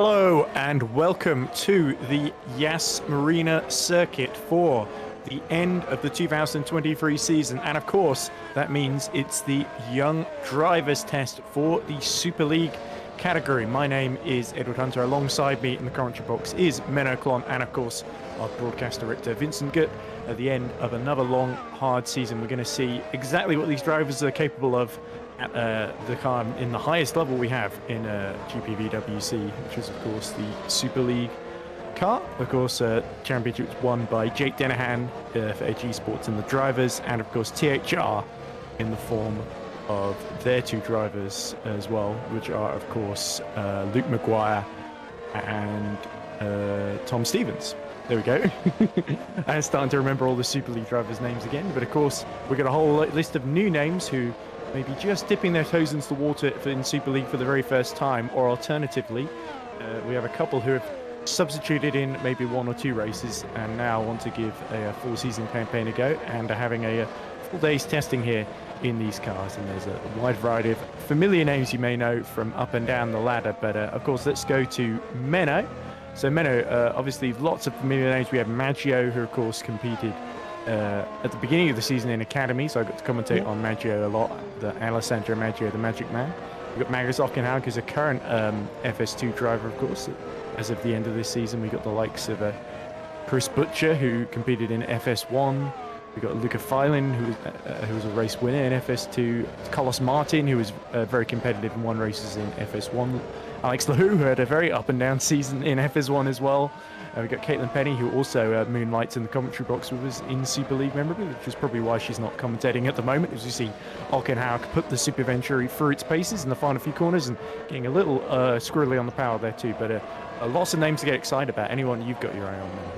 Hello and welcome to the Yas Marina circuit for the end of the 2023 season, and of course that means it's the Young Drivers Test for the Super League category. My name is Edward Hunter. Alongside me in the commentary box is Menno, Klont, and of course our broadcast director Vincent Gutt. At the end of another long, hard season, we're going to see exactly what these drivers are capable of at the car in the highest level we have in GPVWC, which is of course the Super League car. Of course, championship was won by Jake Dennehan for AG Sports and the drivers, and of course THR in the form of their two drivers as well, which are of course Luke Maguire and Tom Stevens. There we go. I'm starting to remember all the Super League drivers' names again, but of course we've got a whole list of new names who may be just dipping their toes into the water in Super League for the very first time, or alternatively, we have a couple who have substituted in maybe one or two races and now want to give a full season campaign a go and are having a full day's testing here in these cars. And there's a wide variety of familiar names you may know from up and down the ladder, but of course let's go to Menno. So Menno, obviously lots of familiar names. We have Magio, who of course competed at the beginning of the season in Academy, so I got to commentate on Magio a lot, the Alessandro Magio, the Magic Man. We've got Magus Ockenhaug, who's a current FS2 driver, of course. As of the end of this season, we got the likes of Chris Butcher, who competed in FS1. We got Luca who was a race winner in FS2. Carlos Martin, who was very competitive and won races in FS1. Alex Lahu, who had a very up and down season in FS1 as well. We got Caitlyn Penny, who also moonlights in the commentary box with us in Super League memorably, which is probably why she's not commentating at the moment, as you see Ockenhaug put the Super Venturi through its paces in the final few corners and getting a little squirrely on the power there too. But lots of names to get excited about. Anyone you've got your eye on there?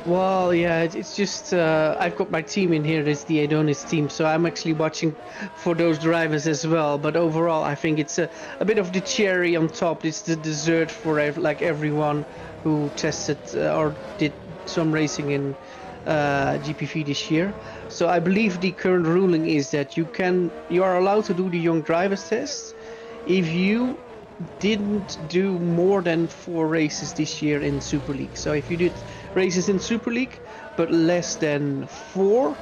Well, yeah, it's just I've got my team in here. It's the Adonis team, so I'm actually watching for those drivers as well. But overall, I think it's a bit of the cherry on top. It's the dessert for everyone who tested or did some racing in GPV this year. So I believe the current ruling is that you are allowed to do the Young Drivers Test if you didn't do more than 4 races this year in Super League. So if you did races in Super League but less than 4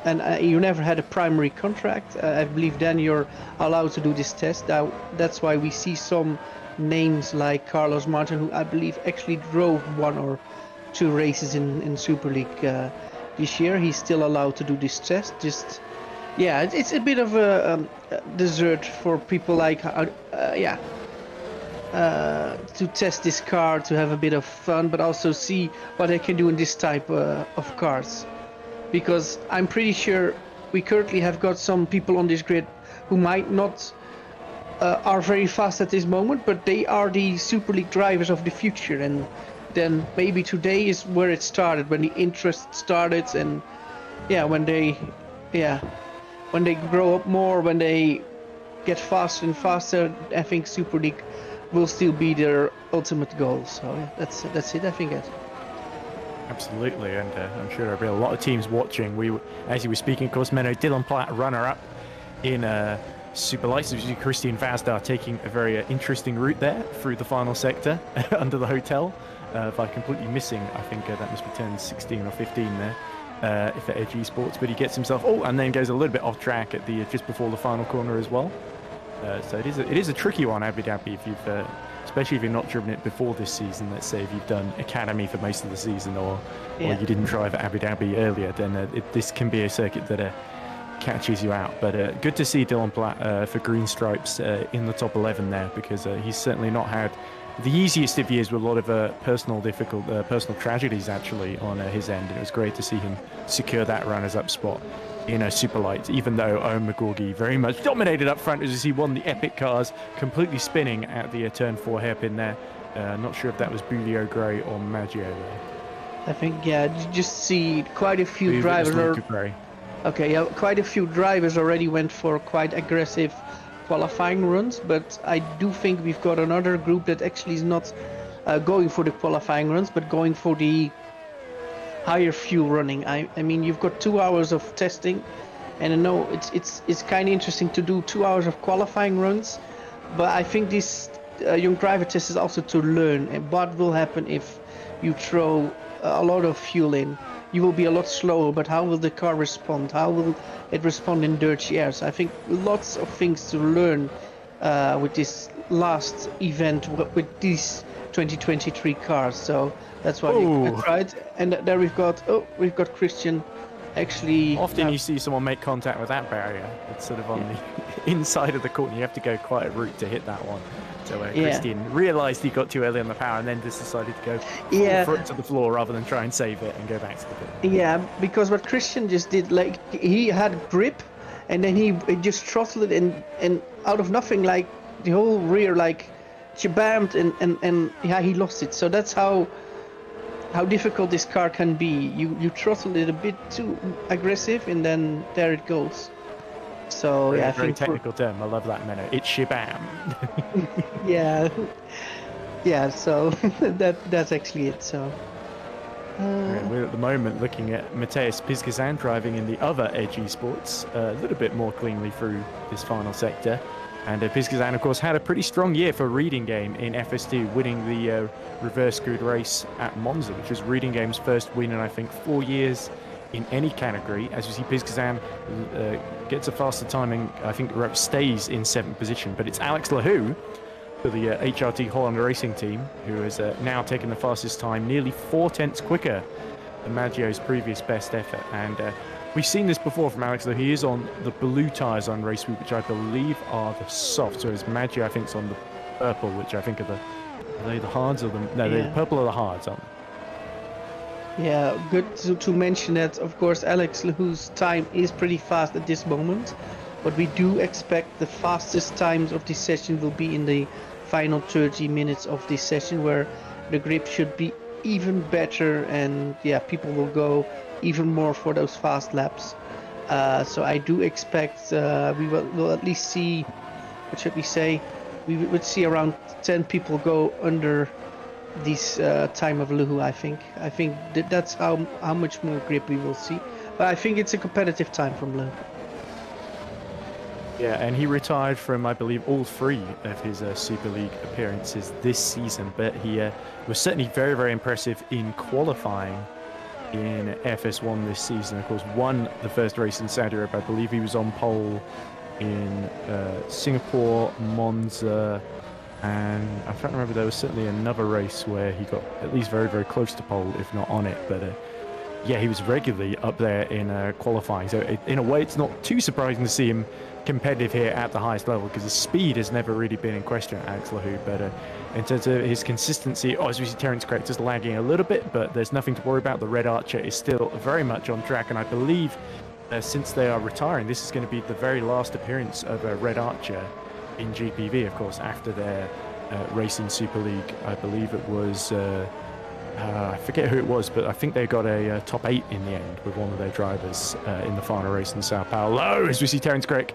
and you never had a primary contract, I believe then you're allowed to do this test. Now that's why we see some names like Carlos Martin, who I believe actually drove 1 or 2 races in Super League this year. He's still allowed to do this test. Just yeah, it's a bit of a dessert for people like to test this car, to have a bit of fun, but also see what they can do in this type of cars. Because I'm pretty sure we currently have got some people on this grid who might not are very fast at this moment, but they are the Super League drivers of the future. And then maybe today is where it started, when the interest started, and when they grow up more, when they get faster and faster, I think Super League will still be their ultimate goal. So that's it, I think. Absolutely, and I'm sure there'll be a lot of teams watching. As you were speaking, of course, Menno, Dylan Platt, runner-up in Super Lights. You see Christian Vazdar taking a very interesting route there through the final sector under the hotel by completely missing, I think that must be turn 16 or 15 there for AG Sports, but he gets himself, and then goes a little bit off track at the just before the final corner as well. So it is a tricky one, Abu Dhabi, if you've, especially if you've not driven it before this season. Let's say if you've done Academy for most of the season, or you didn't drive at Abu Dhabi earlier, then this can be a circuit that catches you out. But good to see Dylan Platt for Green Stripes in the top 11 there, because he's certainly not had the easiest of years with a lot of personal tragedies actually on his end. And it was great to see him secure that runners-up spot in a Super Light, even though Owen McGorgy very much dominated up front as he won the epic cars, completely spinning at the turn 4 hairpin there. Not sure if that was Bulio Gray or Magio there. I think, you just see quite a few drivers. Quite a few drivers already went for quite aggressive qualifying runs, but I do think we've got another group that actually is not going for the qualifying runs, but going for the higher fuel running. I mean, you've got 2 hours of testing, and I know it's kind of interesting to do 2 hours of qualifying runs, but I think this young driver test is also to learn what will happen if you throw a lot of fuel in. You will be a lot slower, but how will the car respond? How will it respond in dirty air? So I think lots of things to learn with this last event with these 2023 cars. So that's why I tried. And there we've got Christian. Actually, often you see someone make contact with that barrier. It's sort of on the inside of the corner. You have to go quite a route to hit that one. So Christian realised he got too early on the power and then just decided to go full foot to the floor rather than try and save it and go back to the pit. Yeah, because what Christian just did, like, he had grip and then he just throttled it and out of nothing, like the whole rear, like, shabammed and he lost it. So that's how difficult this car can be. You throttle it a bit too aggressive and then there it goes. So I think very technical term. I love that, Menno. It's shabam. yeah. So that's actually it. So we're at the moment looking at Matus Pizgazan driving in the other Edge Sports a little bit more cleanly through this final sector. And Pizgazan, of course, had a pretty strong year for Reading Game in FS2, winning the reverse grid race at Monza, which was Reading Game's first win in, I think, 4 years in any category. As you see, Pizgazan gets a faster timing, I think stays in 7th position, but it's Alex Lahu for the HRT Holland Racing team, who has now taken the fastest time, nearly 4 tenths quicker than Magio's previous best effort. And we've seen this before from Alex, though. He is on the blue tyres on race week, which I believe are the soft, whereas Magio, I think, is on the purple, which I think are they the hards or the... No, the purple are the hards, aren't they? Yeah, good to mention that, of course, Alex Lahu's time is pretty fast at this moment, but we do expect the fastest times of this session will be in the final 30 minutes of this session, where the grip should be even better and people will go even more for those fast laps. So I do expect we'll at least see, what should we say, we would see around 10 people go under this time of Lahu. I think that's how much more grip we will see, but I think it's a competitive time from Lahu. Yeah, and he retired from, I believe, all 3 of his Super League appearances this season, but he was certainly very, very impressive in qualifying in FS1 this season. Of course, won the first race in Saudi Arabia. I believe he was on pole in Singapore, Monza, and I'm trying to remember, there was certainly another race where he got at least very, very close to pole, if not on it. But he was regularly up there in qualifying. So in a way, it's not too surprising to see him competitive here at the highest level, because his speed has never really been in question at Alex Lahu. But in terms of his consistency, as we see Terence Craig just lagging a little bit, but there's nothing to worry about. The Red Archer is still very much on track, and I believe since they are retiring, this is going to be the very last appearance of a Red Archer in GPV, of course, after their race in Super League. I believe it was, I forget who it was, but I think they got a top 8 in the end with one of their drivers in the final race in Sao Paulo. As we see Terence Craig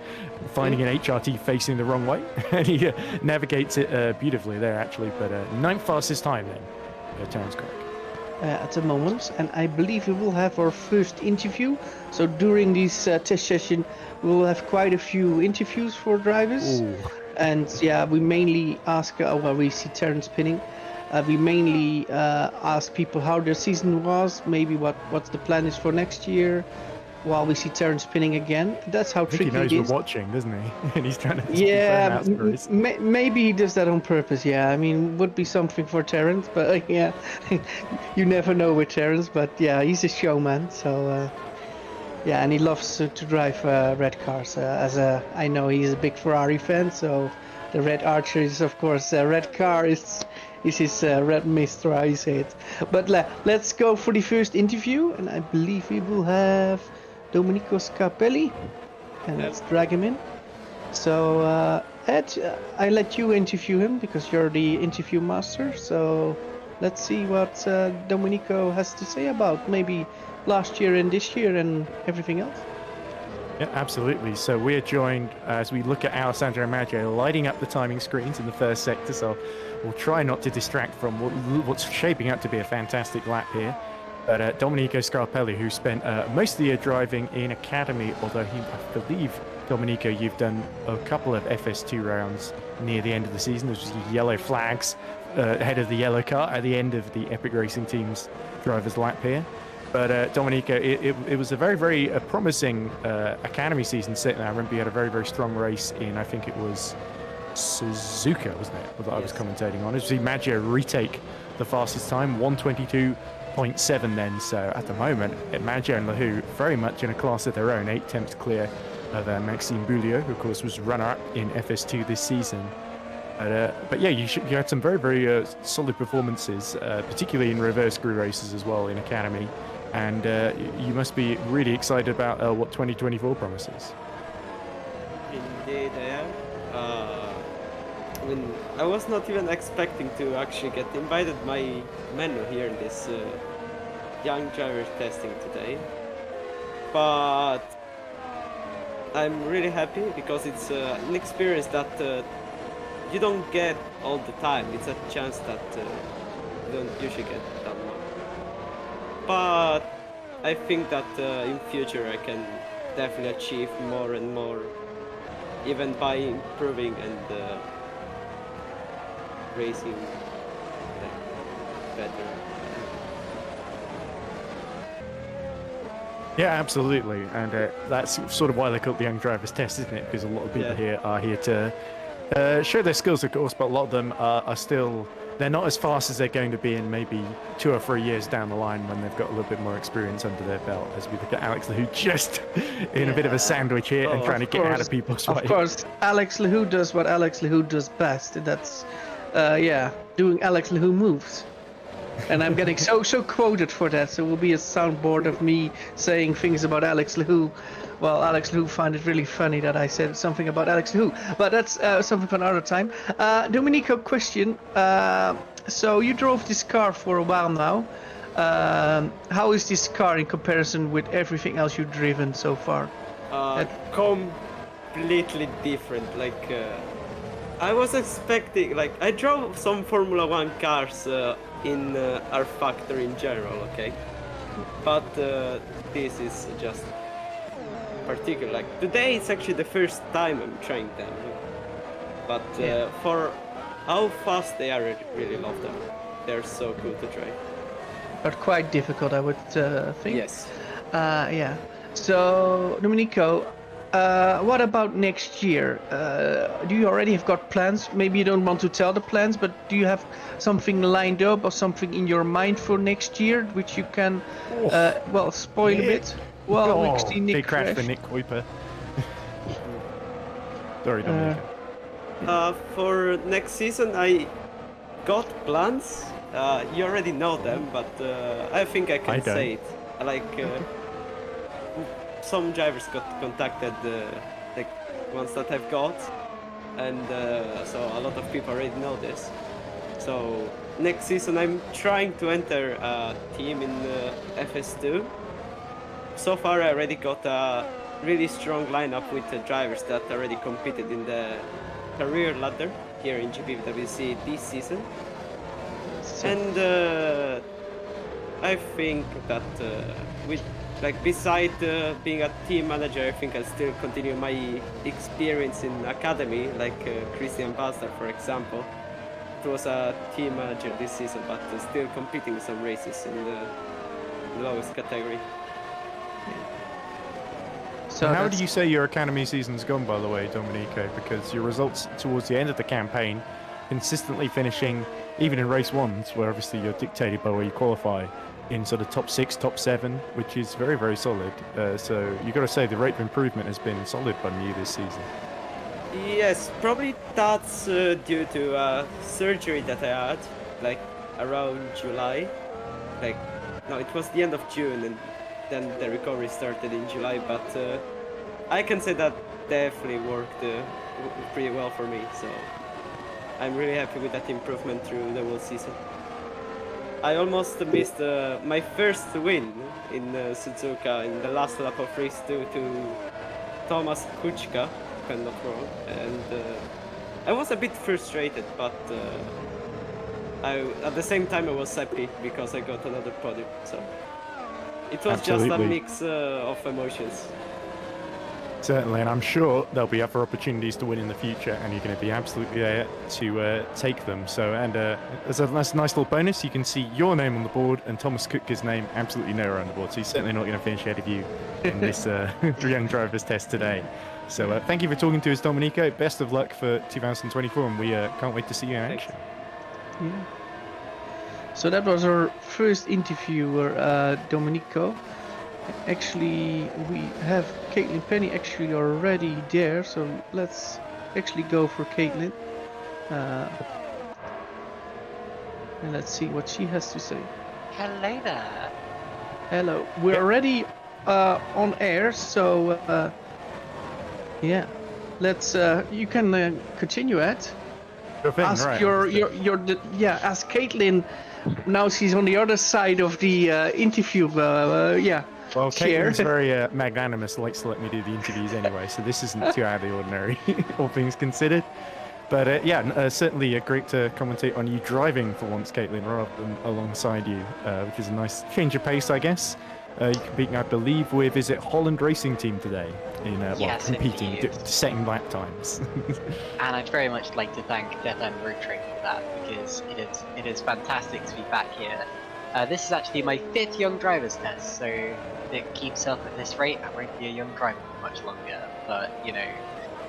finding an HRT facing the wrong way, and he navigates it beautifully there, actually. But 9th fastest time then, Terence Craig. At the moment, and I believe we will have our first interview. So during this test session, we will have quite a few interviews for drivers. Ooh. And we mainly ask, we see Terence pinning. We mainly ask people how their season was, maybe what the plan is for next year, while we see Terence pinning again. That's how tricky it is. He knows we're watching, doesn't he? And he's trying to maybe he does that on purpose. I mean, would be something for Terence, but you never know with Terence. But he's a showman, so and he loves to drive red cars. I know he's a big Ferrari fan, so the Red Archer is, of course, a red car is his red mist, how you say it. But let's go for the first interview, and I believe we will have Dominico Scarelli, and let's drag him in. So Ed, I let you interview him because you're the interview master. So let's see what Dominico has to say about maybe last year and this year and everything else. Yeah, absolutely. So we're joined as we look at Alessandro and Magio lighting up the timing screens in the first sector. So we'll try not to distract from what's shaping up to be a fantastic lap here. But Dominico Scarelli, who spent most of the year driving in academy, although I believe, Dominico, you've done a couple of FS2 rounds near the end of the season. There's yellow flags ahead of the yellow car at the end of the Epic Racing Team's driver's lap here. But Dominico, it was a very, very promising academy season. I remember you had a very, very strong race in, I think it was Suzuka, wasn't it? That I was commentating on. As you see Magio retake the fastest time, 122.7 then. So at the moment, Magio and Lahu very much in a class of their own, 8 attempts clear of Maxim Buu, who of course was runner-up in FS2 this season. But yeah, you had some very, very solid performances, particularly in reverse screw races as well in academy. And you must be really excited about what 2024 promises. Indeed, I am. I mean, I was not even expecting to actually get invited by Menno here in this young driver testing today. But I'm really happy because it's an experience that you don't get all the time. It's a chance that you don't usually get that much. But I think that in future I can definitely achieve more and more, even by improving and racing better. Yeah, absolutely, and that's sort of why they call it the Young Drivers Test, isn't it? Because a lot of people here are here to show their skills, of course, but a lot of them are still, they're not as fast as they're going to be in maybe 2 or 3 years down the line when they've got a little bit more experience under their belt, as we look at Alex Lahu just in a bit of a sandwich here and trying to get out of people's way. Of course, Alex Lahu does what Alex Lahu does best, and that's, doing Alex Lahu moves. And I'm getting so quoted for that, so it will be a soundboard of me saying things about Alex Lahu. Well, Alex Lahu find it really funny that I said something about Alex Lahu, but that's something for another time. Dominico, question. So you drove this car for a while now. How is this car in comparison with everything else you've driven so far? Completely different. Like I was expecting, like I drove some Formula 1 cars in our factory in general, okay? But this is just particular. Like today it's actually the first time I'm trying them. But for how fast they are, I really love them. They're so cool to drive. But quite difficult, I would think. Yes. Yeah. So, Dominico, what about next year? Do you already have got plans? Maybe you don't want to tell the plans, but do you have something lined up or something in your mind for next year, which you can, spoil a bit? Well, we see Nick big crash for Nick Kuiper. Sorry, Dominico. For next season, I got plans. You already know them, but I think I can say it. Like. Some drivers got contacted, the ones that I've got, and so a lot of people already know this. So next season I'm trying to enter a team in FS2. So far I already got a really strong lineup with the drivers that already competed in the career ladder here in GPVWC this season. And I think that with beside being a team manager, I think I'll still continue my experience in academy, like Christian Basler, for example. He was a team manager this season, but still competing some races in the lowest category. So how do you say your academy season's gone, by the way, Dominico? Because your results towards the end of the campaign, consistently finishing, even in race ones, where obviously you're dictated by where you qualify, in sort of top 6, top 7, which is very, very solid. So you've got to say the rate of improvement has been solid by you this season. Yes, probably that's due to surgery that I had, like around July. No, it was the end of June, and then the recovery started in July. But I can say that definitely worked pretty well for me. So I'm really happy with that improvement through the whole season. I almost missed my first win in Suzuka in the last lap of race 2 to Thomas Kuchka, if I'm not wrong, and I was a bit frustrated, but at the same time I was happy because I got another podium. So It was just a mix of emotions. Certainly, and I'm sure there'll be other opportunities to win in the future, and you're going to be absolutely there to take them. So, and as a nice little bonus, you can see your name on the board and Thomas Kuttke's name absolutely nowhere on the board. So he's certainly not going to finish ahead of you in this Young Drivers test today. So thank you for talking to us, Dominico. Best of luck for 2024, and we can't wait to see you in action. Yeah. So that was our first interviewer, Dominico. Actually, we have Caitlyn Penny actually already there, so let's actually go for Caitlyn. And let's see what she has to say. Hello there. Hello. We're already on air, so yeah. Let's. You can continue, Ed. Ask right. Ask Caitlyn. Now she's on the other side of the interview. Yeah. Well, Caitlyn's very magnanimous, likes to let me do the interviews anyway, so this isn't too out of the ordinary, all things considered. But certainly great to commentate on you driving for once, Caitlyn, rather than alongside you, which is a nice change of pace, I guess. You're competing, I believe, with, is it Holland Racing Team today? Yes, competing, indeed. setting lap times. And I'd very much like to thank Death Road Training for that, because it is fantastic to be back here. This is actually my 5th Young Drivers test, so if it keeps up at this rate, I won't be a young driver for much longer. But you know,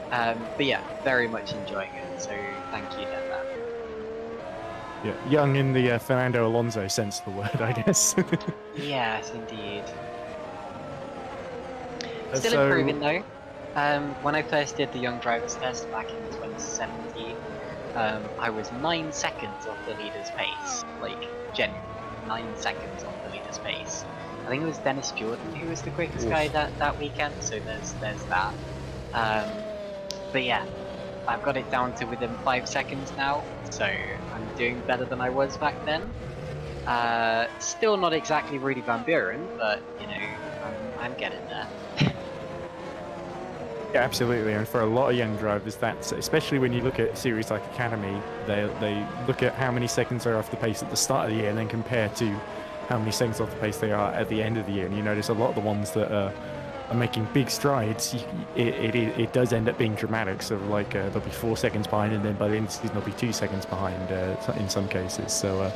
but yeah, very much enjoying it. So thank you, Death. Yeah, young in the Fernando Alonso sense of the word, I guess. Yes, indeed. Still improving though. When I first did the Young Drivers test back in 2017, I was 9 seconds off the leader's pace. Like, genuinely, 9 seconds off the leader's pace. I think it was Dennis Jordan who was the quickest guy that weekend, so there's that. But yeah, I've got it down to within 5 seconds now, so I'm doing better than I was back then. Still not exactly Rudy Van Buren, but you know, I'm getting there. Yeah, absolutely, and for a lot of young drivers, that's especially when you look at series like Academy, they look at how many seconds they're off the pace at the start of the year, and then compare to how many seconds off the pace they are at the end of the year. And you notice a lot of the ones that are making big strides, it does end up being dramatic. So like they'll be 4 seconds behind, and then by the end of the season they'll be 2 seconds behind in some cases. So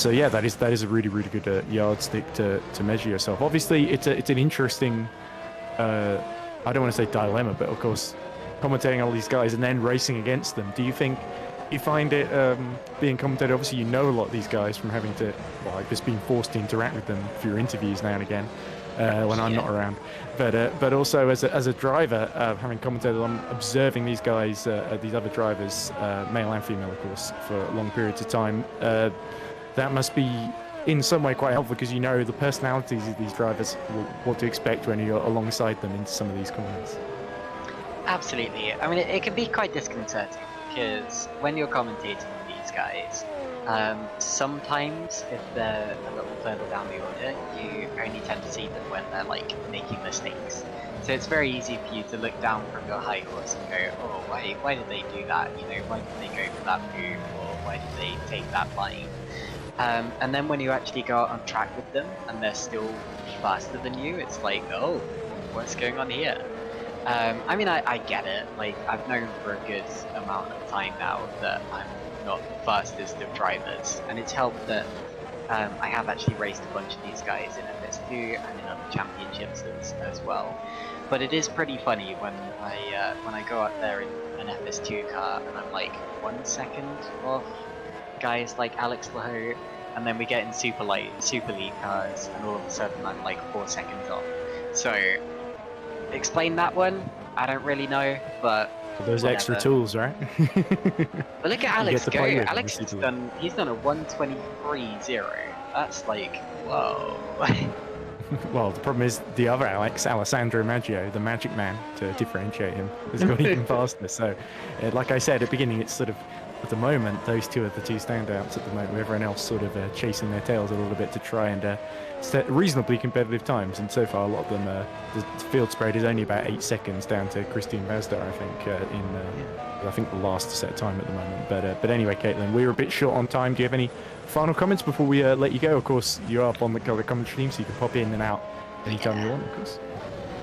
yeah, that is a really good yardstick to measure yourself. Obviously, it's an interesting. I don't want to say dilemma, but of course, commentating all these guys and then racing against them. Do you think you find it being commentated? Obviously, you know a lot of these guys from having to, just being forced to interact with them for your interviews now and again when I'm not around. But also as a driver, having commentated on observing these guys, these other drivers, male and female, of course, for long periods of time, that must be in some way quite helpful because you know the personalities of these drivers, what to expect when you're alongside them in some of these corners. Absolutely. I mean, it can be quite disconcerting because when you're commentating on these guys, sometimes if they're a little further down the order, you only tend to see them when they're like making mistakes. So it's very easy for you to look down from your high horse and go, oh, why did they do that? You know, why did they go for that move, or why did they take that line? And then when you actually go out on track with them and they're still faster than you, it's like, oh, what's going on here? I mean, I get it. Like, I've known for a good amount of time now that I'm not the fastest of drivers, and it's helped that I have actually raced a bunch of these guys in FS2 and in other championships as well. But it is pretty funny when I go out there in an FS2 car and I'm like 1 second off guys like Alex Lahoe, and then we get in Super League cars and all of a sudden I'm like 4 seconds off. So explain that one, I don't really know, but those whatever. Extra tools, right? But look at Alex go. Alex he's done a 1:23.0. That's like, whoa. Well, the problem is the other Alex, Alessandro Magio, the magic man, to differentiate him, has got even faster. So, like I said at the beginning, it's sort of, at the moment, those two are the two standouts at the moment, with everyone else sort of chasing their tails a little bit to try and set reasonably competitive times. And so far, a lot of them, the field spread is only about 8 seconds down to Christine Vazda, I think, I think the last set time at the moment. But anyway, Caitlyn, we were a bit short on time. Do you have any final comments before we let you go? Of course, you're up on the commentary team, so you can pop in and out anytime you want, of course.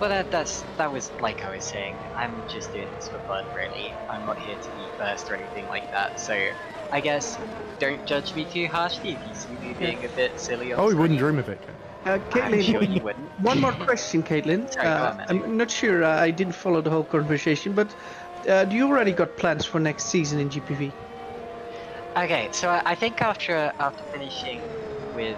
Well, that was like I was saying. I'm just doing this for fun, really. I'm not here to be first or anything like that. So, I guess don't judge me too harshly if you see me being a bit silly. Oh, we wouldn't dream of it. Caitlyn, I'm sure you wouldn't. one more question, Caitlyn. Sorry, go on, Menno. I'm not sure. I didn't follow the whole conversation, but do you already got plans for next season in GPV? Okay, so I think after finishing with,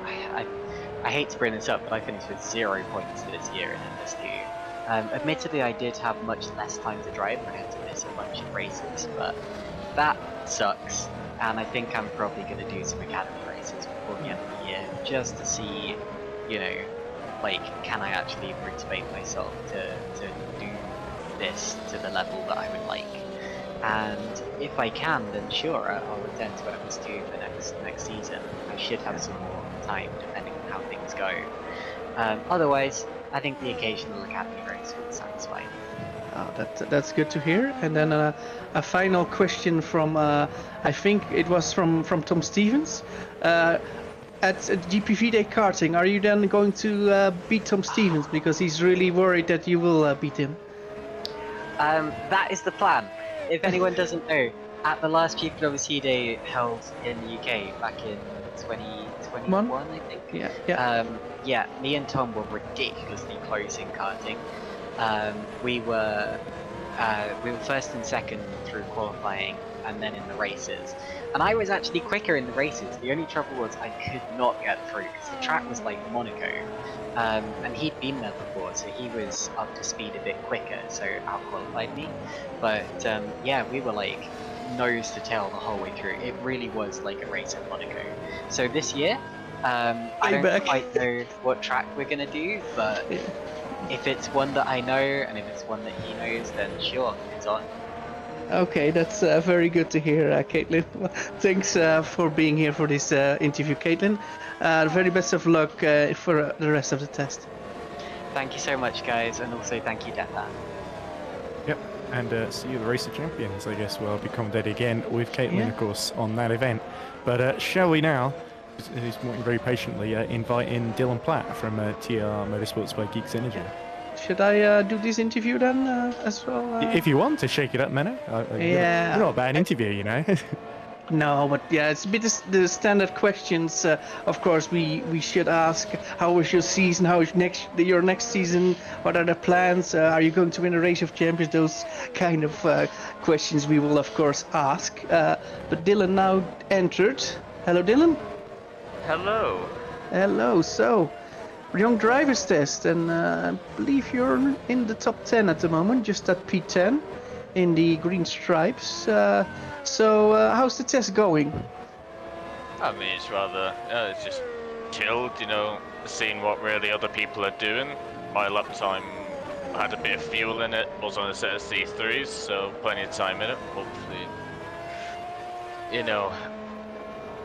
I hate to bring this up, but I finished with 0 points this year in MS2. Admittedly, I did have much less time to drive, and I had to miss a bunch of races, but that sucks. And I think I'm probably going to do some academy races before the end of the year, just to see, you know, like, can I actually motivate myself to do this to the level that I would like. And if I can, then sure, I'll return to MS2 for next season. I should have some more time, depending on how things go. Otherwise, I think the occasional academy race would satisfy me. Oh, that's good to hear. And then a final question from, I think it was from Tom Stevens. At GPV Day Karting, are you then going to beat Tom Stevens? Because he's really worried that you will beat him. That is the plan. If anyone doesn't know, at the last GPVWC Day held in the UK back in 2021, I think. Yeah. Me and Tom were ridiculously close in karting. We were first and second through qualifying, and then in the races. And I was actually quicker in the races. The only trouble was I could not get through because the track was like Monaco. And he'd been there before, so he was up to speed a bit quicker, so out-qualified me. But yeah, we were like nose to tail the whole way through. It really was like a race at Monaco. So this year, I don't quite know what track we're gonna do, but if it's one that I know and if it's one that he knows, then sure, it's on. Okay, that's very good to hear, Caitlyn. Thanks for being here for this interview, Caitlyn. Very best of luck for the rest of the test. Thank you so much, guys, and also thank you, Deathan. Yep, and see you at the Race of Champions, I guess. We'll be commentating again with Caitlyn, of course, on that event. But shall we now, who's waiting very patiently, invite in Dylan Platt from TR Motorsports by Geeks Energy. Should I do this interview then as well? If you want to shake it up, Menno. Yeah. You're not a bad interview, you know. No, but yeah, it's a bit the standard questions. Of course, we should ask, how was your season? How is your next season? What are the plans? Are you going to win a Race of Champions? Those kind of questions we will, of course, ask. But Dylan now entered. Hello, Dylan. Hello. Hello. So, young drivers test, and I believe you're in the top 10 at the moment, just at P10 in the green stripes. So how's the test going? I mean, it's rather, it's just chilled, you know, seeing what really other people are doing. My lap time had a bit of fuel in it, was on a set of C3s, so plenty of time in it, hopefully. You know,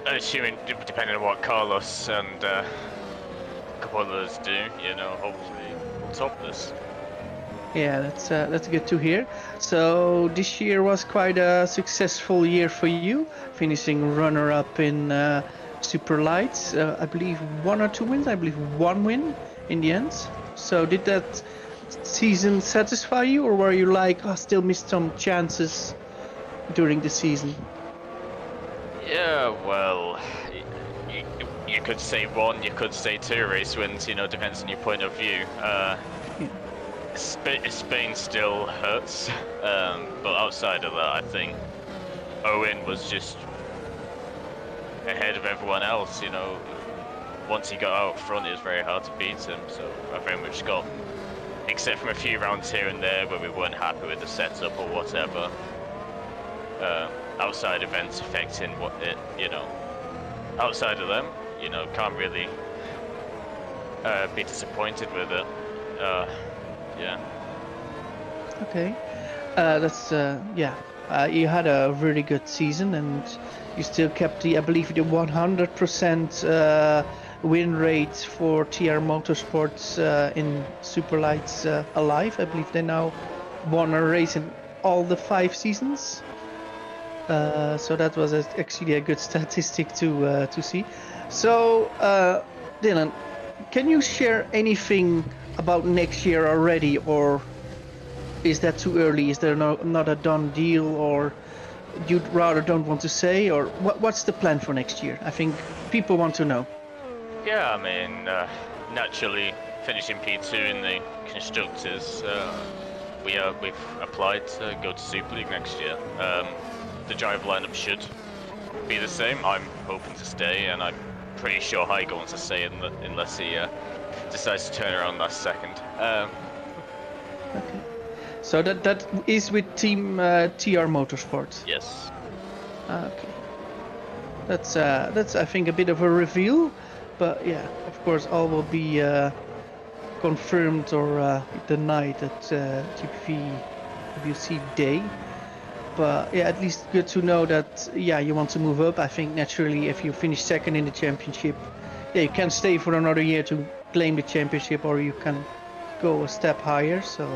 assuming, depending on what Carlos and a couple others do, you know, hopefully we'll top this. Yeah, that's good to hear. So this year was quite a successful year for you, finishing runner-up in Super Lights. I believe 1 or 2 wins. I believe 1 win in the end. So did that season satisfy you, or were you like, oh, still missed some chances during the season? Yeah, well, you could say 1, you could say 2 race wins. You know, depends on your point of view. Spain still hurts, but outside of that, I think Owen was just ahead of everyone else. You know, once he got out front, it was very hard to beat him. So I very much got, except from a few rounds here and there where we weren't happy with the setup or whatever, outside events affecting what it, you know, outside of them, you know, can't really be disappointed with it. Yeah. Okay. That's yeah. You had a really good season, and you still kept the, I believe, the 100% win rate for TR Motorsports in Super Lights alive. I believe they now won a race in all the 5 seasons. So that was actually a good statistic to see. So, Dylan, can you share anything about next year already, or is that too early? Is there not a done deal, or you'd rather don't want to say, or what's the plan for next year? I think people want to know. Yeah, I mean, naturally, finishing P2 in the constructors, we've applied to go to Super League next year. The drive lineup should be the same. I'm hoping to stay, and I'm pretty sure Heigo wants to stay unless he decides to turn around last second. Okay. So that is with Team TR Motorsport. Yes. Okay. That's I think a bit of a reveal, but yeah, of course all will be confirmed or denied at GPVWC day. But yeah, at least good to know that you want to move up. I think naturally if you finish second in the championship, you can stay for another year to claim the championship, or you can go a step higher. So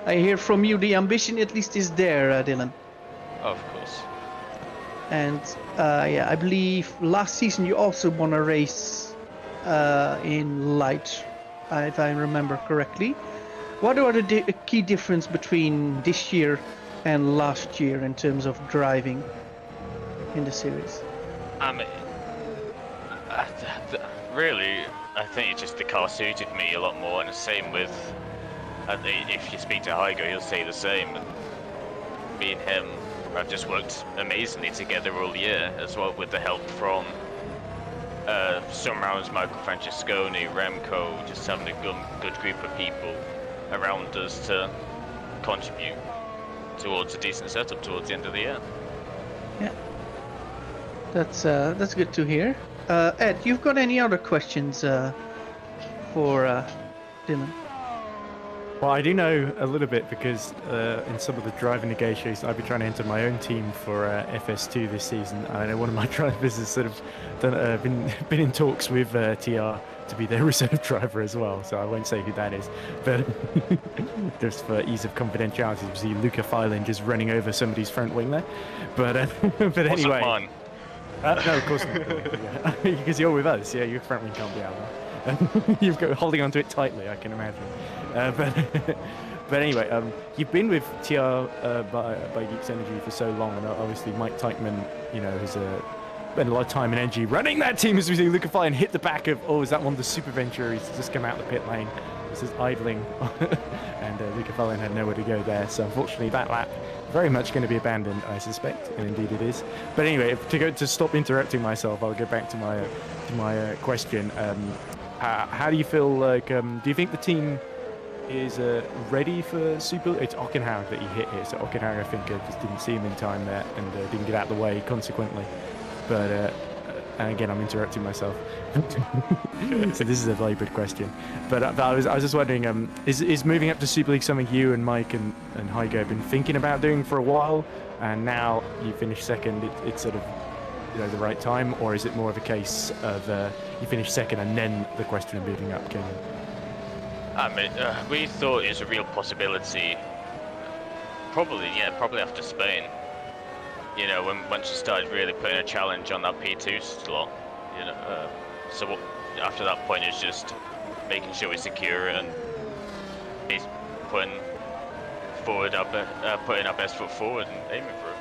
I hear from you the ambition at least is there, Dylan. Of course. And I believe last season you also won a race in light, if I remember correctly. What are the key difference between this year and last year in terms of driving in the series? I mean, really, I think it's just the car suited me a lot more, and the same with, if you speak to Heigo, he'll say the same. Me and him have just worked amazingly together all year, as well with the help from some rounds, Michael Francesconi, Remco, just having a good group of people around us to contribute towards a decent setup towards the end of the year. Yeah, that's good to hear. Ed, you've got any other questions for Dylan? Well, I do know a little bit because in some of the driving negotiations, I've been trying to enter my own team for FS2 this season. I know one of my drivers has sort of been in talks with TR to be their reserve driver as well. So I won't say who that is, but just for ease of confidentiality, you see Luca Filan just running over somebody's front wing there. But anyway. Wasn't mine. No, of course not. Because you're with us. Yeah, your front wing can't be out there. You've got holding onto it tightly, I can imagine. But anyway, you've been with TR by Geeks Energy for so long, and obviously Mike Teichmann, has spent a lot of time and energy running that team, as we see Luca Fly and hit the back of, is that one of the Super Ventures? He's just come out the pit lane. This is idling, and Luca Fallon had nowhere to go there. So unfortunately, that lap very much going to be abandoned, I suspect, and indeed it is. But anyway, to stop interrupting myself, I'll go back to my question. How do you feel like? Do you think the team is ready for Super? It's Ockenhaug that he hit here, so Ockenhaug, I think, just didn't see him in time there and didn't get out of the way consequently. But and again, I'm interrupting myself. So this is a laboured question. But I was just wondering, is moving up to Super League something you and Mike and Heigo have been thinking about doing for a while, and now you finish second, it's sort of the right time, or is it more of a case of you finish second and then the question of moving up came in? I mean, we thought it was a real possibility. Probably after Spain. Once you started really putting a challenge on that P2 slot, so after that point it's just making sure we secure it and he's putting our best foot forward and aiming for it.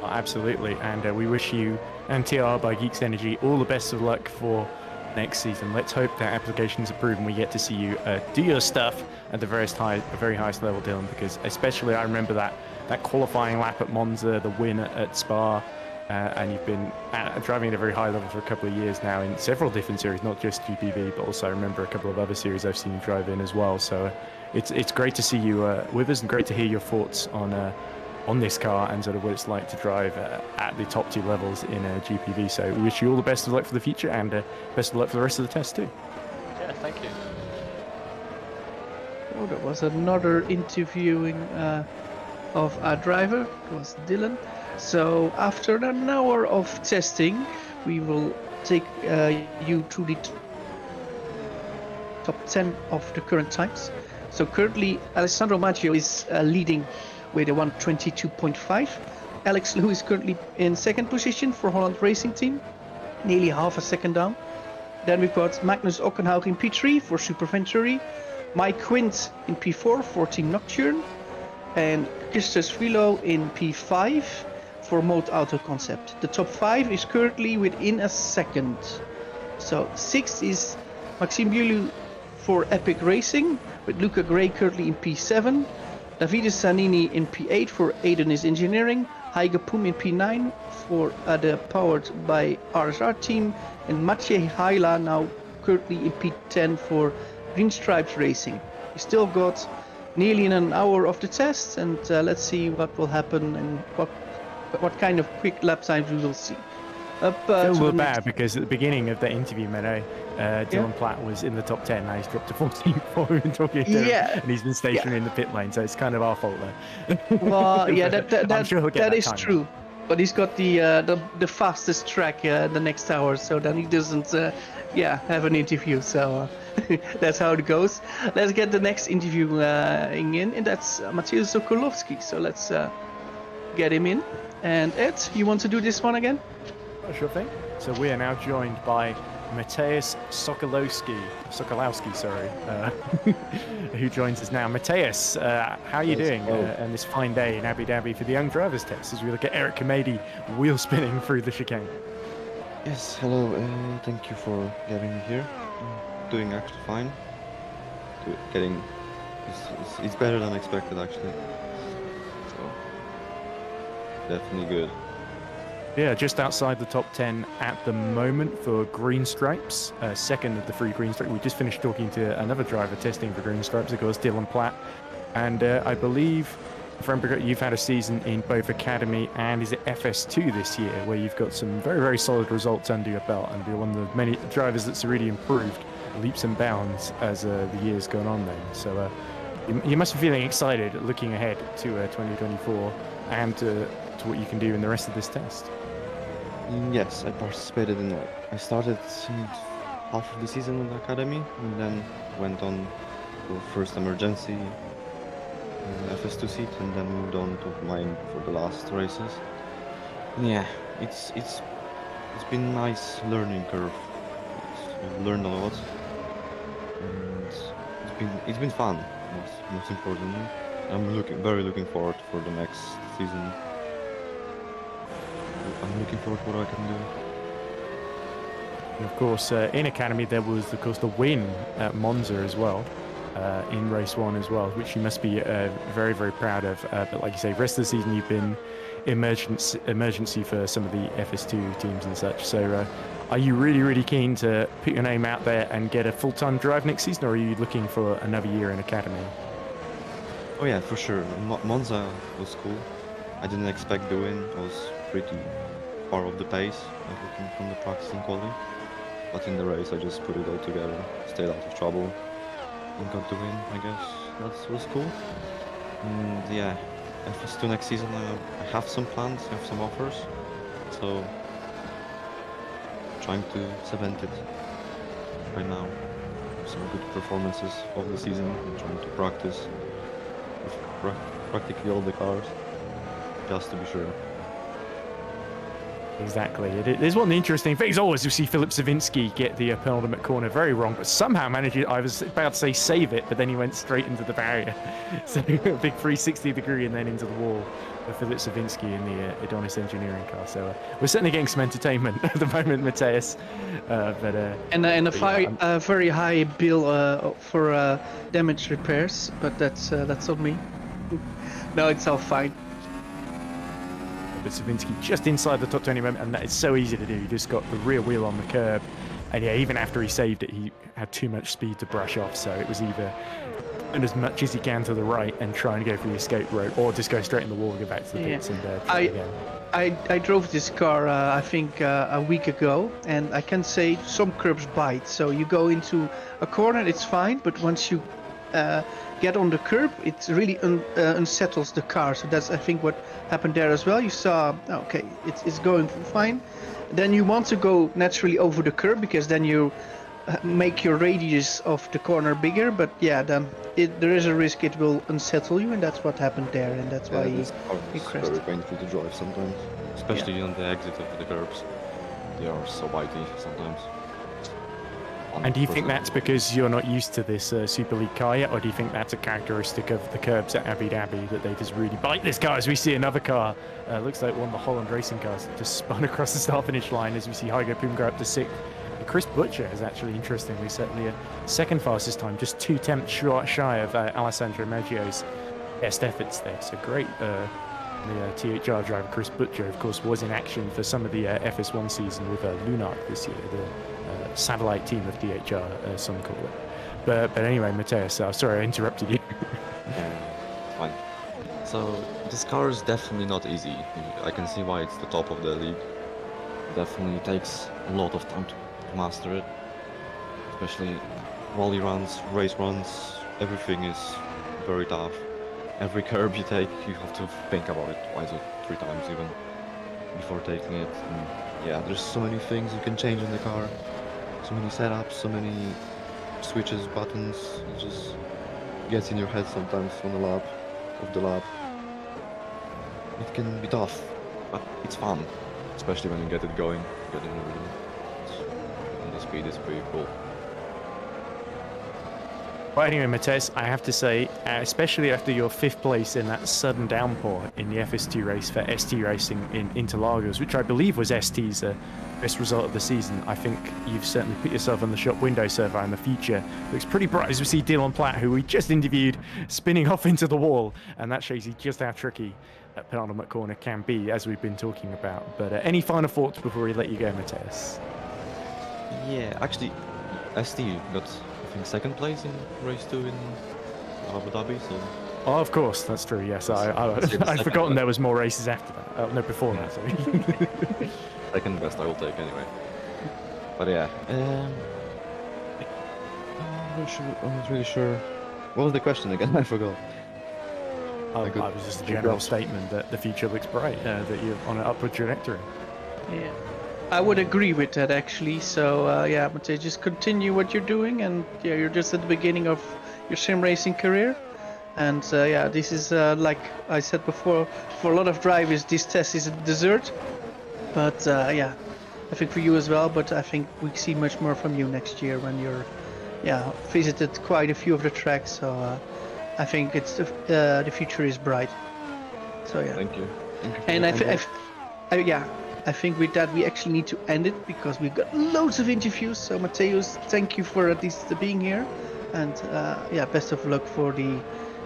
Oh, absolutely, and we wish you and TR by Geeks Energy all the best of luck for next season. Let's hope that applications approve and we get to see you do your stuff at the very highest level, Dylan, because especially I remember that qualifying lap at Monza, the win at Spa, and you've been driving at a very high level for a couple of years now in several different series, not just GPV, but also I remember a couple of other series I've seen you drive in as well. So it's great to see you with us and great to hear your thoughts on this car and sort of what it's like to drive at the top two levels in GPV. So we wish you all the best of luck for the future and best of luck for the rest of the test too. Yeah, thank you. Oh, that was another interviewing of our driver. It was Dylan. So after an hour of testing, we will take you to the top 10 of the current times. So currently, Alessandro Magio is leading with a 122.5. Alex Lou is currently in second position for Holland Racing Team, nearly half a second down. Then we've got Magnus Ockenhaug in P3 for Super Venturi, Mike Quint in P4 for Team Nocturne, and Christos Vilo in P5 for Mode Auto Concept. The top 5 is currently within a second. So 6th is Maxim Buu for Epic Racing, with Luca Gray currently in P7, Davidus Zanini in P8 for Adonis Engineering, Heige Pum in P9 for the powered by RSR team, and Maciej Haila now currently in P10 for Green Stripes Racing. We still got nearly an hour of the test, and let's see what will happen and what kind of quick lap times we will see. I feel a little bad because at the beginning of the interview, Menno, Dylan Platt was in the top 10. Now he's dropped to 14th while we've been talking to him, and he's been stationary in the pit lane, so it's kind of our fault there. Well, yeah, that is time. true. But he's got the fastest track the next hour, so then he doesn't have an interview. So that's how it goes. Let's get the next interview in, and that's Mateusz Sokolowski. So let's get him in. And Ed, you want to do this one again? Sure thing. So we are now joined by Mateusz Sokolowski, who joins us now. Mateusz, how are you doing on this fine day in Abu Dhabi for the Young Drivers Test as we look at Eric Kamedi wheel spinning through the chicane? Yes, hello, thank you for getting me here. Doing actually fine. It's better than expected actually. So, definitely good. Yeah, just outside the top 10 at the moment for Green Stripes, second of the 3 Green Stripes. We just finished talking to another driver testing for Green Stripes, of course, Dylan Platt. And I believe, you've had a season in both Academy and is it FS2 this year, where you've got some very, very solid results under your belt, and you're one of the many drivers that's really improved leaps and bounds as the year's gone on then. So you must be feeling excited looking ahead to 2024 and to what you can do in the rest of this test. Yes, I participated in it. I started half of the season in the academy and then went on to first emergency FS2 seat and then moved on to mine for the last races. And yeah, it's been a nice learning curve. I've learned a lot and it's been fun, most importantly. I'm very looking forward for the next season. I'm looking forward to what I can do. And of course, in Academy there was, of course, the win at Monza as well, in race 1 as well, which you must be very, very proud of. But like you say, rest of the season you've been emergency for some of the FS2 teams and such. So are you really, really keen to put your name out there and get a full-time drive next season, or are you looking for another year in Academy? Oh yeah, for sure. Monza was cool. I didn't expect the win. I was pretty far off the pace, looking from the practice and quality. But in the race, I just put it all together, stayed out of trouble, and got the win. I guess that was cool. And yeah, FS2 next season, I have some plans, I have some offers. So trying to cement it right now. Some good performances of the season. I'm trying to practice with practically all the cars, just to be sure. Exactly. It is one of the interesting things always you see Filip Savinski get the penultimate corner very wrong, but somehow managed it. I was about to say save it, but then he went straight into the barrier. So a big 360 degree and then into the wall for Filip Savinski in the Adonis Engineering car. So we're certainly getting some entertainment at the moment, Mateusz. And a very high bill for damage repairs, but that's on me. No, it's all fine. But Savinski just inside the top 20 moment, and that is so easy to do. He just got the rear wheel on the curb, and yeah, even after he saved it, he had too much speed to brush off. So it was either turn as much as he can to the right and try and go for the escape route, or just go straight in the wall and go back to the pits and try again. I drove this car I think a week ago, and I can say some curbs bite. So you go into a corner, it's fine, but once you get on the curb, it really unsettles the car. So that's, I think, what happened there as well. You saw, okay, it's going fine. Then you want to go naturally over the curb, because then you make your radius of the corner bigger, but yeah, then there is a risk it will unsettle you, and that's what happened there, and that's why this car he is crashed. very painful to drive sometimes, especially on the exit of the curbs. They are so bitey sometimes. And do you think that's because you're not used to this Super League car yet, or do you think that's a characteristic of the curbs at Abu Dhabi, that they just really bite this car? As we see another car, looks like one of the Holland racing cars, that just spun across the start-finish line, as we see Hygo Pumgar up to 6th. And Chris Butcher is actually, interestingly, certainly a second fastest time, just 2 tenths shy of Alessandro Magio's best efforts there. So great. The THR driver Chris Butcher, of course, was in action for some of the FS1 season with Lunark this year, the satellite team of DHR, some call it. But anyway, Matus, sorry I interrupted you. Fine. So this car is definitely not easy. I can see why it's the top of the league. Definitely takes a lot of time to master it, especially rally runs, race runs. Everything is very tough. Every curb you take, you have to think about it twice or 3 times even before taking it. And yeah, there's so many things you can change in the car, so many setups, so many switches, buttons. It just gets in your head sometimes on the lap, off the lap. It can be tough, but it's fun, especially when you get it going, get in the rhythm. And the speed is pretty cool. Well, anyway, Matus, I have to say, especially after your 5th place in that sudden downpour in the FS2 race for ST Racing in Interlagos, which I believe was ST's best result of the season, I think you've certainly put yourself on the shop window server, and the future looks pretty bright as we see Dylan Platt, who we just interviewed, spinning off into the wall, and that shows you just how tricky that penultimate corner can be, as we've been talking about. But any final thoughts before we let you go, Matus? Yeah, actually, ST got, I think, 2nd place in race 2 in Abu Dhabi, so... Oh, of course, that's true, yes. I'd forgotten there was more races after that. No, before that, sorry. 2nd best I will take anyway. But yeah, I'm not really sure. What was the question again? I forgot. I was just a general statement that the future looks bright, that you're on an upward trajectory. Yeah, I would agree with that actually. So yeah, but just continue what you're doing, and yeah, you're just at the beginning of your sim racing career. And yeah, this is like I said before, for a lot of drivers, this test is a dessert. But yeah, I think for you as well. But I think we see much more from you next year when you're, yeah, visited quite a few of the tracks. So I think it's the future is bright. So yeah. Thank you. And I think with that we actually need to end it because we've got loads of interviews. So Mateus, thank you for at least being here, and yeah, best of luck for the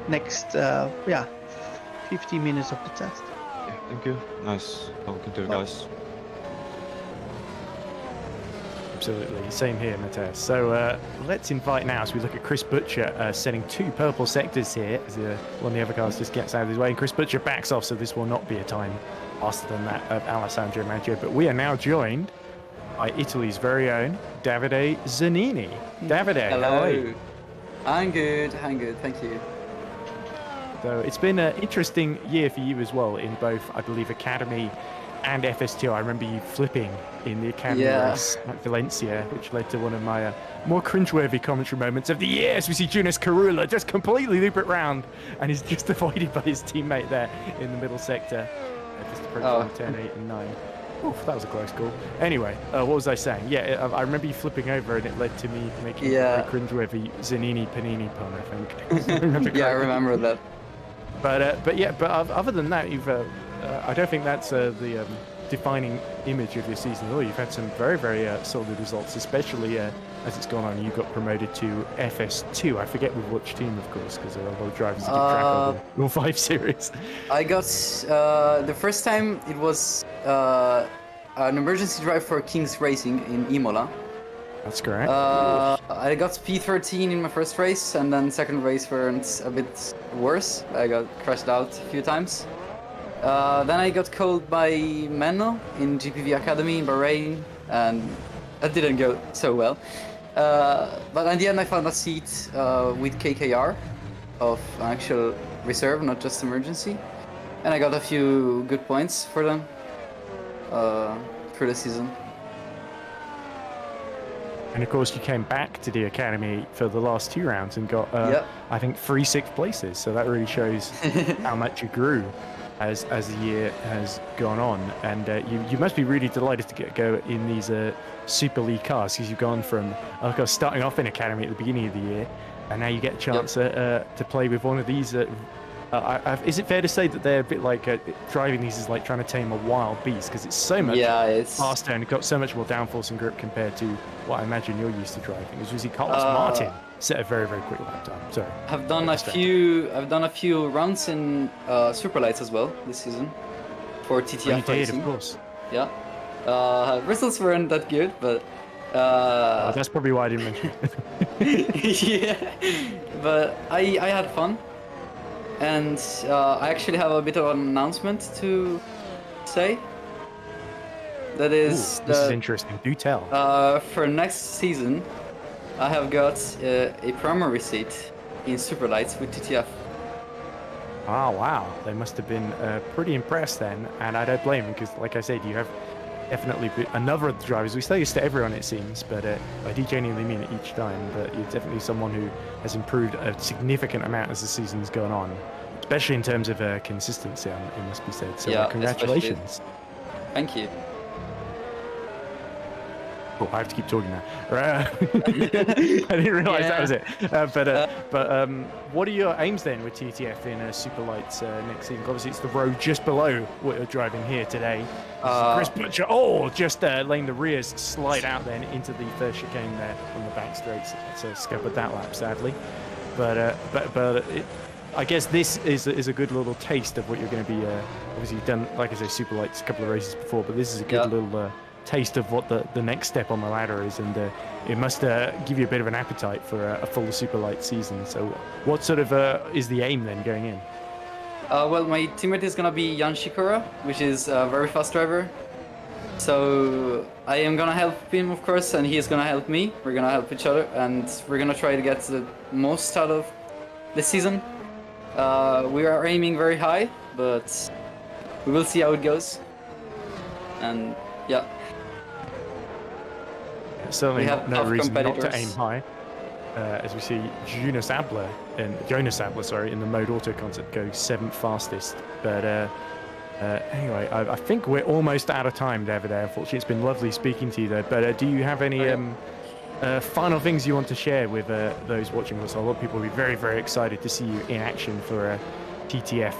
next 15 minutes of the test. Yeah, thank you. Nice talking to you guys. Absolutely, same here, Matus. So let's invite now, as we look at Chris Butcher setting 2 purple sectors here, as one of the other cars just gets out of his way, and Chris Butcher backs off, so this will not be a time faster than that of Alessandro Magio. But we are now joined by Italy's very own Davide Zanini. Davide, hello. How are you? I'm good, thank you. So it's been an interesting year for you as well in both, I believe, Academy and FS2. I remember you flipping in the Academy race at Valencia, which led to one of my more cringeworthy commentary moments of the year, as we see Jonas Karula just completely loop it round, and he's just avoided by his teammate there in the middle sector, just approaching 10, 8 and 9. Oof, that was a close call. Anyway, what was I saying? Yeah, I remember you flipping over, and it led to me making a very cringeworthy Zanini Panini pun, I think. Yeah, I remember that. But other than that, you've I don't think that's the defining image of your season at all. You've had some very, very solid results, especially as it's gone on. You got promoted to FS2. I forget with which team, of course, because there are a lot of drivers that keep track of the 5 series. I got the first time it was an emergency drive for King's Racing in Imola. That's correct. I got P13 in my first race, and then second race went a bit worse. I got crashed out a few times. Then I got called by Menno in GPV Academy in Bahrain, and that didn't go so well. But in the end I found a seat with KKR of an actual reserve, not just emergency. And I got a few good points for them through the season. And of course, you came back to the academy for the last 2 rounds and got, Yep. I think, 3 sixth places. So that really shows how much you grew as the year has gone on. And you must be really delighted to get go in these Super League cars, because you've gone from starting off in academy at the beginning of the year, and now you get a chance to play with one of these. Is it fair to say that they're a bit like driving these is like trying to tame a wild beast, because it's so much faster and got so much more downforce and grip compared to what I imagine you're used to driving? As you see, Carlos Martin set a very, very quick lap time. Sorry. I've done a few runs in Super Lights as well this season for TTF You did, racing. of course. Yeah. Results weren't that good, but That's probably why I didn't mention it. yeah. But I had fun, and I actually have a bit of an announcement to say. That is Ooh, this is interesting. Do tell. for next season, I have got a primary seat in Super Lights with TTF. Oh, wow. They must have been pretty impressed then, and I don't blame them, because, like I said, you have definitely another of the drivers. We say this to everyone, it seems, but I do genuinely mean it each time, but you're definitely someone who has improved a significant amount as the season's gone on, especially in terms of consistency, it must be said. So Yeah, congratulations. Thank you. Oh, I have to keep talking now. I didn't realise that was it. But what are your aims then with TTF in Super Lights next season? Obviously, it's the road just below what you're driving here today. Chris Butcher, just letting the rears slide out then into the first chicane there on the back straights. So scuppered that lap, sadly. But I guess this is a good little taste of what you're going to be. Obviously, you've done, like I say, Super Lights a couple of races before, but this is a good little taste of what the next step on the ladder is, and it must give you a bit of an appetite for a full Super Light season. So what sort of is the aim then going in? Well, my teammate is gonna be Jan Shikora, which is a very fast driver. So I am gonna help him, of course, and he is gonna help me. We're gonna help each other, and we're gonna try to get the most out of this season. We are aiming very high, but we will see how it goes. And yeah. Certainly no reason not to aim competitors. high. As we see Jonas Abler in the Mode Auto concept go 7th fastest. But anyway, I think we're almost out of time, David. Unfortunately, it's been lovely speaking to you though. But do you have any final things you want to share with those watching us? A lot of people will be very, very excited to see you in action for TTF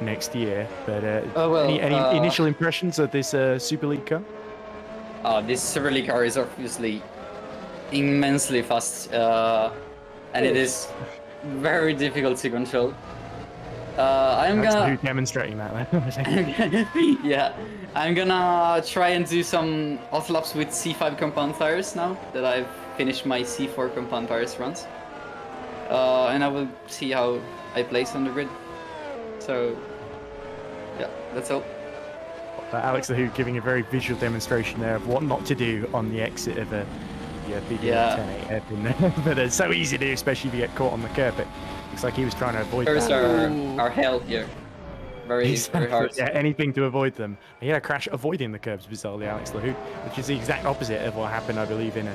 next year. But any initial impressions of this Super League car? This Super League car is obviously immensely fast, and it is very difficult to control. I'm gonna demonstrating that. yeah, I'm gonna try and do some off laps with C5 compound tires now that I've finished my C4 compound tires runs, and I will see how I place on the grid. So yeah, that's all. Alex the Who giving a very visual demonstration there of what not to do on the exit of a big 10-8 hairpin. But it's so easy to do, especially if you get caught on the curb. It looks like he was trying to avoid Curves that. are hell here. Very hard. Yeah, anything to avoid them. He had a crash avoiding the curbs, bizarrely, Alex the Who, which is the exact opposite of what happened, I believe, in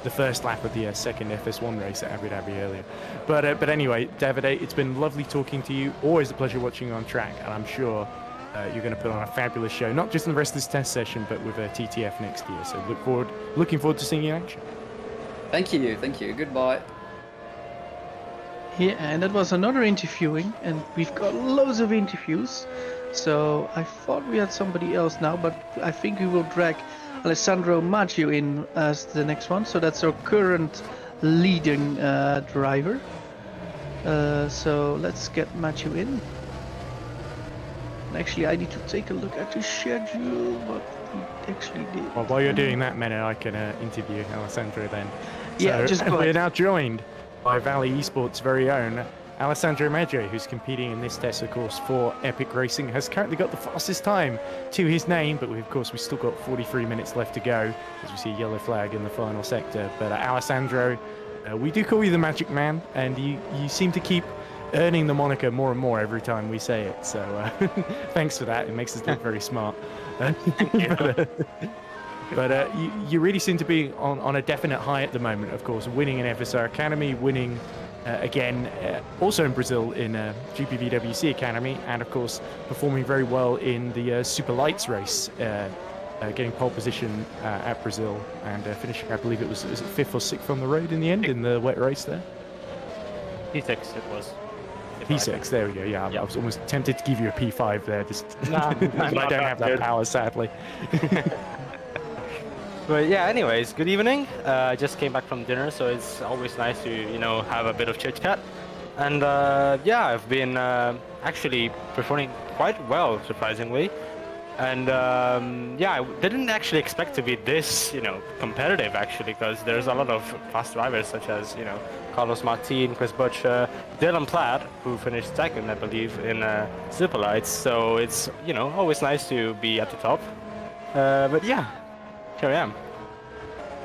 the first lap of the second FS1 race at Abu Dhabi earlier. But anyway, David, it's been lovely talking to you. Always a pleasure watching you on track, and I'm sure you're going to put on a fabulous show, not just in the rest of this test session, but with TTF next year. So looking forward to seeing you in action. Thank you. Goodbye. Yeah, and that was another interviewing, and we've got loads of interviews. So I thought we had somebody else now, but I think we will drag Alessandro Magio in as the next one. So that's our current leading driver. So let's get Magio in. And actually, I need to take a look at the schedule, but he actually did. Well, while you're doing that, Menno, I can interview Alessandro then. Yeah, just go we're ahead. now joined by Valley Esports' very own Alessandro Magio, who's competing in this test, of course, for Epic Racing. Has currently got the fastest time to his name, but we've still got 43 minutes left to go, as we see a yellow flag in the final sector. But Alessandro, we do call you the Magic Man, and you seem to keep earning the moniker more and more every time we say it. So thanks for that. It makes us look very smart. But you really seem to be on a definite high at the moment, of course, winning in FSR Academy, winning again, also in Brazil in GPVWC Academy, and of course performing very well in the Super Lights race, getting pole position at Brazil and finishing, I believe it was 5th or 6th on the road in the end in the wet race there? P6 it was. P6, there we go, yeah. I was almost tempted to give you a P5 there, just Nah, but I don't have that power, sadly. But yeah, anyways, good evening. I just came back from dinner, so it's always nice to, have a bit of chit chat. And yeah, I've been actually performing quite well, surprisingly. And yeah, I didn't actually expect to be this, competitive actually, because there's a lot of fast drivers such as, Carlos Martin, Chris Butcher, Dylan Platt, who finished second, I believe, in Super Lights. So it's, always nice to be at the top. But yeah. Here I am.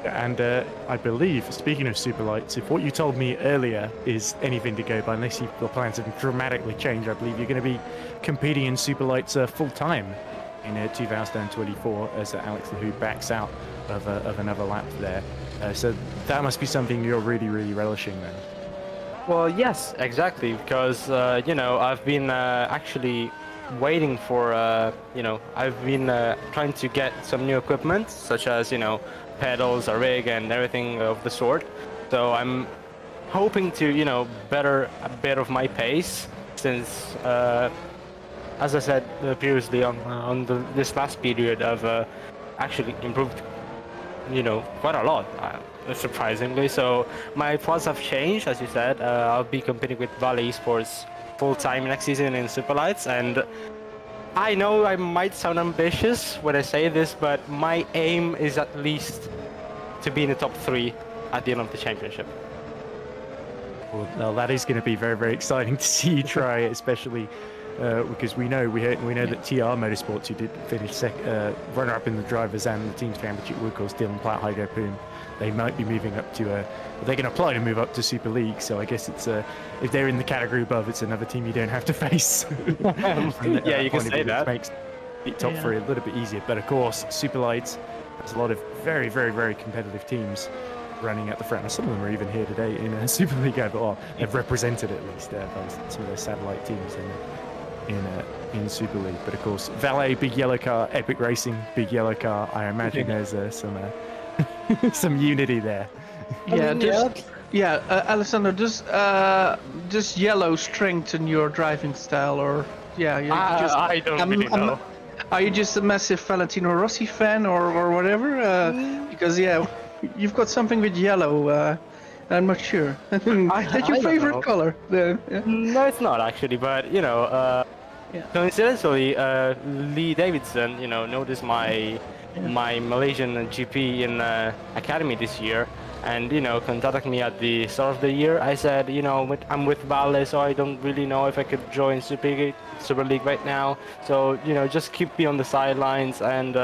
And I believe, speaking of Super Lights, if what you told me earlier is anything to go by, unless your plans have dramatically changed, I believe you're going to be competing in Super Lights full time in 2024 as Alex Lahud backs out of another lap there. So that must be something you're really, really relishing then. Well, yes, exactly, because, I've been actually waiting for, I've been trying to get some new equipment, such as, pedals, a rig, and everything of the sort. So I'm hoping to, better a bit of my pace, since, as I said previously on this last period, I've actually improved, quite a lot, surprisingly. So my plans have changed, as you said. I'll be competing with Vale Esports full-time next season in Super Lights, and I know I might sound ambitious when I say this, but my aim is at least to be in the top 3 at the end of the championship. Well, that is going to be very, very exciting to see you try, especially because we know that TR Motorsports, who did finish runner-up in the drivers and the teams championship, would cause Dylan Platt, Hygo Poon. They might be moving up to they're going to apply to move up to Super League, so I guess it's if they're in the category above, it's another team you don't have to face. Yeah, you can say that. Makes the top 3 a little bit easier, but of course Super Lights has a lot of very, very, very competitive teams running at the front. Some of them are even here today in Super League, or they've represented at least some of their satellite teams in Super League. But of course, Valet, Big Yellow Car, Epic Racing, Big Yellow Car. I imagine there's some unity there. Yeah, Alessandro, does yellow strengthen your driving style, or I don't really know. Are you just a massive Valentino Rossi fan, or whatever? Because you've got something with yellow. I'm not sure. That's your favorite color? No, it's not actually, but coincidentally, Lee Davidson, noticed my Malaysian GP in Academy this year, and contacted me at the start of the year. I said, I'm with Vale, so I don't really know if I could join Super League right now. So just keep me on the sidelines. And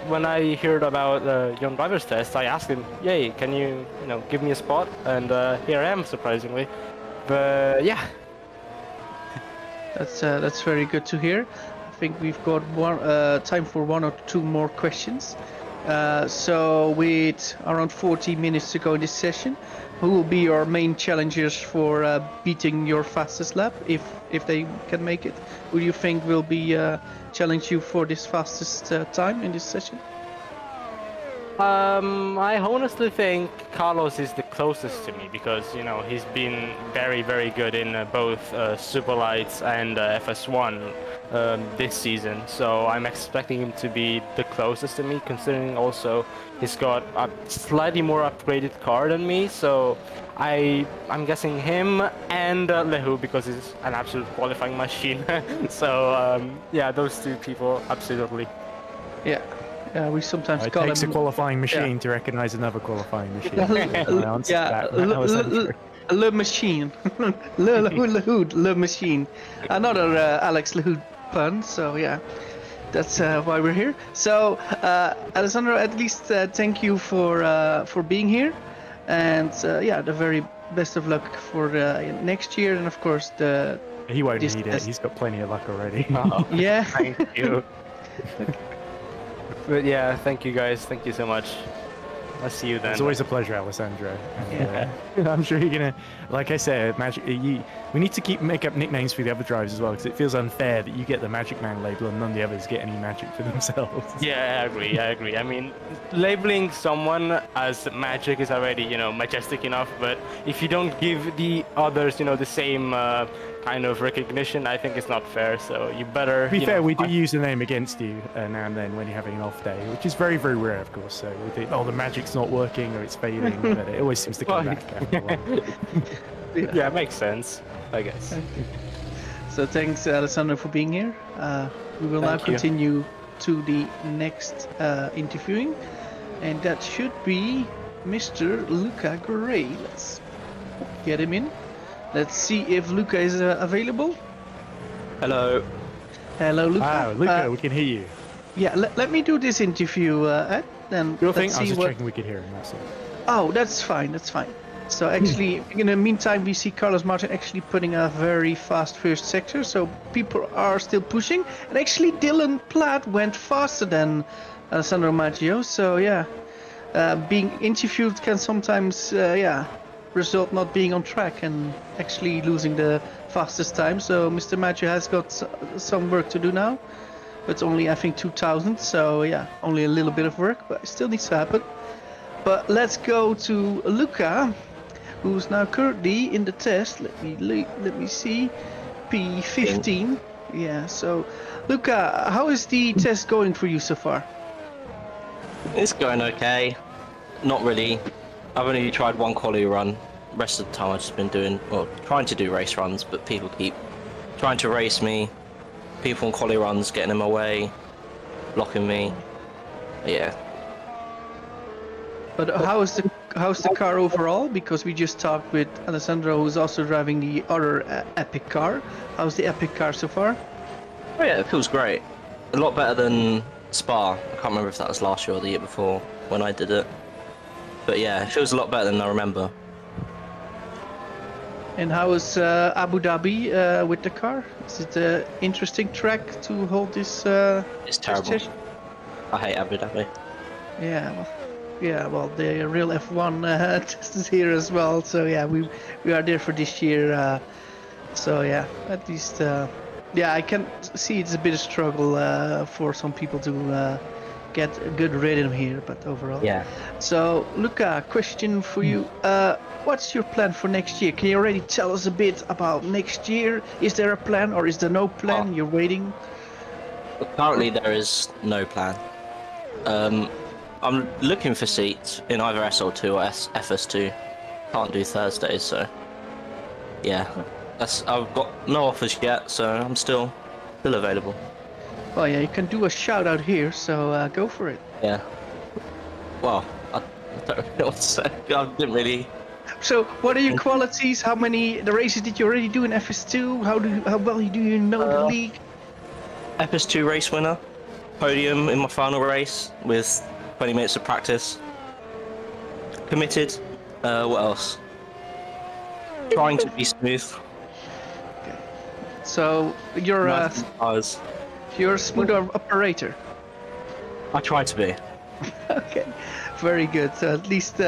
when I heard about Young Drivers Test, I asked him, "Yay, can you give me a spot?" And here I am, surprisingly. But yeah, that's very good to hear. I think we've got time for 1 or 2 more questions. So with around 40 minutes to go in this session, who will be your main challengers for beating your fastest lap, if they can make it? Who do you think will be challenge you for this fastest time in this session? I honestly think Carlos is the closest to me because, he's been very, very good in both Super Lights and FS1 this season. So I'm expecting him to be the closest to me, considering also he's got a slightly more upgraded car than me. So I'm guessing him and Lehu, because he's an absolute qualifying machine. So yeah, those 2 people, absolutely. Yeah. We sometimes it call takes him a qualifying machine to recognize another qualifying machine. Le Machine. Le Machine. Another Alex Lahud pun, so yeah. That's why we're here. So, Alessandro, at least thank you for being here. And the very best of luck for next year, and of course he won't need it. He's got plenty of luck already. Yeah. Thank you. But yeah, thank you guys. Thank you so much. I'll see you then. It's always a pleasure, Alessandro. And, I'm sure you're gonna, like I said, we need to make up nicknames for the other drivers as well, because it feels unfair that you get the Magic Man label and none of the others get any magic for themselves. Yeah, I agree. I mean, labeling someone as Magic is already, majestic enough, but if you don't give the others, the same kind of recognition, I think it's not fair. So you better. To be fair, we do use the name against you now and then when you're having an off day, which is very, very rare, of course. So we think, the magic's not working or it's fading, but it always seems to come back after a while. Yeah, makes sense, I guess. So thanks, Alessandro, for being here. We will now continue to the next interviewing, and that should be Mr. Luca Gray. Let's get him in. Let's see if Luca is available. Hello. Hello, Luca. Wow, Luca, we can hear you. Yeah, let me do this interview, Ed. Then Your thing? let's I was see just what... checking we could hear him, that's it. Oh, that's fine, that's fine. So actually, in the meantime, we see Carlos Martin actually putting a very fast first sector, so people are still pushing. And actually, Dylan Platt went faster than Alessandro Magio, so yeah. Being interviewed can sometimes, result not being on track and actually losing the fastest time. So Mr. Magio has got some work to do now. But only, I think, 2,000, so yeah, only a little bit of work, but it still needs to happen. But let's go to Luca, who's now currently in the test. Let me see, P15. Yeah. So, Luca, how is the test going for you so far? It's going okay. Not really. I've only tried one quali run. The rest of the time I've just been trying to do race runs, but people keep trying to race me. People on quali runs getting in my way, blocking me. Yeah. But how's the car overall? Because we just talked with Alessandro, who's also driving the other Epic car. How's the Epic car so far? Oh yeah, it feels great. A lot better than Spa. I can't remember if that was last year or the year before when I did it. But yeah, it feels a lot better than I remember. And how is Abu Dhabi with the car? Is it an interesting track to hold this? It's terrible. Session? I hate Abu Dhabi. Yeah, well, the real F1 test is here as well. So yeah, we are there for this year. So yeah, at least I can see it's a bit of struggle for some people to get a good rhythm here, but overall. Yeah. So Luca, question for you. What's your plan for next year? Can you already tell us a bit about next year? Is there a plan or is there no plan? You're waiting? Currently there is no plan. I'm looking for seats in either SL2 or FS2. Can't do Thursdays, so yeah. I've got no offers yet, so I'm still available. Well, yeah, you can do a shout out here, so go for it. Yeah. Well, I don't really know what to say. I didn't really. So, what are your qualities? How many the races did you already do in FS2? How well do you know the league? FS2 race winner, podium in my final race with 20 minutes of practice. Committed. What else? Trying to be smooth. Okay. So you're a smooth operator. I try to be. Okay, very good. So at least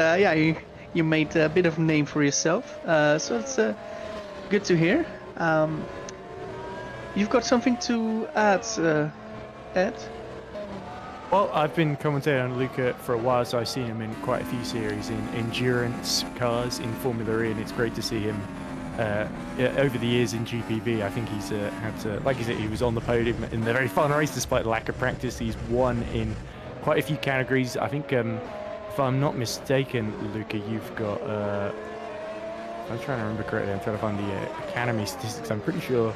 you made a bit of a name for yourself. So it's good to hear. You've got something to add, Ed? Well, I've been commentating on Luca for a while, so I've seen him in quite a few series in endurance cars in Formula E, and it's great to see him over the years in GPV. I think he's had to, like you said, he was on the podium in the very final race despite the lack of practice. He's won in quite a few categories. I think, if I'm not mistaken, Luca, you've got, I'm trying to remember correctly, I'm trying to find the Academy statistics. I'm pretty sure,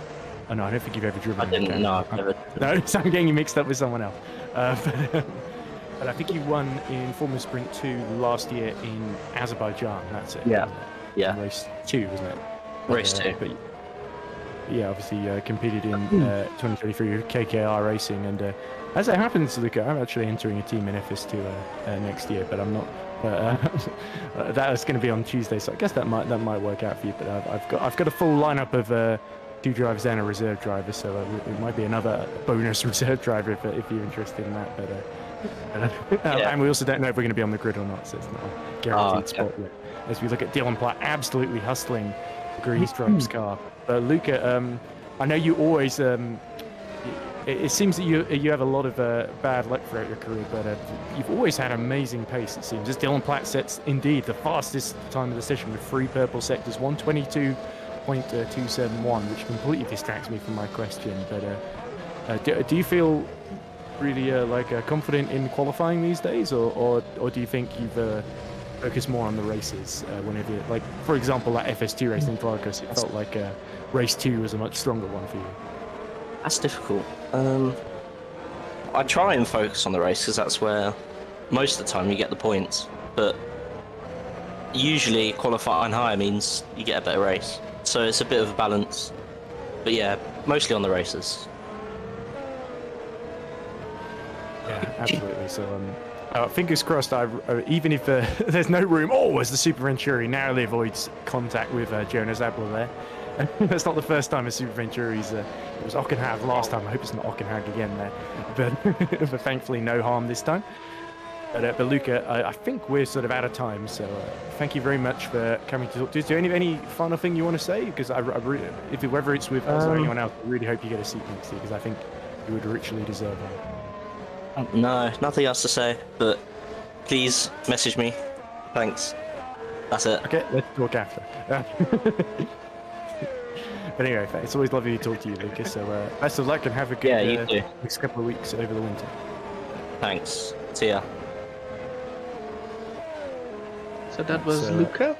oh no, I don't think you've ever driven. I didn't, no, I've never. No, so I'm getting you mixed up with someone else. But I think you won in Formula Sprint 2 last year in Azerbaijan. That's it. Yeah. Yeah. Race 2, wasn't it? Race 2. But yeah, obviously competed in 2023 with KKR Racing, and as it happens, Luca, I'm actually entering a team in FS2 next year, but I'm not. That is going to be on Tuesday, so I guess that might work out for you. But I've got a full lineup of 2 drivers and a reserve driver, so it might be another bonus reserve driver if you're interested in that. But And we also don't know if we're going to be on the grid or not, so it's not a guaranteed spot yet. As we look at Dylan Platt absolutely hustling the green stripes car. But Luca, I know you always... it seems that you have a lot of bad luck throughout your career, but you've always had amazing pace, it seems. As Dylan Platt sets, indeed, the fastest time of the session with 3 purple sectors, 1:22.271, which completely distracts me from my question. But do you feel really confident in qualifying these days, or do you think you've focused more on the races whenever, like, for example, that FS2 race in Vargas, it felt like race 2 was a much stronger one for you? That's difficult. I try and focus on the race because that's where most of the time you get the points, but usually qualifying higher means you get a better race, so it's a bit of a balance. But yeah, mostly on the races. Yeah, absolutely. So fingers crossed, even if there's no room, as the Super Venturi narrowly avoids contact with Jonas Abler there. That's not the first time a Super Venturi's... it was Ockenhag last time. I hope it's not Ockenhag again there. But thankfully, no harm this time. But Luca, I think we're sort of out of time. So thank you very much for coming to talk to us. Do you have any final thing you want to say? Because whether it's with us or anyone else, I really hope you get a seat next year, because I think you would richly deserve one. No, nothing else to say, but please message me. Thanks. That's it. Okay, let's talk after. But anyway, it's always lovely to talk to you, Lucas. So best of luck and have a good next couple of weeks over the winter. Thanks. See ya. So that was Luca.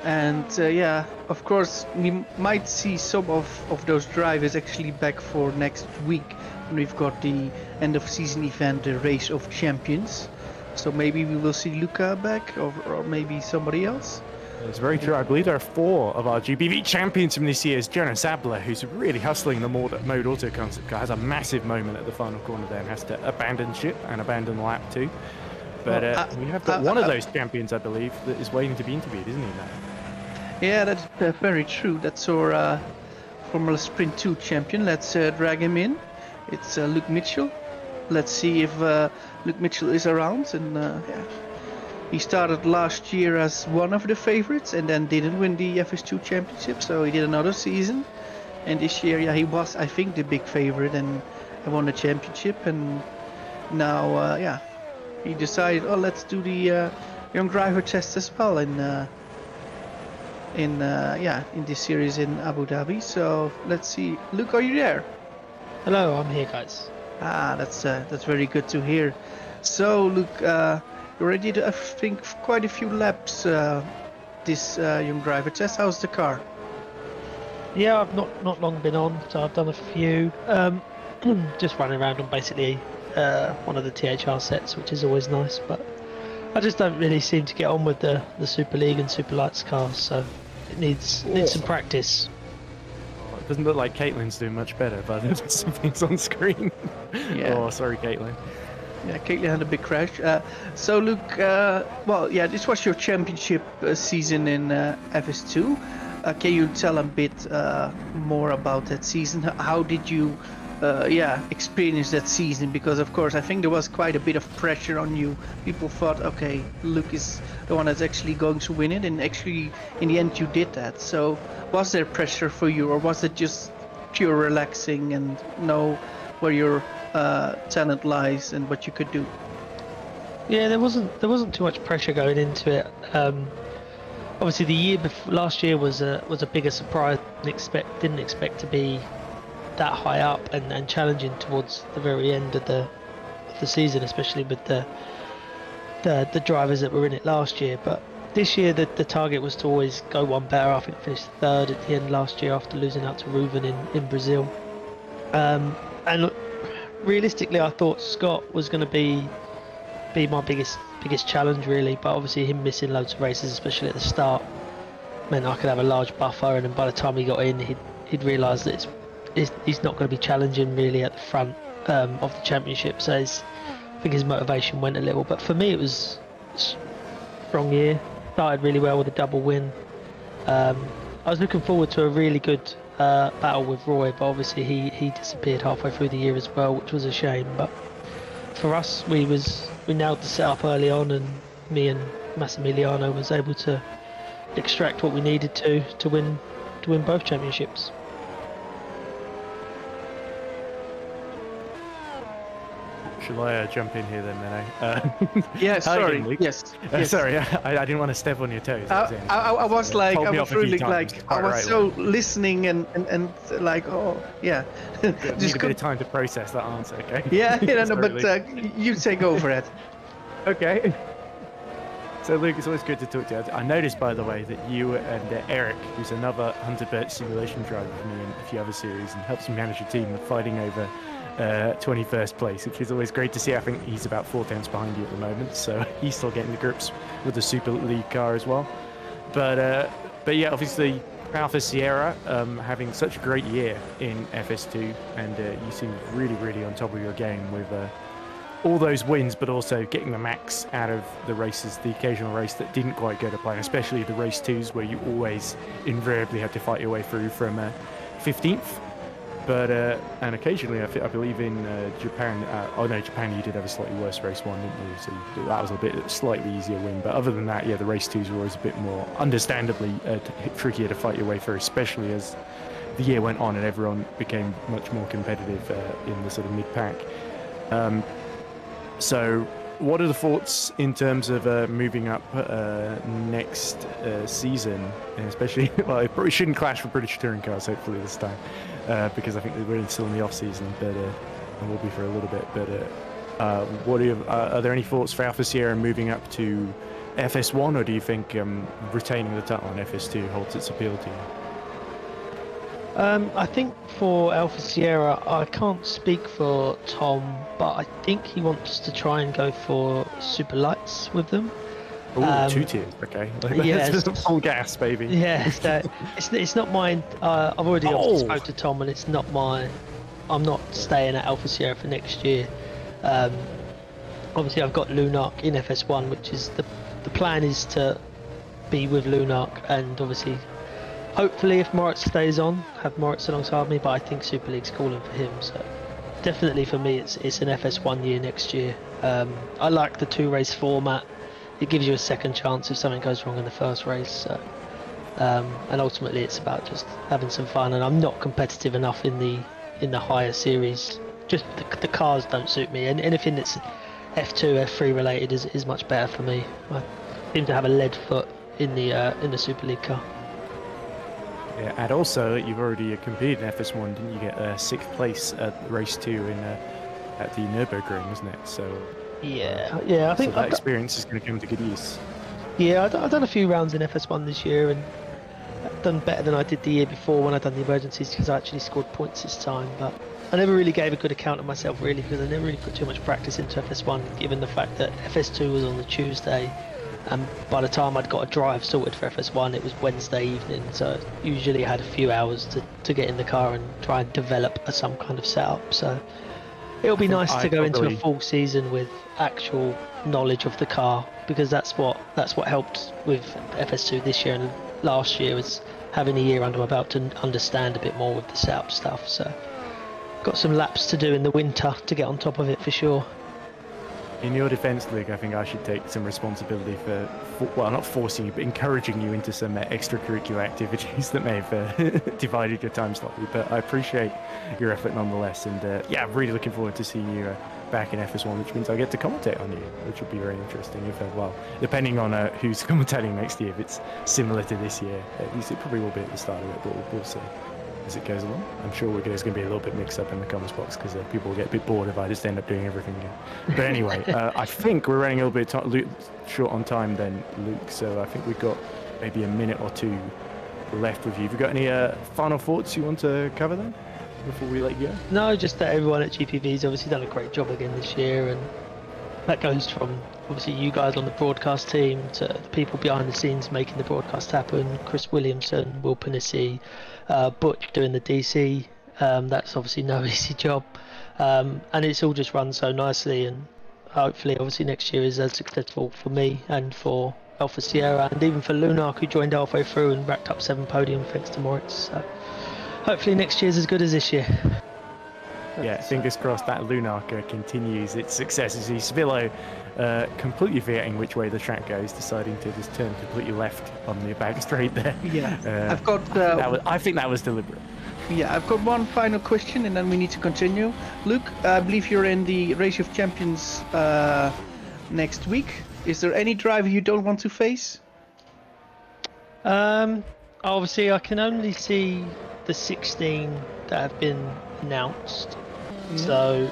And yeah, of course, we might see some of those drivers actually back for next week. And we've got the end of season event, the Race of Champions. So maybe we will see Luca back, or maybe somebody else. It's very true. I believe there are 4 of our GPV champions from this year. It's Jonas Abler, who's really hustling the mode auto concept car, has a massive moment at the final corner there and has to abandon ship and abandon lap 2. But we have got one of those champions, I believe, that is waiting to be interviewed, isn't he, Matt? Yeah, that's very true. That's our Formula Sprint 2 champion. Let's drag him in. It's Luke Mitchell. Let's see if Luke Mitchell is around. And yeah. He started last year as one of the favorites and then didn't win the FS2 championship, so he did another season. And this year, yeah, he was, I think, the big favorite and won the championship. And now, yeah, he decided, let's do the young driver test as well in this series in Abu Dhabi. So let's see. Luke, are you there? Hello, I'm here, guys. That's very good to hear. So, Luke. You already did, I think, quite a few laps this young driver test. How's the car? Yeah, I've not long been on, so I've done a few. Just running around on basically one of the THR sets, which is always nice. But I just don't really seem to get on with the Super League and Super Lights cars, so it needs some practice. It doesn't look like Caitlyn's doing much better, but there's some things on screen. Yeah. Oh, sorry, Caitlyn. Yeah, Caitlyn had a big crash. So, Luke, well, yeah, this was your championship season in FS2. Can you tell a bit more about that season? How did you, experience that season? Because, of course, I think there was quite a bit of pressure on you. People thought, okay, Luke is the one that's actually going to win it, and actually, in the end, you did that. So, was there pressure for you, or was it just pure relaxing and know where your talent lies and what you could do? Yeah, there wasn't too much pressure going into it. Obviously, the year last year was a bigger surprise. Didn't expect to be that high up and challenging towards the very end of the season, especially with the drivers that were in it last year. But this year, the target was to always go one better. I think I finished 3rd at the end last year after losing out to Ruben in Brazil. And realistically, I thought Scott was going to be my biggest challenge, really. But obviously, him missing loads of races, especially at the start, meant I could have a large buffer. And then by the time he got in, he'd realised that he's not going to be challenging really at the front of the championship. So I think his motivation went a little. But for me, it was a strong year. Started really well with a double win. I was looking forward to a really good battle with Roy, but obviously he disappeared halfway through the year as well, which was a shame. But for us, we nailed the setup early on, and me and Massimiliano was able to extract what we needed to win both championships. Shall I jump in here then, Menno? Yeah, Hi sorry. again, Luke. Yes. Sorry, I didn't want to step on your toes. I was like, Told I me was off a few really times. like, Quite I was right, so Luke. listening and like, oh yeah. Need a bit of time to process that answer, okay? Yeah, no, Sorry, but Luke. you take over it. Okay. So Luke, it's always good to talk to you. I noticed, by the way, that you and Eric, who's another Hunter Burt simulation driver for me and a few other series, and helps me manage a team, are fighting over 21st place, which is always great to see. I think he's about 4 tenths behind you at the moment, so he's still getting the grips with the Super League car as well. But yeah, obviously Alpha Sierra having such a great year in FS2, and you seem really, really on top of your game with all those wins, but also getting the max out of the races, the occasional race that didn't quite go to plan, especially the race 2s where you always invariably had to fight your way through from 15th. But and occasionally, I believe in Japan. Oh no, Japan, you did have a slightly worse race 1, didn't you? So that was a bit slightly easier win. But other than that, yeah, the race 2s were always a bit more, understandably, trickier to fight your way through, especially as the year went on and everyone became much more competitive in the sort of mid-pack. So, what are the thoughts in terms of moving up next season, and especially, well, it probably shouldn't clash with British touring cars, hopefully this time. Because I think we're still in the off season, but and we'll be for a little bit. But what are there any thoughts for Alpha Sierra moving up to FS1, or do you think retaining the title on FS2 holds its appeal to you? I think for Alpha Sierra, I can't speak for Tom, but I think he wants to try and go for super lights with them. Oh, 2 tiers, okay. Yeah, full gas, baby. Yeah, so it's not mine. I've already spoke to Tom, and it's not mine. I'm not staying at Alpha Sierra for next year. Obviously, I've got Lunark in FS1, which is the plan is to be with Lunark, and obviously, hopefully, if Moritz stays on, have Moritz alongside me. But I think Super League's calling for him, so definitely for me, it's an FS1 year next year. I like the 2-race format. It gives you a second chance if something goes wrong in the first race. So, and ultimately, it's about just having some fun. And I'm not competitive enough in the higher series. Just the cars don't suit me. And anything that's F2, F3 related is much better for me. I seem to have a lead foot in the Super League car. Yeah, and also you've already competed in FS1, didn't you? Get 6th place at race 2 at the Nürburgring, wasn't it? So. Yeah, I think that experience is going to come to good use. Yeah, I've done a few rounds in FS1 this year, and I've done better than I did the year before when I'd done the emergencies, because I actually scored points this time. But I never really gave a good account of myself, really, because I never really put too much practice into FS1, given the fact that FS2 was on the Tuesday, and by the time I'd got a drive sorted for FS1, it was Wednesday evening. So usually I had a few hours to get in the car and try and develop some kind of setup. So it'll be nice to go into a full season with actual knowledge of the car, because that's what helped with FS2 this year and last year, was having a year under my belt to understand a bit more with the setup stuff. So got some laps to do in the winter to get on top of it for sure. In your defence, Luke, I think I should take some responsibility for well, not forcing you, but encouraging you into some extracurricular activities that may have divided your time slightly. But I appreciate your effort nonetheless, and yeah, I'm really looking forward to seeing you back in FS1, which means I get to commentate on you, which would be very interesting. If well, depending on who's commentating next year, if it's similar to this year, at least it probably will be at the start of it, but we'll see as it goes along. I'm sure there's going to be a little bit mixed up in the comments box, because people will get a bit bored if I just end up doing everything again. But anyway, I think we're running a little bit short on time then, Luke, so I think we've got maybe a minute or 2 left with you. Have you got any final thoughts you want to cover then before we let you go? No, just that everyone at GPV's obviously done a great job again this year, and that goes from obviously you guys on the broadcast team to the people behind the scenes making the broadcast happen, Chris Williamson, Will Panisi, Butch doing the DC. That's obviously no easy job, and it's all just run so nicely, and hopefully obviously next year is as successful for me and for Alpha Sierra, and even for Lunark, who joined halfway through and racked up 7 podium thanks to Moritz. So hopefully next year's as good as this year. Yeah, fingers crossed that Lunarka continues its success. You see Svillo completely forgetting which way the track goes, deciding to just turn completely left on the back straight there. Yeah, I've got. I think that was deliberate. Yeah, I've got one final question, and then we need to continue. Luke, I believe you're in the Race of Champions next week. Is there any driver you don't want to face? Obviously, I can only see the 16 that have been announced. So,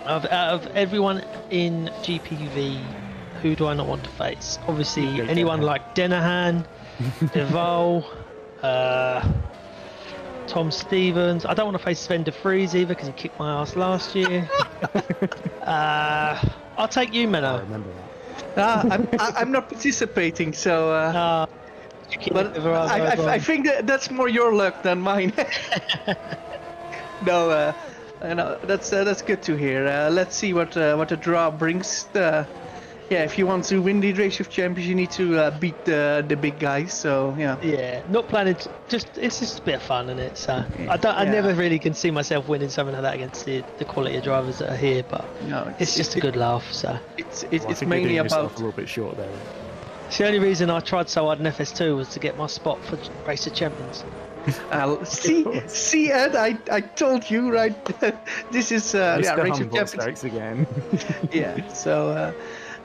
out of everyone in GPV, who do I not want to face? Obviously, anyone like Denahan, Deval, Tom Stevens. I don't want to face Sven de Vries either because he kicked my ass last year. I'll take you, Menno. I remember that. I'm not participating, so. But I think that's more your luck than mine. No, that's good to hear. Let's see what the draw brings. Yeah, if you want to win the Race of Champions, you need to beat the big guys. So yeah. Yeah, not planning. It's just a bit of fun, isn't it? So I never really can see myself winning something like that against the quality of drivers that are here. But no, it's just a good laugh. So it's mainly about a little bit short there. It's the only reason I tried so hard in FS2 was to get my spot for Race of Champions. See, Ed, I told you, right? This is Race of Champions again. Yeah, so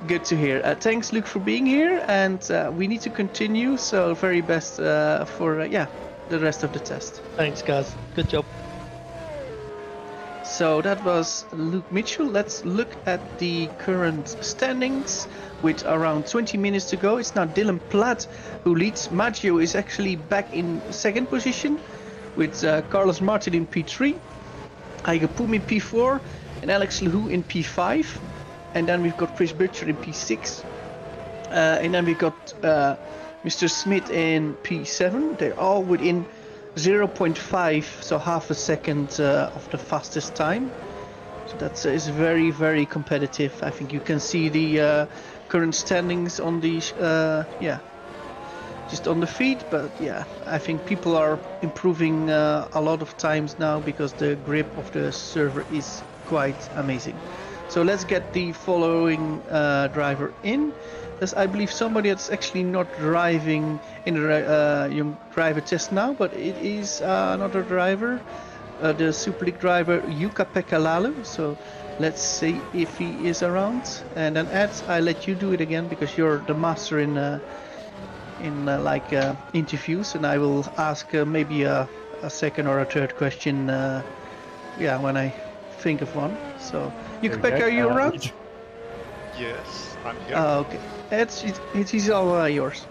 good to hear. Thanks, Luke, for being here, and we need to continue. So very best for the rest of the test. Thanks, guys. Good job. So that was Luke Mitchell. Let's look at the current standings with around 20 minutes to go. It's now Dylan Platt who leads. Magio is actually back in second position with Carlos Martin in P3, Aiga Pum in P4, and Alex Lehoux in P5. And then we've got Chris Butcher in P6. And then we've got Mr. Smith in P7. They're all within 0.5, so half a second of the fastest time. So that is very, very competitive. I think you can see the current standings on the just on the feed, but yeah, I think people are improving a lot of times now because the grip of the server is quite amazing. So let's get the following driver in. There's, I believe, somebody that's actually not driving in the young driver test now, but it is another driver, the Super League driver Yuka Pekka Alalu. So let's see if he is around. And then Ed, I let you do it again because you're the master in interviews, and I will ask maybe a second or a third question. When I think of one. So Yuka Pekka, are you around? Yes, I'm here. Okay. It's all yours.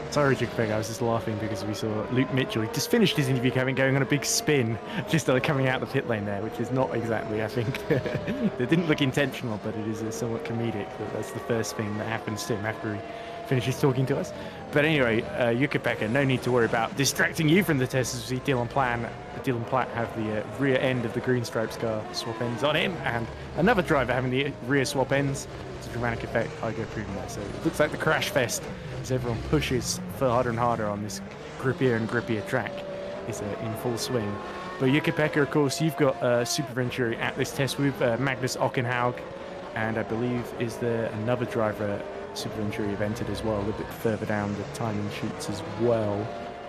Sorry, Yuka, I was just laughing because we saw Luke Mitchell. He just finished his interview going on a big spin, just coming out the pit lane there, which is not exactly, I think, it didn't look intentional, but it is somewhat comedic. That's the first thing that happens to him after he finishes talking to us. But anyway, Yuka Pekka, no need to worry about distracting you from the test as we see Dylan Platt have the rear end of the green stripes car swap ends on him, and another driver having the rear swap ends. It's a dramatic effect, I go proving that. So it looks like the crash fest as everyone pushes for harder and harder on this grippier and grippier track is in full swing. But Yuka Pekka, of course, you've got Super Venturi at this test with Magnus Ockenhaug, and I believe is there another driver Super Venturi have entered as well, a little bit further down the timing sheets as well,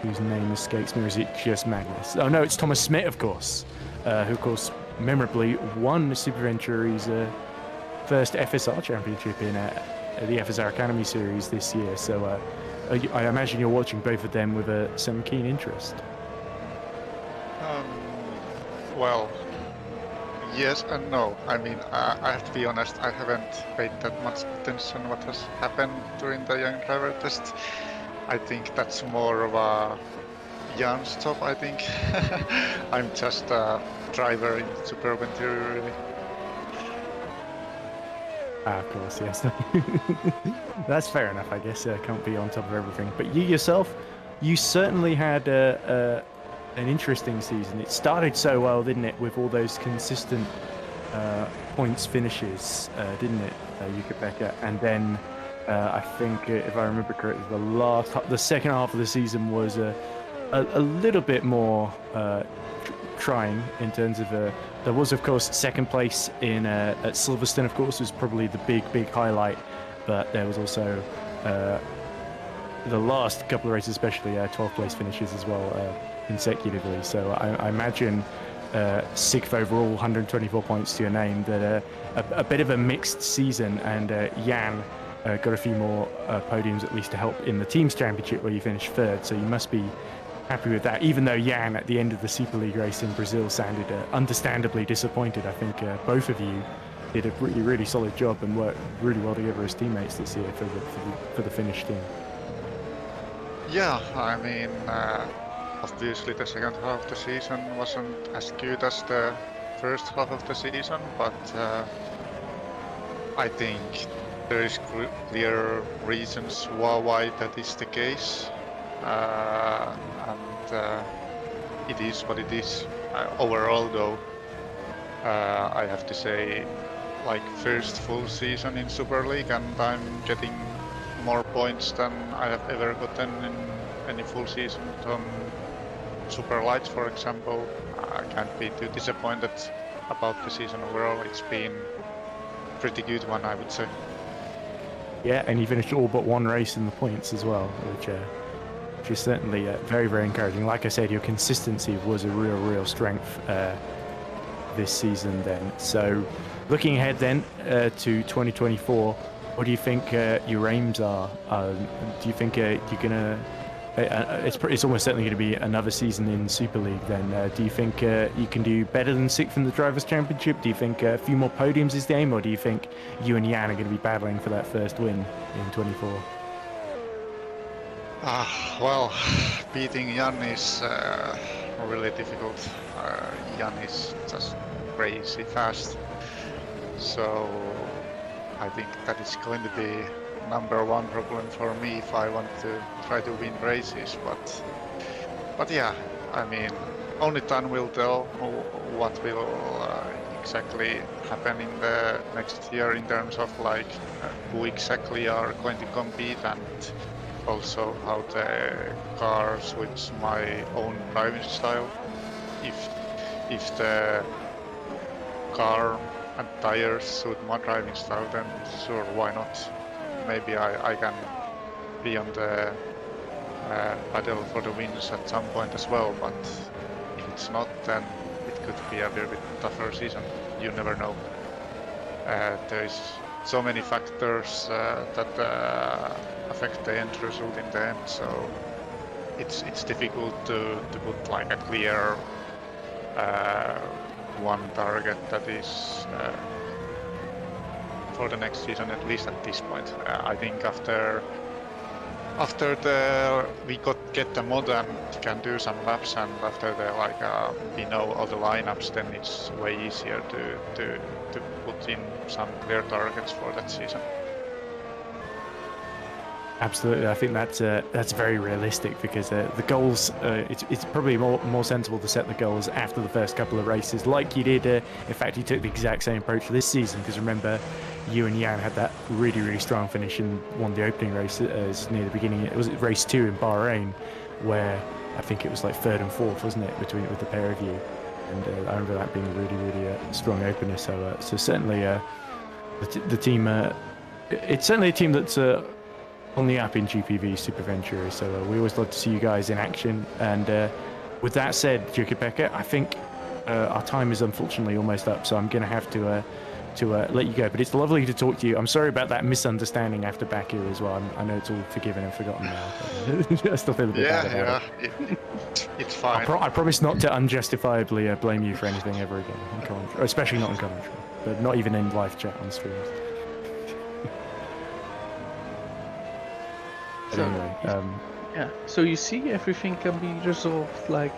whose name escapes me, or is it just Magnus? Oh no, it's Thomas Smith, of course, who of course memorably won Super Venturi's first FSR championship in the FSR Academy Series this year. So I imagine you're watching both of them with some keen interest. Well, yes and no. I mean, I have to be honest, I haven't paid that much attention what has happened during the young driver test. I think that's more of a Jan's job, I think. I'm just a driver in Super Venturi, really. Of course, yes. That's fair enough, I guess. Can't be on top of everything. But you yourself, you certainly had an interesting season. It started so well, didn't it, with all those consistent points finishes, didn't it, Yuka Pekka? And then I think, if I remember correctly, the second half of the season was a little bit more trying in terms of there was of course second place in at Silverstone, of course, was probably the big highlight, but there was also the last couple of races, especially 12th place finishes as well consecutively. So I imagine 6th overall, 124 points to your name, that a bit of a mixed season, and Jan got a few more podiums at least to help in the team's championship where you finished 3rd, so you must be happy with that, even though Jan at the end of the Super League race in Brazil sounded understandably disappointed. I think both of you did a really solid job and worked really well together as teammates this year for the Finnish team. Yeah, I mean, obviously the second half of the season wasn't as good as the first half of the season, but I think there is clear reasons why that is the case, and it is what it is. Overall, though, I have to say, like, first full season in Super League, and I'm getting more points than I have ever gotten in any full season on Super Light, for example. I can't be too disappointed about the season overall. It's been a pretty good one, I would say. Yeah, and you finished all but one race in the points as well, which is certainly very encouraging. Like I said, your consistency was a real strength this season then. So looking ahead then to 2024, what do you think your aims are? Do you think you're gonna? It's almost certainly going to be another season in Super League. Then, do you think you can do better than 6th in the Drivers' Championship? Do you think a few more podiums is the aim, or do you think you and Jan are going to be battling for that first win in 24? Well, beating Jan is really difficult. Jan is just crazy fast, so I think that is going to be #1 problem for me if I want to try to win races. But yeah, I mean, only time will tell what will exactly happen in the next year in terms of like who exactly are going to compete, and also how the car suits my own driving style. If the car and tires suit my driving style, then sure, why not? Maybe I can be on the battle for the wins at some point as well, but if it's not, then it could be a little bit tougher season. You never know. There is so many factors that affect the end result in the end, so it's difficult to put like a clear one target that is for the next season, at least at this point. I think after we get the mod and can do some laps, and after we know all the lineups, then it's way easier to put in some clear targets for that season. Absolutely, I think that's very realistic, because the goals, it's probably more sensible to set the goals after the first couple of races, like you did. In fact, you took the exact same approach this season, because remember, you and Jan had that really strong finish and won the opening race near the beginning. It was race 2 in Bahrain, where I think it was like 3rd and 4th, wasn't it, with the pair of you? And I remember that being a really strong opener. So certainly the team, it's certainly a team that's on the up in GPV Super Venturi, so we always love to see you guys in action. And with that said, Yuka, Pekka, I think our time is unfortunately almost up, so I'm going to have to let you go. But it's lovely to talk to you. I'm sorry about that misunderstanding after Baku as well. I know it's all forgiven and forgotten now. I still feel a bit bad about it. It's fine. I promise not to unjustifiably blame you for anything ever again in commentary, especially not in commentary, but not even in live chat on streams. So, anyway, yeah, so you see, everything can be resolved, like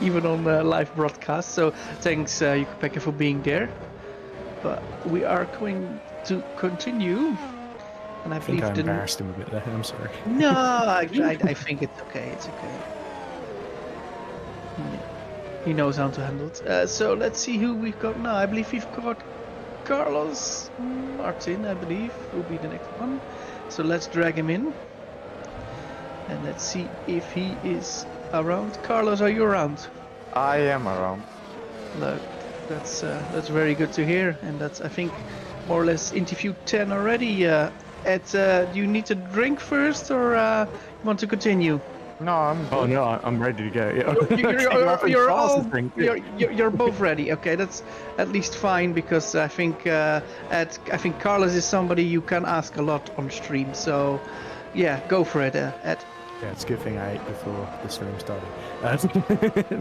even on the live broadcast. So thanks, Yuka, Pekka, for being there. But we are going to continue, and I believe I embarrassed him a bit there. I'm sorry. No, I think it's okay. It's okay. He knows how to handle it. So let's see who we've got now. I believe we've got Carlos Martin, I believe, will be the next one. So let's drag him in, and let's see if he is around. Carlos, are you around? I am around. Look, that's very good to hear, and that's, I think, more or less interview 10 already. Ed, do you need to drink first, or you want to continue? No, I'm. Oh no, I'm ready to go. You're both ready. Okay, that's at least fine, because I think I think Carlos is somebody you can ask a lot on stream. So yeah, go for it, Ed. Yeah, it's a good thing I ate before the stream started.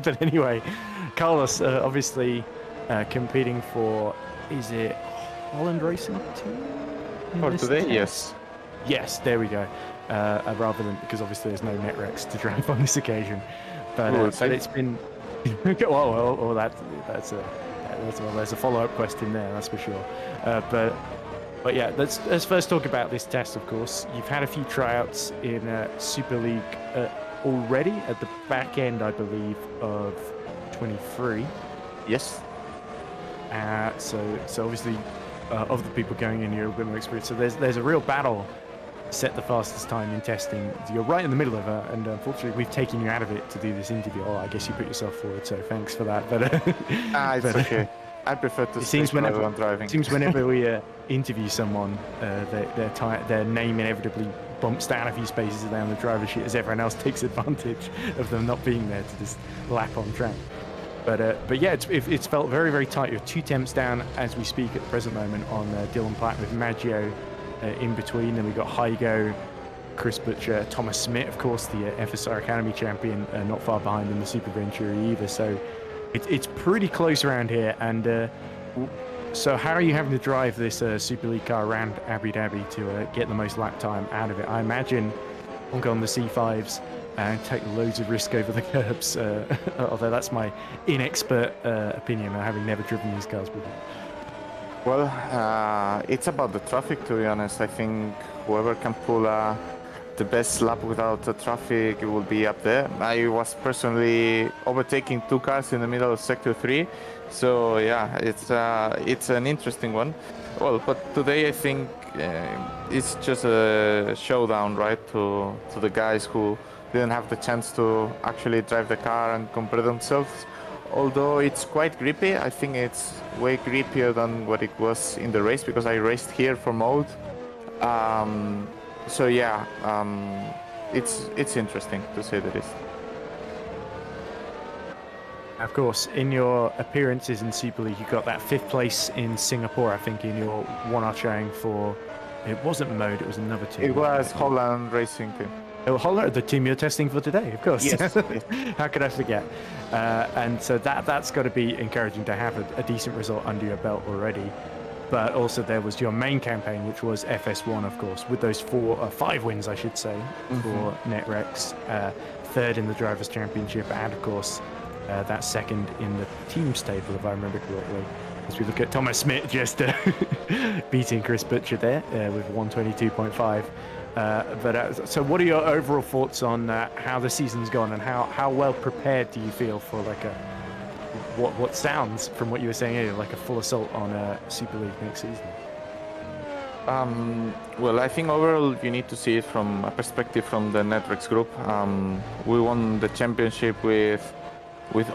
But anyway, Carlos, obviously competing for, is it Holland Racing Team? For today, yes. Yes, there we go. Rather than, because obviously there's no Netrex to drive on this occasion, but it's been well, that's there's a follow-up question there, that's for sure. But yeah, let's first talk about this test. Of course, you've had a few tryouts in Super League already at the back end, I believe, of 23. Yes. So obviously, of the people going in, you're a bit more experienced. So there's a real battle. Set the fastest time in testing. You're right in the middle of it, and unfortunately we've taken you out of it to do this interview. Oh, I guess you put yourself forward, so thanks for that. But it's okay. I prefer to seems whenever I'm driving. It seems whenever we interview someone, their name inevitably bumps down a few spaces down the driver's sheet as everyone else takes advantage of them not being there to just lap on track. But yeah, it's felt very, very tight. You're 2 temps down as we speak at the present moment on Dylan Platt with Magio in between. Then we've got Hygo, Chris Butcher, Thomas Smith, of course, the FSR Academy champion, not far behind in the Super Venturi either. So it's pretty close around here. And so how are you having to drive this Super League car around Abu Dhabi to get the most lap time out of it? I imagine on the C5s and take loads of risk over the curbs, although that's my inexpert opinion, having never driven these cars before. Well, it's about the traffic, to be honest. I think whoever can pull the best lap without the traffic will be up there. I was personally overtaking 2 cars in the middle of Sector 3, so yeah, it's an interesting one. Well, but today I think it's just a showdown, right, to the guys who didn't have the chance to actually drive the car and compare themselves. Although it's quite grippy, I think it's way grippier than what it was in the race, because I raced here for mode. So yeah, it's interesting to say the least. Of course, in your appearances in Super League, you got that 5th place in Singapore, I think, in your one-hour showing for, it wasn't mode, it was another team. It was Holland Racing Team. Oh, Holland, the team you're testing for today, of course. Yes. How could I forget? And so that's got to be encouraging to have a decent result under your belt already. But also there was your main campaign, which was FS1, of course, with those 5 wins, I should say, for Netrex, 3rd in the Drivers' Championship, and of course that 2nd in the teams table, if I remember correctly. As we look at Thomas Smith just beating Chris Butcher there with 122.5. So what are your overall thoughts on how the season's gone, and how well prepared do you feel for like what sounds, from what you were saying earlier, like a full assault on Super League next season? Well, I think overall you need to see it from a perspective from the Netrex group. We won the championship with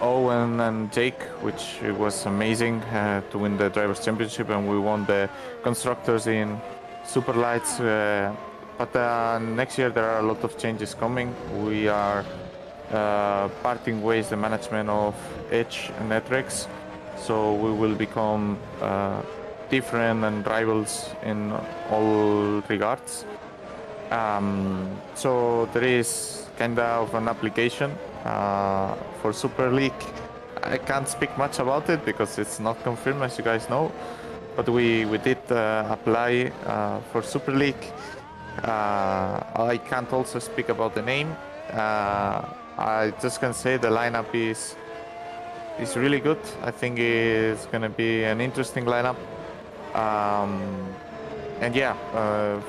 Owen and Jake, which was amazing to win the Drivers' Championship, and we won the Constructors in Super Lights. But next year there are a lot of changes coming. We are parting ways, the management of Edge and Netrex, so we will become different and rivals in all regards. So there is kind of an application for Super League. I can't speak much about it because it's not confirmed, as you guys know, but we did apply for Super League. I can't also speak about the name. I just can say the lineup is really good. I think it's gonna be an interesting lineup. And yeah,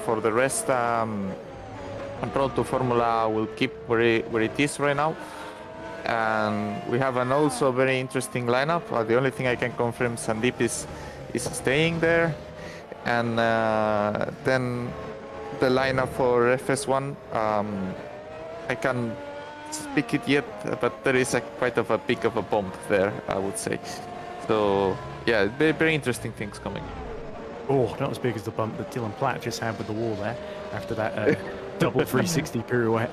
for the rest, Road to Formula will keep where it is right now. And we have an also very interesting lineup. The only thing I can confirm, Sandeep is staying there. And then the lineup for FS1, I can speak it yet, but there is quite of a big of a bump there, I would say. So yeah, very interesting things coming. Oh, not as big as the bump that Dylan Platt just had with the wall there after that double 360 pirouette.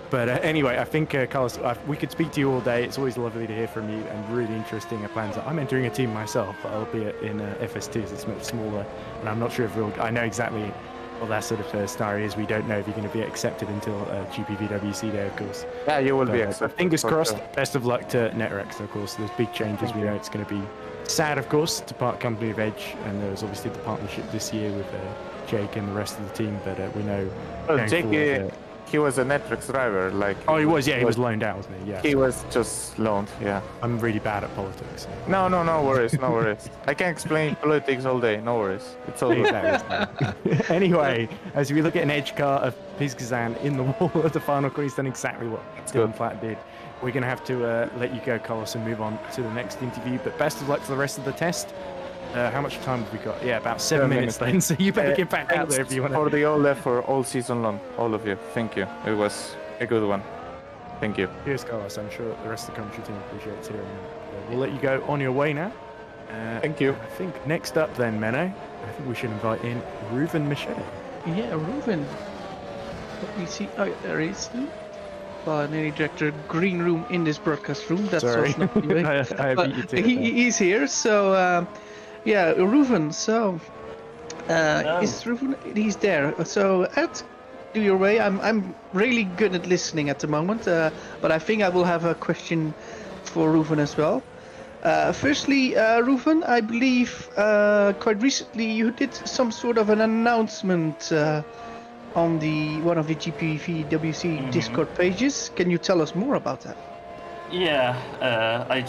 But anyway, I think, Carlos, we could speak to you all day. It's always lovely to hear from you and really interesting plans. I'm entering a team myself, albeit in FS2, so it's much smaller. And I'm not sure if I know exactly what that sort of scenario is. We don't know if you're going to be accepted until GPVWC Day, of course. Yeah, you will be accepted. Fingers crossed. Sure. Best of luck to Netrex, of course. There's big changes. We know it's going to be sad, of course, to part company of Edge, and there was obviously the partnership this year with Jake and the rest of the team. But we know. Well, Jake, he was a Netrex driver, like. Oh, he was. Yeah, he was loaned out, wasn't he? Yeah. He was just loaned. Yeah. I'm really bad at politics. So. No worries, no worries. I can explain politics all day. No worries. It's all good. Anyway, as we look at an Edge car of Pizgazan in the wall of the final corner, he's done exactly what Dylan Platt did. We're going to have to let you go, Carlos, and move on to the next interview. But best of luck for the rest of the test. How much time have we got? Yeah, about 7 minutes then. So you better get back out there if you want to. For the all left for all season long, all of you. Thank you. It was a good one. Thank you. Cheers, Carlos. I'm sure the rest of the commentary team appreciates hearing that. We'll let you go on your way now. Thank you. I think next up then, Menno, I think we should invite in Ruben Machete. Yeah, Ruben. Let me see. Oh, yeah, there he is. Nearly director green room in this broadcast room. That's Sorry. not anyway. I beat you to it. He's here, so yeah, Ruben. So is Ruben? He's there. So Ed, do your way. I'm really good at listening at the moment, but I think I will have a question for Ruben as well. Firstly, Ruben, I believe quite recently you did some sort of an announcement on one of the GPVWC Discord pages. Can you tell us more about that? Yeah, I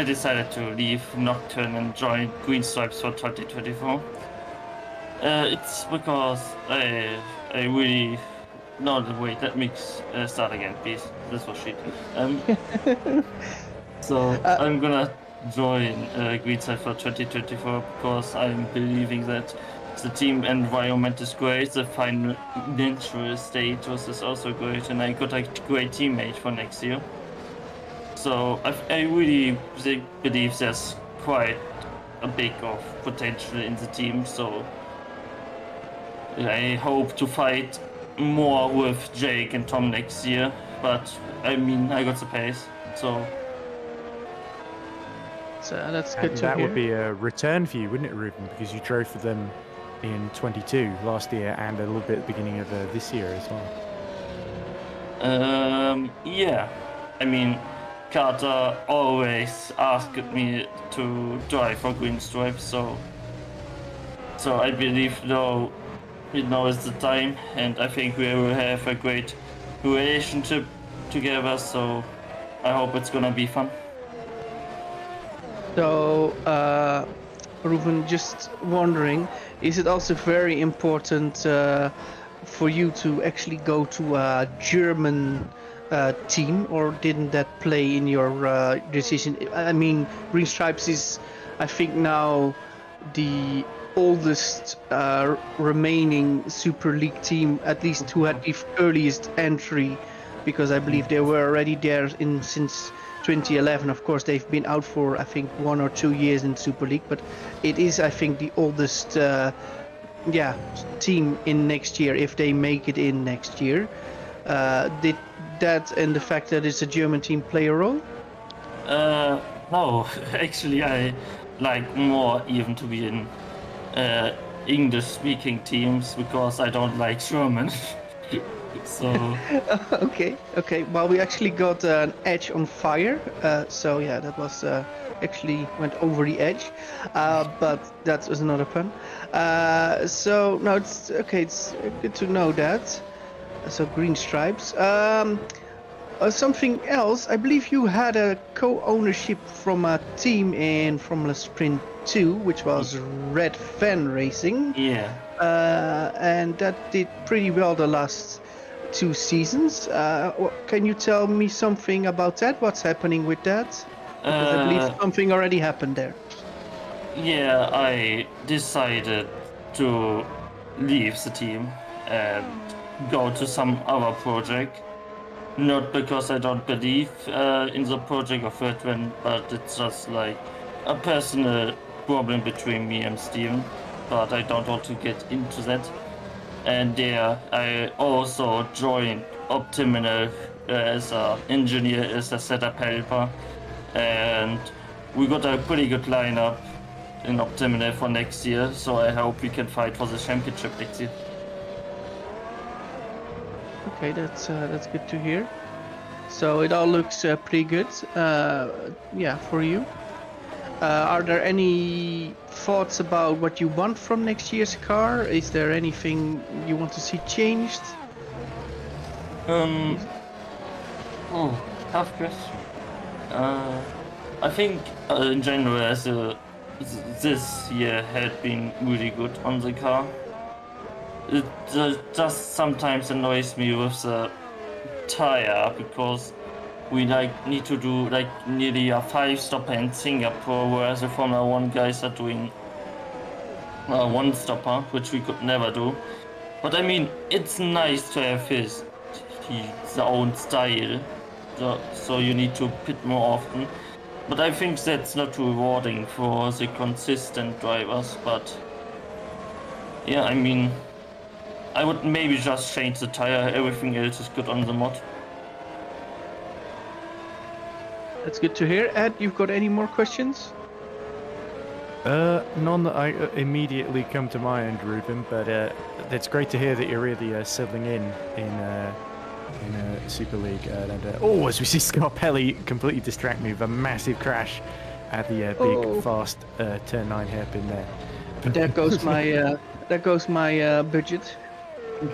decided to leave Nocturne and join Green Stripes for 2024. It's because I really... No, wait, let me start again, please. This was shit. So, I'm gonna join Green Stripes for 2024 because I'm believing that the team environment is great, the financial status is also great, and I got a great teammate for next year. So I really believe there's quite a big of potential in the team, so I hope to fight more with Jake and Tom next year, but I mean, I got the pace, so... So that's good to That hear. would be a return for you, wouldn't it, Ruben? Because you drove for them in 22 last year and a little bit at the beginning of this year as well. Yeah. I mean, Carter always asked me to drive for Green Stripes, so I believe now is the time, and I think we will have a great relationship together, so I hope it's gonna be fun. So, Ruben, just wondering, is it also very important for you to actually go to a German team, or didn't that play in your decision? I mean, Green Stripes is, I think, now the oldest remaining Super League team, at least who had the earliest entry, because I believe they were already there since 2011. Of course, they've been out for, I think, 1 or 2 years in Super League, but it is, I think, the oldest team in next year, if they make it in next year. Did that and the fact that it's a German team play a role? No, actually I like more even to be in English-speaking teams, because I don't like German. So okay. Well, we actually got an edge on fire. So yeah, that was actually went over the edge. But that was another pun. So no, it's okay. It's good to know that. So Green Stripes. Something else. I believe you had a co-ownership from a team in Formula Sprint 2, which was Red Fan Racing. yeah. And that did pretty well the last 2 seasons. Can you tell me something about that? What's happening with that? Because I believe something already happened there. Yeah, I decided to leave the team and go to some other project. Not because I don't believe in the project of Redman, but it's just like a personal problem between me and Steven. But I don't want to get into that. And yeah, I also joined Optiminal as an engineer, as a setup helper. And we got a pretty good lineup in Optiminal for next year, so I hope we can fight for the championship next year. Okay, that's good to hear. So it all looks pretty good. Yeah, for you. Are there any thoughts about what you want from next year's car? Is there anything you want to see changed? Tough question. I think in general, this year had been really good on the car. It just sometimes annoys me with the tire because we need to do nearly a 5-stopper in Singapore, whereas the Formula 1 guys are doing a 1-stopper, which we could never do. But I mean, it's nice to have his own style, so you need to pit more often. But I think that's not rewarding for the consistent drivers. But yeah, I mean, I would maybe just change the tire. Everything else is good on the mod. That's good to hear. Ed, you've got any more questions? None that I immediately come to mind, Ruben, but it's great to hear that you're really settling in Super League. As we see Scarelli completely distract me with a massive crash at the big, fast turn 9 hairpin there. There goes my budget. I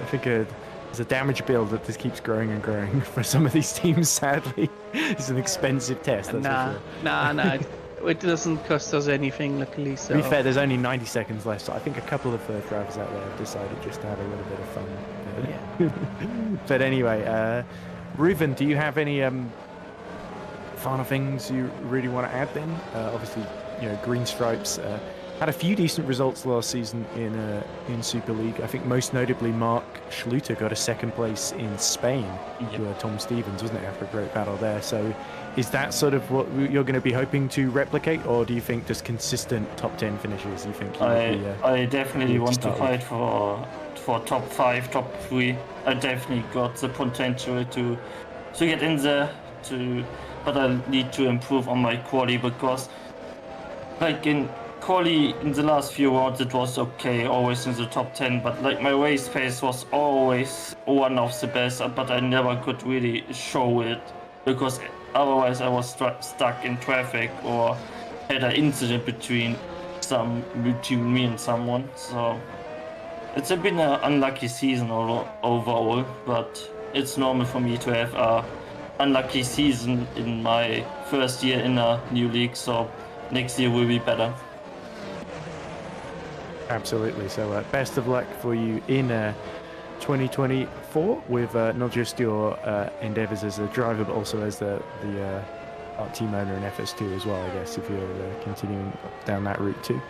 think there's a damage bill that just keeps growing and growing for some of these teams, sadly. It's an expensive test, that's for sure. Nah. It doesn't cost us anything, luckily. So. To be fair, there's only 90 seconds left, so I think a couple of drivers out there have decided just to have a little bit of fun. Yeah. But anyway, Ruben, do you have any final things you really want to add then? Obviously, Green Stripes had a few decent results last season in Super League. I think most notably Mark Schluter got a second place in Spain to Tom Stevens, wasn't it, after a great battle there? So is that sort of what you're going to be hoping to replicate, or do you think just consistent top 10 finishes? You think I definitely want to fight for top 5, top 3. I definitely got the potential to get in there, but I need to improve on my quali, because in quali in the last few rounds it was okay, always in the top 10, but my race pace was always one of the best, but I never could really show it, because otherwise I was stuck in traffic or had an incident between me and someone. So it's been an unlucky season overall, but it's normal for me to have a unlucky season in my first year in a new league, so next year will be better. Absolutely. So best of luck for you in 2024 with not just your endeavours as a driver, but also as the team owner in FS2 as well, I guess, if you're continuing down that route too.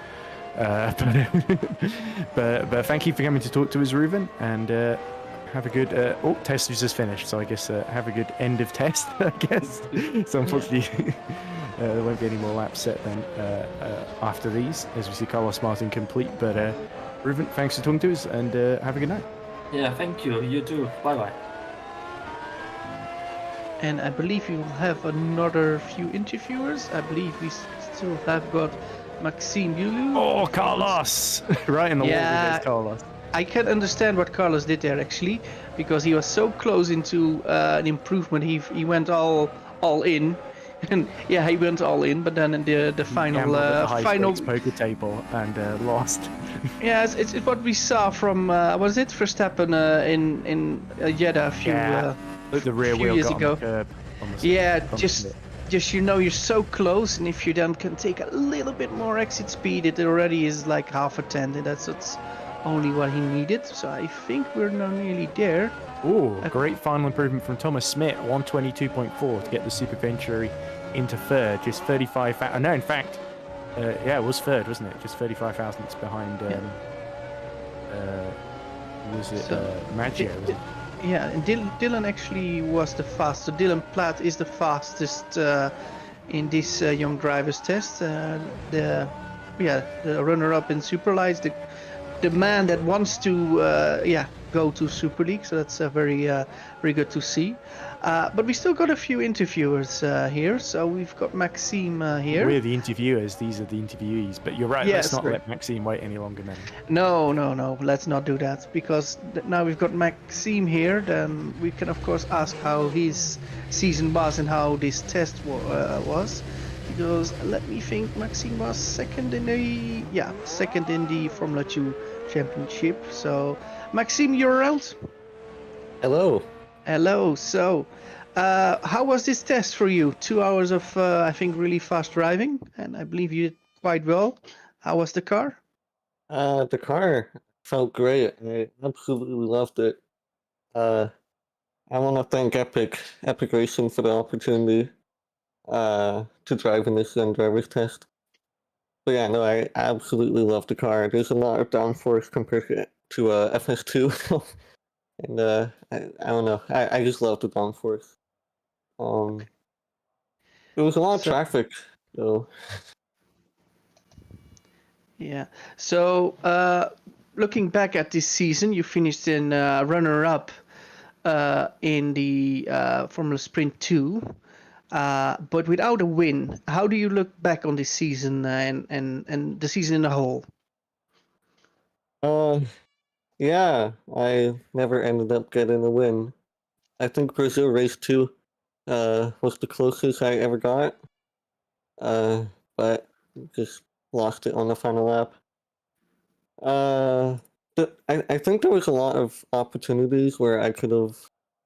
But thank you for coming to talk to us, Ruben, and have a good test was just finished, so I guess have a good end of test, I guess. So unfortunately there won't be any more laps set then after these, as we see Carlos Martin complete. But Ruben, thanks for talking to us, and have a good night. Yeah, thank you. You too. Bye-bye. And I believe we will have another few interviewers. I believe we still have got Maxim Buu. Oh, Carlos! Right in the wall with Carlos. I can understand what Carlos did there, actually, because he was so close into an improvement. He went all in. And yeah, he went all in, but then in the final poker table and lost. Yeah, it's what we saw from was it Verstappen in Jeddah a few the rear few wheel years got ago. On the curb on the just you're so close, and if you then can take a little bit more exit speed, it already is like half a tenth, and that's only what he needed. So I think we're now nearly there. Oh, great final improvement from Thomas Smith, 122.4 to get the Super Venturi into third, just 35. No, in fact, it was third, wasn't it? Just 35 thousandths behind. Was it Magio? Was it? Yeah, and Dylan actually was the fastest. So Dylan Platt is the fastest in this young drivers test. The runner-up in Superlights, the man that wants to go to Super League. So that's very good to see. But we still got a few interviewers here. So we've got Maxim here. We're the interviewers. These are the interviewees. But you're right. Yes, let's not right. let Maxime wait any longer, man. No. Let's not do that, because now we've got Maxim here. Then we can of course ask how his season was and how this test was. Because let me think, Maxim was second in the Formula 2 Championship. So Maxim, you're around? Hello. So how was this test for you? 2 hours of I think really fast driving, and I believe you did quite well. How was the car? The car felt great. I absolutely loved it. I want to thank Epic Racing for the opportunity to drive in this young drivers test. But yeah, no, I absolutely love the car. There's a lot of downforce compared to FS2. And I don't know, I just love the downforce. There was a lot of traffic, though. Yeah. So looking back at this season, you finished in runner-up in the Formula Sprint 2. But without a win. How do you look back on this season and the season in a whole? Yeah, I never ended up getting a win. I think Brazil Race 2 was the closest I ever got, but just lost it on the final lap. I think there was a lot of opportunities where I could have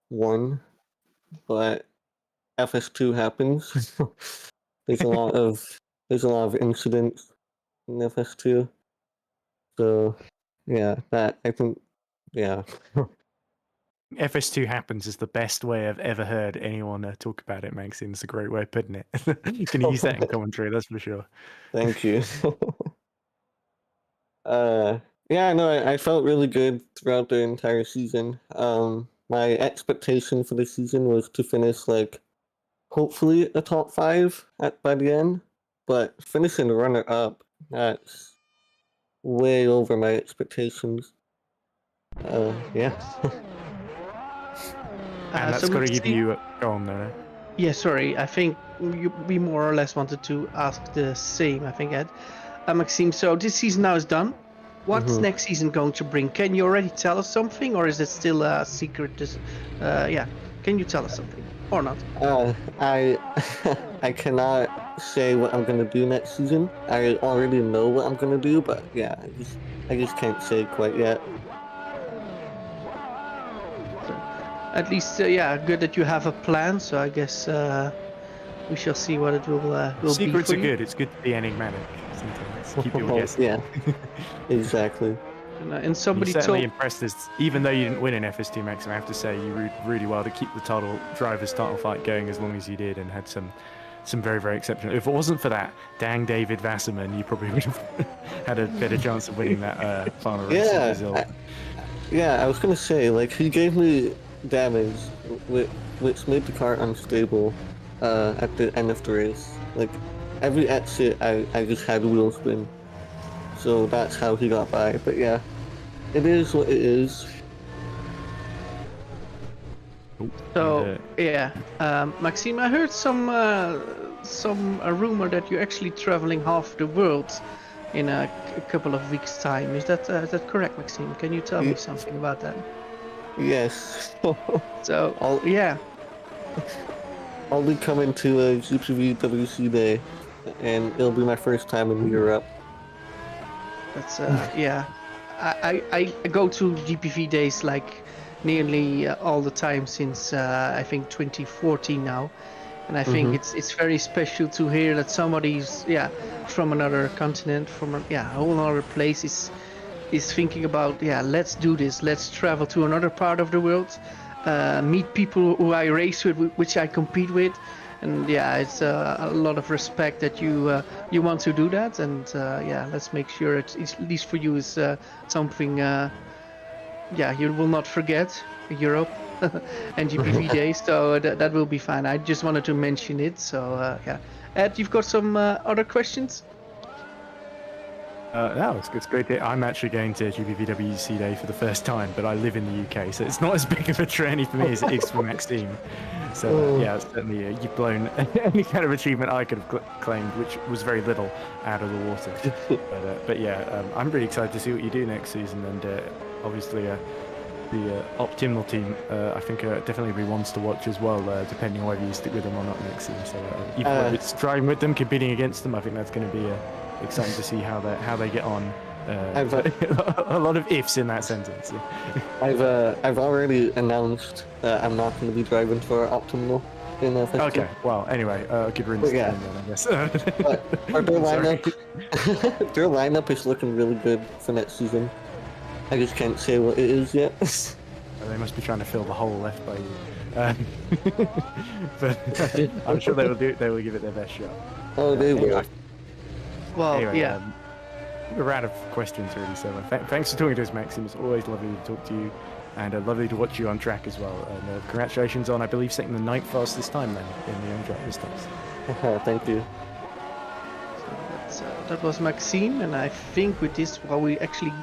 won, but FS2 happens. There's a lot of incidents in FS2. So yeah, FS2 happens is the best way I've ever heard anyone talk about it, Maxim. It's a great way of putting it. You can use that in commentary, that's for sure. Thank you. Yeah, no, I felt really good throughout the entire season. My expectation for the season was to finish hopefully a top 5 by the end, but finishing runner-up, that's way over my expectations. Yeah. And that's got to give you... Go on, no. Yeah, sorry. I think we more or less wanted to ask the same, I think, Ed. Maxim, so this season now is done. What's next season going to bring? Can you already tell us something, or is it still a secret? Can you tell us something, or not? I cannot say what I'm gonna do next season. I already know what I'm gonna do, but yeah, I just can't say quite yet. At least, good that you have a plan. So I guess we shall see what it will be. Secrets for are you. good. It's good to be enigmatic sometimes. Keep people guessing. Yeah, exactly. And somebody you certainly told... impressed us. Even though you didn't win in FS2, Maxim, I have to say you did really well to keep the driver's title fight going as long as you did, and had some very, very exceptional. If it wasn't for that dang David Wasserman, you probably would have had a better chance of winning that final race in Brazil. I was gonna say, he gave me damage, which made the car unstable at the end of the race. Every exit, I just had wheel spin. So that's how he got by. But yeah, it is what it is. So Maxime, I heard some rumor that you're actually traveling half the world in a couple of weeks' time. Is that correct, Maxime? Can you tell me something about that? Yes. So I'll be coming to a GPVWC day, and it'll be my first time in Europe. That's I go to GPV days nearly all the time since I think 2014 now, and I think it's very special to hear that somebody's from another continent, from a whole other place is thinking about let's do this, let's travel to another part of the world, meet people who I race with, which I compete with. And it's a lot of respect that you want to do that, and let's make sure at least for you is something you will not forget. Europe, and GPV Day, so that will be fine. I just wanted to mention it. So yeah, Ed, you've got some other questions? No, it's great. I'm actually going to GPVWC Day for the first time, but I live in the UK, so it's not as big of a journey for me as it is for Maxime. So yeah, certainly you've blown any kind of achievement I could have claimed, which was very little, out of the water. But yeah, I'm really excited to see what you do next season, and obviously the optimal team, I think definitely be ones to watch as well, depending on whether you stick with them or not next season. So even if it's driving with them, competing against them, I think that's going to be exciting to see how they get on. A lot of ifs in that sentence. I've already announced that I'm not going to be driving for optimal in F15. Okay, well, anyway, good riddance Yeah. then, I guess. But their lineup is looking really good for next season. I just can't say what it is yet. They must be trying to fill the hole left by you. But I'm sure they will do. They will give it their best shot. Oh, they will. Well, Anyway, yeah. we're out of questions really, so thanks for talking to us, Maxim. It's always lovely to talk to you, and lovely to watch you on track as well. And congratulations on, I believe, setting the 9th fastest time then in the on-track this time. Thank you. So that was Maxime, and I think with this, well, we actually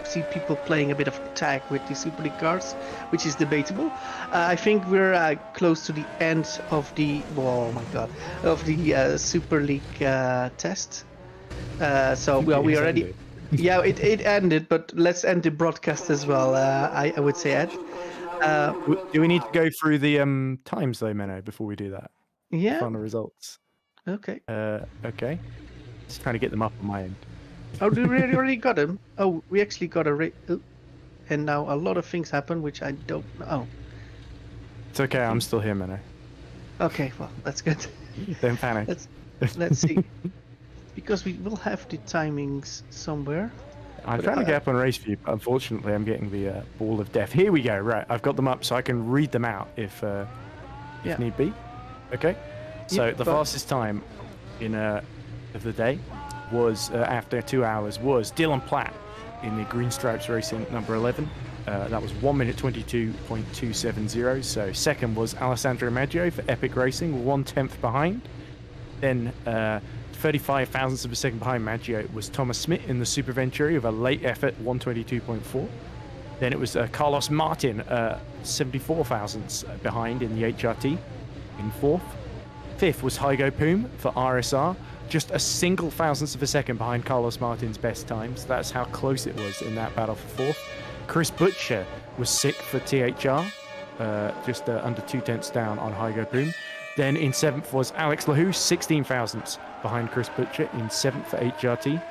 see people playing a bit of tag with the Super League cars, which is debatable. I think we're close to the end of the Super League test. So well, we already, ended. yeah, it ended, but let's end the broadcast as well. I would say, Ed. Do we need to go through the times though, Menno, before we do that? Yeah. Final results. Okay. Okay. Just trying to get them up on my end. Oh, do we already got them? Oh, we actually got and now a lot of things happen which I don't know. Oh. It's okay, I'm still here, Menno. Okay, well, that's good. Don't panic. Let's see. Because we will have the timings somewhere. I'm trying to get up on race view, but unfortunately I'm getting the ball of death. Here we go, right. I've got them up so I can read them out if need be. Okay. So the fastest time of the day was, after 2 hours, was Dylan Platt in the Green Stripes Racing number 11. That was 1 minute 22.270. So second was Alessandro Magio for Epic Racing, 1/10 behind. Then 35 thousandths of a second behind Magio was Thomas Smith in the Super Venturi with a late effort, 122.4. Then it was Carlos Martin, 74 thousandths behind in the HRT in fourth. Fifth was Hygo Poom for RSR, just a single thousandth of a second behind Carlos Martin's best times. That's how close it was in that battle for fourth. Chris Butcher was sixth for THR, just under 2/10 down on Hygo Poom. Then in seventh was Alex Lahu, 16 thousandths behind Chris Butcher in seventh for HRT.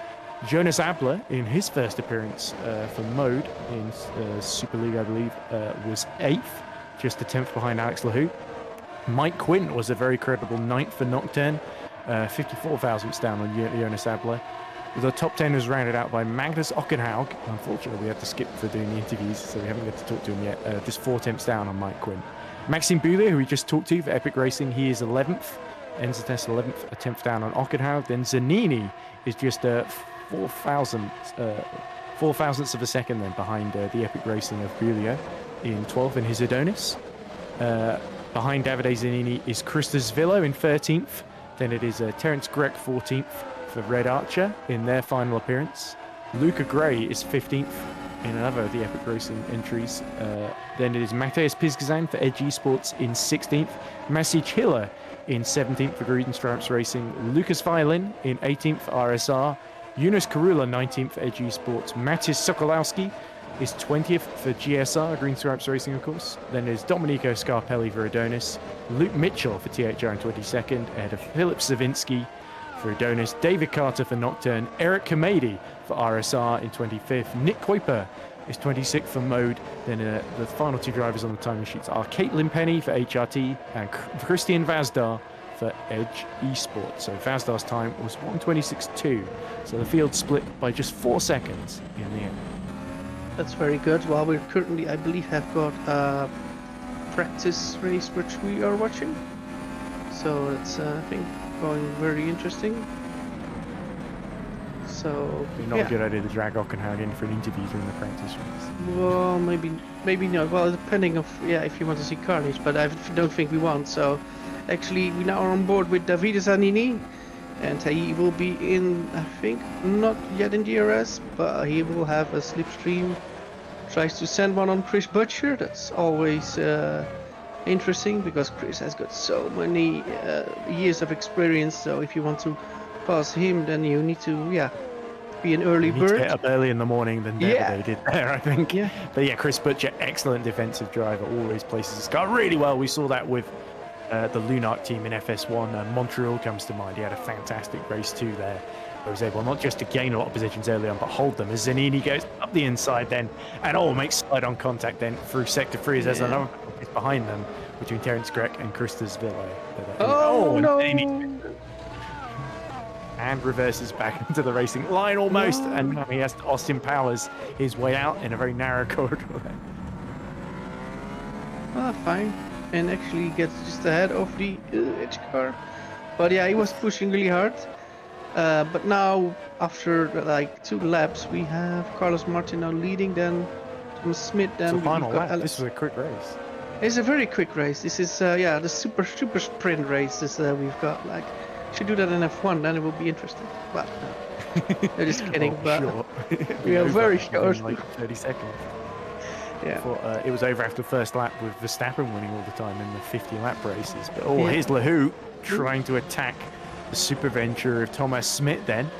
Jonas Abler, in his first appearance for Mode in Super League, I believe, was eighth, just a 10th behind Alex Lahu. Mike Quinn was a very credible 9th for Nocturne, 54 thousandths down on Jonas Abler. The top 10 was rounded out by Magnus Ockenhaug. Unfortunately, we had to skip for doing the interviews, so we haven't got to talk to him yet. Just 4/10 down on Mike Quinn. Maxim Buu, who we just talked to for Epic Racing, he is 11th. Ends the test 11th, a 10th down on Ockenhaug. Then Zanini is just 4 thousandths of a second then behind the Epic Racing of Bulio in 12th in his Adonis. Behind Davide Zanini is Christos Villo in 13th. Then it is Terence Grech 14th for Red Archer in their final appearance. Luca Gray is 15th in another of the Epic Racing entries. Then it is Mateus Pizgazan for Edge Esports in 16th. Maciej Hiller in 17th for Green Stripes Racing. Lucas Violin in 18th for RSR. Yunus Karula 19th for Edge Esports. Matis Sokolowski is 20th for GSR, Green Stripes Racing, of course. Then there's Dominico Scarelli for Adonis. Luke Mitchell for THR in 22nd, ahead of Philip Savinsky for Adonis. David Carter for Nocturne. Eric Kamedi for RSR in 25th. Nick Kuiper is 26th for Mode. Then the final two drivers on the timing sheets are Caitlyn Penny for HRT and Christian Vazdar for Edge Esports. So Vazdar's time was 1:26.2. So the field split by just 4 seconds in the end. That's very good. Well, we're currently, I believe, have got a practice race which we are watching. So it's, I think, going very interesting. So Not a good idea to drag Ockenhaug in for an interview during the practice race. Well, maybe not. Well, depending of if you want to see carnage, but I don't think we want. So, actually, we now are on board with Davide Zanini, and he will be in. I think not yet in DRS, but he will have a slipstream. Tries to send one on Chris Butcher. That's always interesting because Chris has got so many years of experience. So if you want to pass him, then you need to be an early bird. To get up early in the morning than they did there, I think. Yeah. But yeah, Chris Butcher, excellent defensive driver, always places his car really well. We saw that with the Lunark team in FS1. Montreal comes to mind. He had a fantastic race too there. He was able not just to gain a lot of positions early on, but hold them as Zanini goes up the inside then, and makes slide-on contact then through Sector 3 as there's another is behind them between Terence Grek and Christos Villo. No! And reverses back into the racing line almost, and now he has to Austin Powers his way out in a very narrow corridor. Fine, and actually gets just ahead of the edge car. But yeah, he was pushing really hard. But now, after like 2 laps, we have Carlos Martin now leading, then Thomas Smith, then final lap. This was a quick race. It's a very quick race. This is the super sprint races we've got. Like, should do that in F1, then it will be interesting. But I'm just kidding. But we are very short. Like 30 seconds. Yeah. It was over after the first lap with Verstappen winning all the time in the 50-lap races. But here's Lahu trying to attack the super venture of Thomas Smith then.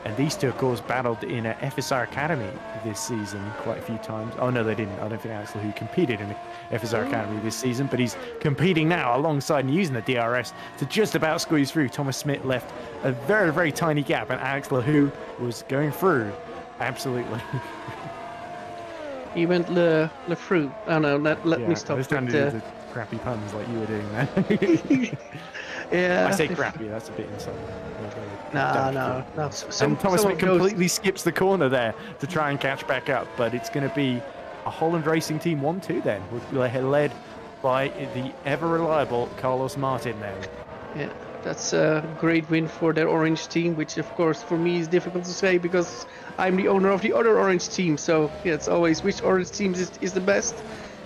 And these two, of course, battled in a FSR Academy this season quite a few times. Oh, no, they didn't. I don't think Alex Lahu competed in the FSR Academy this season, but he's competing now alongside and using the DRS to just about squeeze through. Thomas Smith left a very, very tiny gap, and Alex Lahu was going through. Absolutely. He went through. Oh, no, let me stop. I was trying to do the crappy puns like you were doing there. Yeah. I say crappy, that's a bit insulting. No. And Thomas Smith completely skips the corner there to try and catch back up, but it's going to be a Holland Racing Team 1-2 then, led by the ever-reliable Carlos Martin then. Yeah, that's a great win for their orange team, which of course for me is difficult to say because I'm the owner of the other orange team, so yeah, it's always which orange team is the best.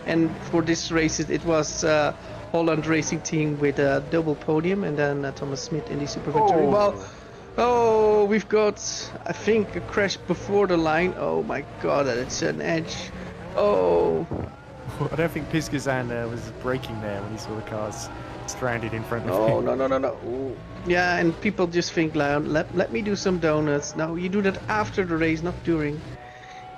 And for this race it was Holland Racing Team with a double podium, and then Thomas Smith in the super victory. Well, we've got, I think, a crash before the line. Oh my god, it's an edge. Oh. I don't think Piskazan was braking there when he saw the cars stranded in front of him. No. Ooh. Yeah, and people just think, let me do some donuts. No, you do that after the race, not during.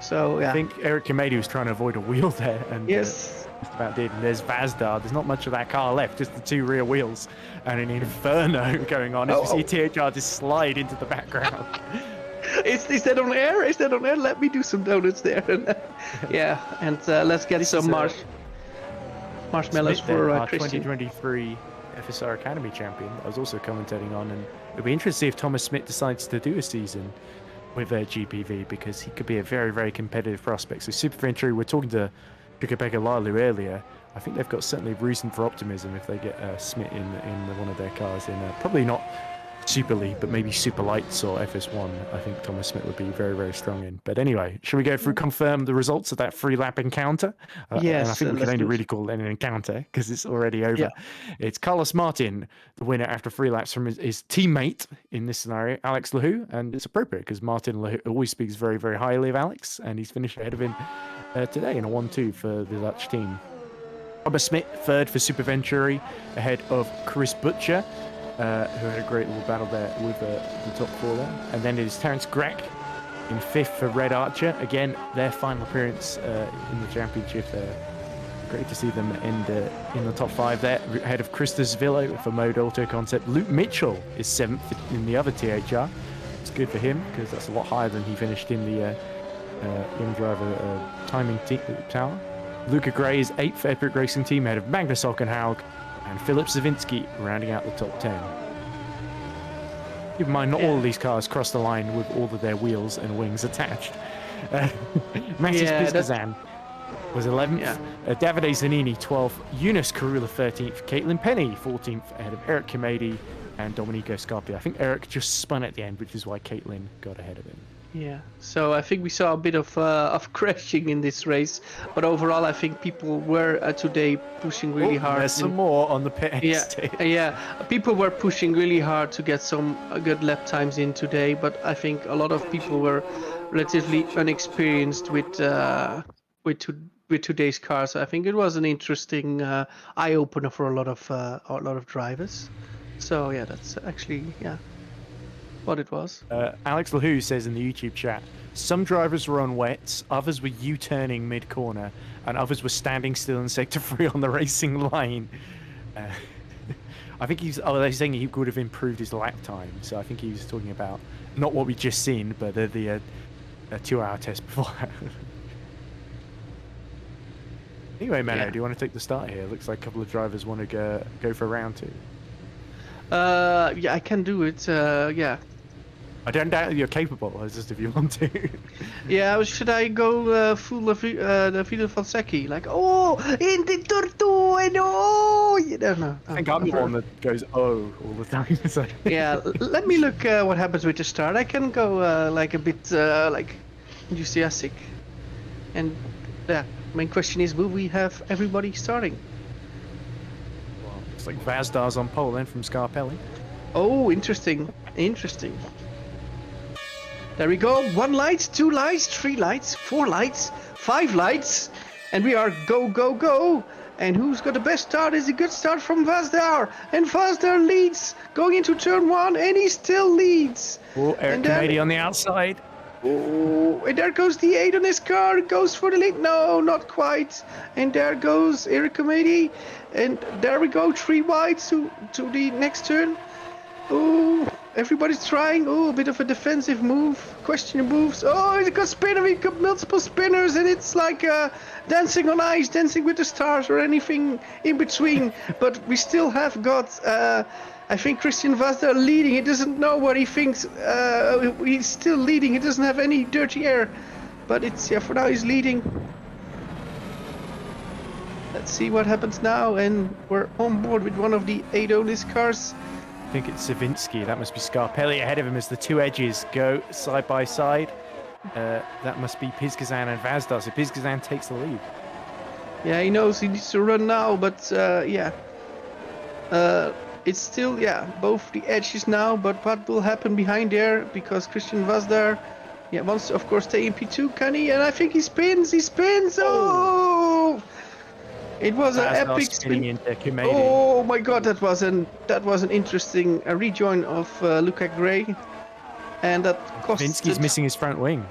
So, yeah. I think Eric Kamedi was trying to avoid a wheel there, and yes, just about did. And there's Vazdar. There's not much of that car left, just the 2 rear wheels, and an inferno going on. As you see THR just slide into the background. Is that on air? Is that on air? Let me do some donuts there. Yeah, and let's get some marshmallows for Christian. 2023 FSR Academy champion. I was also commentating on, and it'll be interesting if Thomas Smith decides to do a season with GPV, because he could be a very, very competitive prospect. So Super Venturi, we're talking to Pekka Alalu earlier. I think they've got certainly reason for optimism if they get Smith in one of their cars in probably not Super League, but maybe Super Lights or FS1. I think Thomas Smith would be very, very strong in. But anyway, should we go through confirm the results of that 3-lap encounter? Yes. And I think we can only really call it an encounter because it's already over. Yeah. It's Carlos Martin, the winner after 3 laps from his teammate in this scenario, Alex Lahu. And it's appropriate because Martin Lahu always speaks very, very highly of Alex, and he's finished ahead of him today in a 1-2 for the Dutch team. Thomas Smith, 3rd for Super Venturi, ahead of Chris Butcher, who had a great little battle there with the top 4 there. And then it is Terence Grek in 5th for Red Archer. Again, their final appearance in the championship. Great to see them end in the top 5 there. Ahead of Christos Villo for Mode Auto Concept. Luke Mitchell is 7th in the other THR. It's good for him because that's a lot higher than he finished in the Young Driver timing tower. Luca Gray is 8th for Epic Racing Team, ahead of Magnus Ockenhaug and Philip Savinsky rounding out the top 10. Keep in mind, not all of these cars cross the line with all of their wheels and wings attached. Matis Piskazan was 11th. Yeah. Davide Zanini 12th. Eunice Carula 13th. Caitlyn Penny 14th, ahead of Eric Kimedi and Dominico Scarpi. I think Eric just spun at the end, which is why Caitlyn got ahead of him. Yeah, so I think we saw a bit of crashing in this race, but overall I think people were today pushing really hard. There's some more on the pit Yeah, yeah, people were pushing really hard to get some good lap times in today, but I think a lot of people were relatively unexperienced with today's car. So I think it was an interesting eye opener for a lot of drivers. So yeah, that's actually what it was. Alex Lahu says in the YouTube chat, some drivers were on wets, others were U-turning mid-corner, and others were standing still in Sector 3 on the racing line. I think they're saying he would have improved his lap time, so I think he was talking about not what we just seen, but the 2-hour test before. Anyway, Menno, do you want to take the start here? Looks like a couple of drivers want to go for round 2. Yeah, I can do it. Yeah. I don't doubt you're capable, it's just if you want to. Yeah, should I go full the Vito Falsecchi? Like, oh, in the Tortue, no! You don't know. I think I'm the one that goes, oh, all the time. So. Yeah, let me look what happens with the start. I can go like a bit like enthusiastic. And the main question is, will we have everybody starting? Well, looks like Vazdar's on pole then from Scarelli. Oh, interesting. Interesting. There we go. 1 light, 2 lights, 3 lights, 4 lights, 5 lights. And we are go, go, go. And who's got the best start is a good start from Vazdar. And Vazdar leads going into turn 1 and he still leads. Oh, Eric Kennedy on the outside. Oh, and there goes the 8 on his car. Goes for the lead. No, not quite. And there goes Eric Kennedy. And there we go. 3 wide to the next turn. Oh, everybody's trying. Oh, a bit of a defensive move. Question moves. Oh, it got spinner. We got multiple spinners, and it's like dancing on ice, dancing with the stars, or anything in between. But we still have got, I think, Christian Vazda leading. He doesn't know what he thinks. He's still leading. He doesn't have any dirty air. But it's, yeah, for now he's leading. Let's see what happens now. And we're on board with one of the Adonis cars. I think it's Savinsky. That must be Scarelli ahead of him as the 2 edges go side by side. That must be Pizgazan and Vazdar. So Pizgazan takes the lead. Yeah, he knows he needs to run now, but yeah. It's still, yeah, both the edges now, but what will happen behind there? Because Christian Vazdar, yeah, wants to, of course, stay in P2, can he? And I think he spins, oh! It was an epic spin. Oh my god, that was an interesting rejoin of Luca Gray, and that cost. Vinsky's missing his front wing.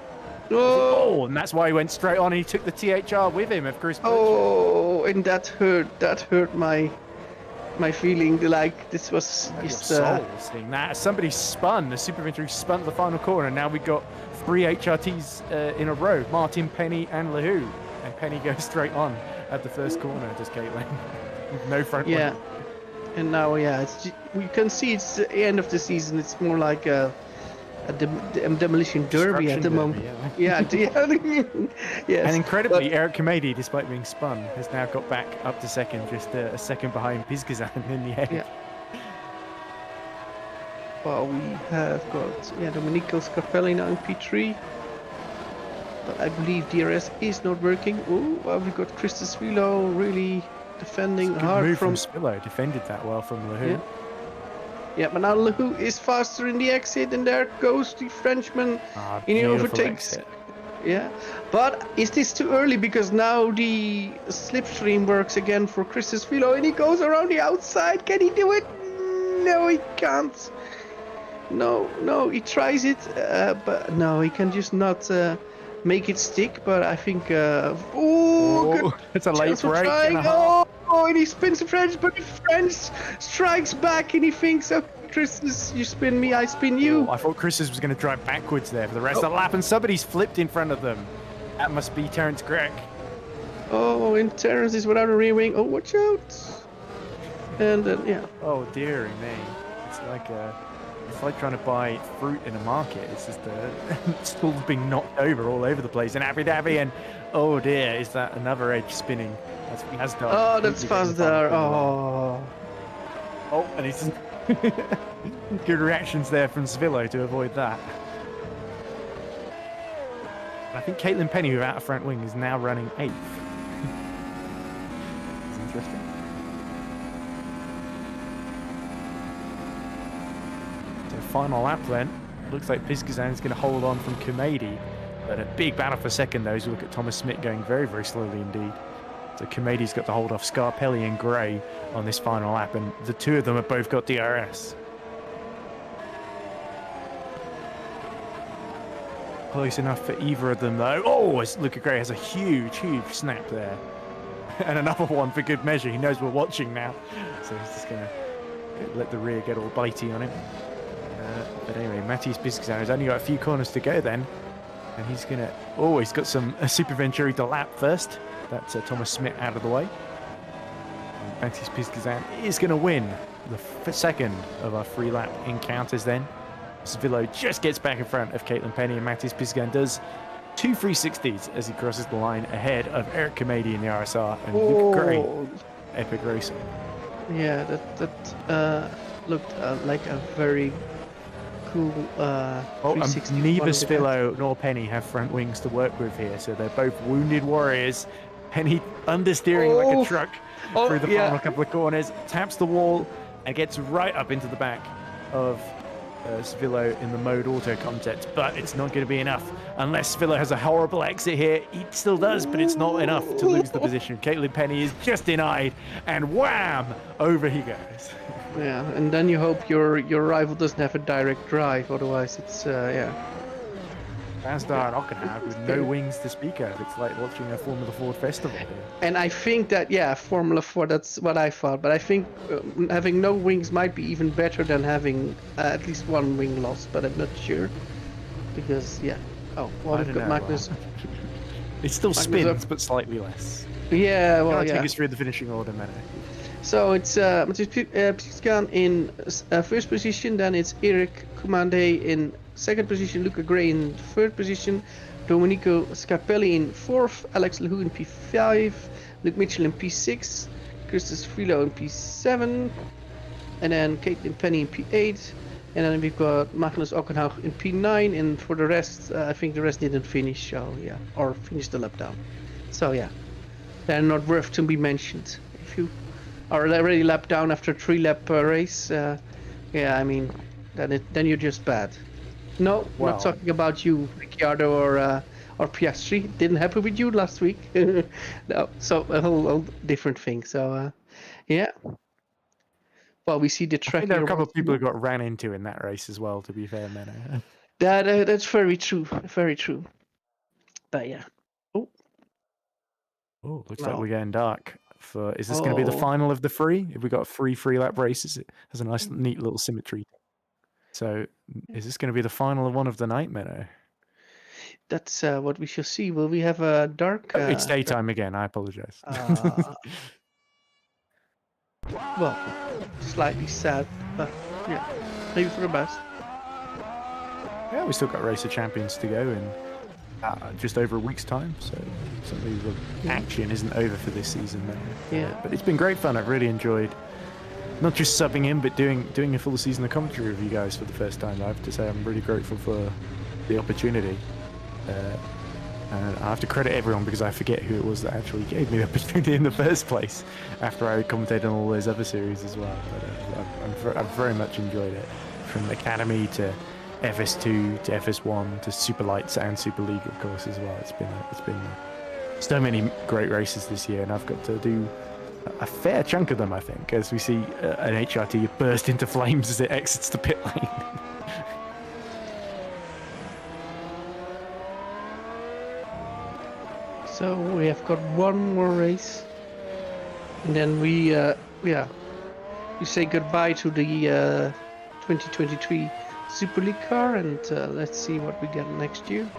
Oh, and that's why he went straight on. And he took the THR with him, of course. Oh, and that hurt my feeling. Like this was just. Seeing that somebody spun. The Super Venturi spun to the final corner. And now we've got 3 HRTs in a row: Martin, Penny, and Lahu. And Penny goes straight on at the first corner, does Caitlyn. No front wing. Yeah, and now, yeah, we can see it's the end of the season. It's more like a demolition derby at the moment. Yeah, yes. And incredibly, Eric Kemedi, despite being spun, has now got back up to second, just a second behind Pizgazan in the end. Yeah. Well, we have got Dominico Scarelli now in P3. But I believe DRS is not working. Oh, well, we've got Christos Vilo really defending hard move from Spillo. Defended that well from Lahu. Yeah, but now Lahu is faster in the exit, and there goes the Frenchman. And he overtakes. Yeah, but is this too early? Because now the slipstream works again for Christos Vilo, and he goes around the outside. Can he do it? No, he can't. No, he tries it, but no, he can just not. Make it stick, but I think good it's a late break. Oh, and he spins the French, but the French strikes back, and he thinks, "Oh, Chris, you spin me, I spin you." I thought Chris was going to drive backwards there for the rest of the lap, and somebody's flipped in front of them. That must be Terence Gregg. Oh, and Terence is without a rear wing. Oh, watch out! And yeah. Oh dearie me, it's like trying to buy fruit in a market. It's just stools being knocked over all over the place in Abu Dhabi, and Oh dear, is that another edge spinning? That's Fazdar. Oh, that's Fazdar. Oh. Oh, and he's good reactions there from Svillo to avoid that. I think Caitlyn Penny without a front wing is now running 8th. It's interesting. So final lap then. Looks like Piskazan is going to hold on from Komedi. But a big battle for second though, as you look at Thomas Smith going very, very slowly indeed. So Komedi's got to hold off Scarelli and Gray on this final lap, and the two of them have both got DRS. Close enough for either of them though. Oh, Luca Gray has a huge, huge snap there. And another one for good measure. He knows we're watching now. So he's just going to let the rear get all bitey on him. But anyway, Matus Piskazan has only got a few corners to go then. And he's going to... Oh, he's got some Super Venturi to lap first. That's Thomas Smith out of the way. And Matus Piskazan is going to win the second of our 3-lap encounters then. Svillo just gets back in front of Caitlyn Penny, and Matus Piskazan does 2 360s as he crosses the line ahead of Eric Komedi in the RSR and Luca Gray. Epic racing. Yeah, that looked like a very cool 360. Neither Svillo nor Penny have front wings to work with here, so they're both wounded warriors. Penny understeering like a truck through the final couple of corners, taps the wall and gets right up into the back of Svillo in the mode auto concept, but it's not going to be enough unless Svillo has a horrible exit here. He still does, but it's not enough to lose the position. Caitlyn Penny is just denied, and wham, over he goes. Yeah, and then you hope your rival doesn't have a direct drive, otherwise it's Fazdar and Ockenhout with no wings to speak of. It's like watching a Formula Ford festival here. And I think that, Formula 4, that's what I thought. But I think having no wings might be even better than having at least one wing lost, but I'm not sure. Because, Oh, well, we've got Magnus. It still spins, but slightly less. Yeah, well, Take us through the finishing order, Menno. So it's Matus Piskazan in first position, then it's Eric Komedi in second position, Luca Gray in third position, Dominico Scarelli in fourth, Alex Lahu in P5, Luke Mitchell in P6, Christos Frilo in P7, and then Caitlyn Penny in P8, and then we've got Magnus Ockenhout in P9, and for the rest, I think the rest didn't finish, so or finished the lap down. So they're not worth to be mentioned. If you are already lap down after a 3-lap race, I mean, then you're just bad. No, not talking about you, Ricciardo or Piastri. Didn't happen with you last week. No, so a whole different thing. So, Well, we see the track. There are a couple of people who got ran into in that race as well, to be fair, Menno. That's very true. Very true. But Oh, looks like we're getting dark. Is this going to be the final of the 3? If we got 3 3-lap races, it has a nice, neat little symmetry. So, is this going to be the final of one of the night, Menno? That's what we shall see. Will we have a dark? It's daytime again. I apologize. Well, slightly sad, but maybe for the best. Yeah, we still got Race of Champions to go in just over a week's time, so certainly the action isn't over for this season, Menno. But it's been great fun. I've really enjoyed not just subbing in, but doing a full season of commentary with you guys for the first time. I have to say I'm really grateful for the opportunity. And I have to credit everyone because I forget who it was that actually gave me the opportunity in the first place after I commentated on all those other series as well. But I've very much enjoyed it. From Academy to FS2 to FS1 to Super Lights and Super League, of course, as well. It's been so many great races this year, and I've got to do a fair chunk of them, I think, as we see an HRT burst into flames as it exits the pit lane. So we have got one more race, and then we say goodbye to the 2023 Super League car, and let's see what we get next year.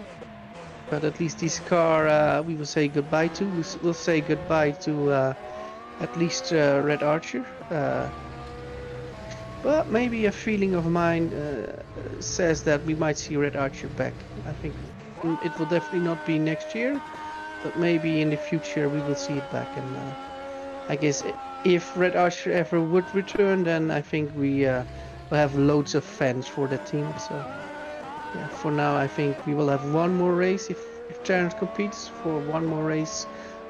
But at least this car we will say goodbye to. We'll say goodbye to at least Red Archer. But maybe a feeling of mine says that we might see Red Archer back. I think it will definitely not be next year. but maybe in the future we will see it back. And I guess if Red Archer ever would return, then I think we will have loads of fans for the team. So yeah, for now I think we will have one more race if Terrence competes for one more race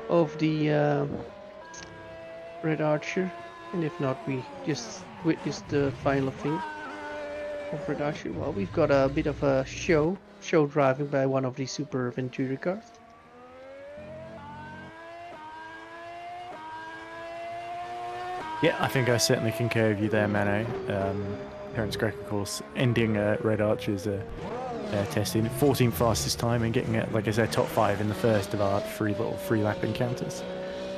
of the Red Archer, and if not, we just witness the final thing of Red Archer. Well, we've got a bit of a show driving by one of the Super Venturi cars. Yeah, I think I certainly concur with you there, Menno. Terence Greg, of course, ending Red Archer's testing, 14th fastest time and getting it, like I said, top 5 in the first of our 3 little free-lap encounters.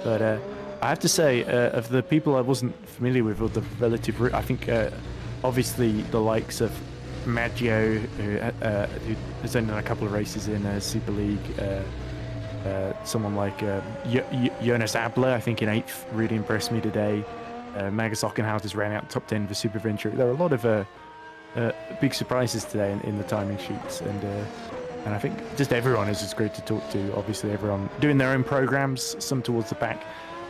But I have to say, of the people I wasn't familiar with, or the relative, I think obviously the likes of Magio, who has only done a couple of races in Super League, someone like Jonas Abler, I think in 8th, really impressed me today. Magus Ockenhout has ran out top 10 for Super Venture. There are a lot of big surprises today in the timing sheets, and I think just everyone is just great to talk to. Obviously, everyone doing their own programs, some towards the back,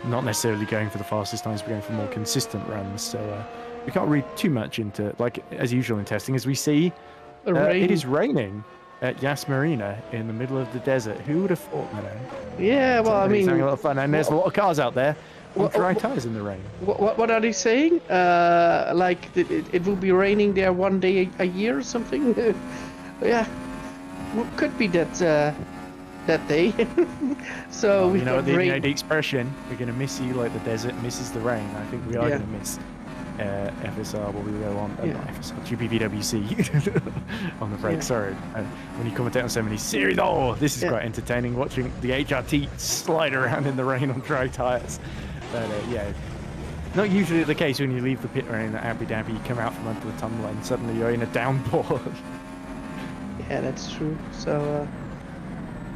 not necessarily going for the fastest times, but going for more consistent runs. So we can't read too much into, like as usual in testing, as we see, it is raining at Yas Marina in the middle of the desert. Who would have thought, Yeah, well, I mean, having a lot of fun, and there's a lot of cars out there with dry tires in the rain. What are they saying? Like it will be raining there one day a year or something? Yeah, could be that that day. So well, we've you know, got the expression, we're going to miss you like the desert misses the rain. I think we are going to miss FSR, but we go on FSR, GPVWC on the break. Sorry, when you commentate on so many series, this is quite entertaining watching the HRT slide around in the rain on dry tires. But yeah, not usually the case when you leave the pit lane at Abu Dhabi, you come out from under the tunnel and suddenly you're in a downpour. Yeah, that's true. So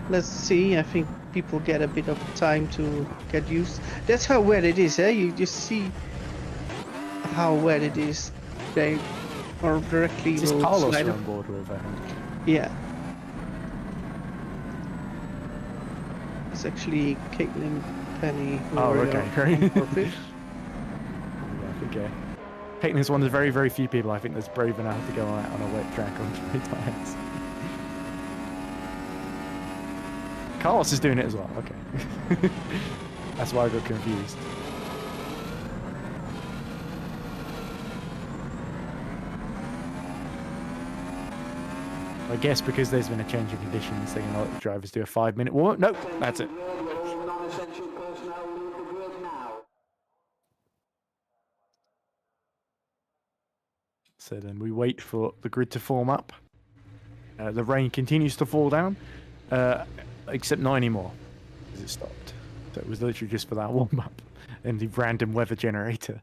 let's see. I think people get a bit of time to get used. That's how wet it is, eh? You just see how wet it is. They are directly Is this Carlos on board with? Yeah. It's actually Caitlyn, Penny. Oh, okay, great. Caitlyn's one of the very, very few people I think that's brave enough to go on a wet track on dry tires. Carlos is doing it as well. Okay, that's why I got confused. I guess because there's been a change in conditions, they're going to let the drivers do a 5-minute warm-up. Nope, that's it. So then we wait for the grid to form up. The rain continues to fall down, except not anymore, because it stopped. So it was literally just for that warm-up and the random weather generator.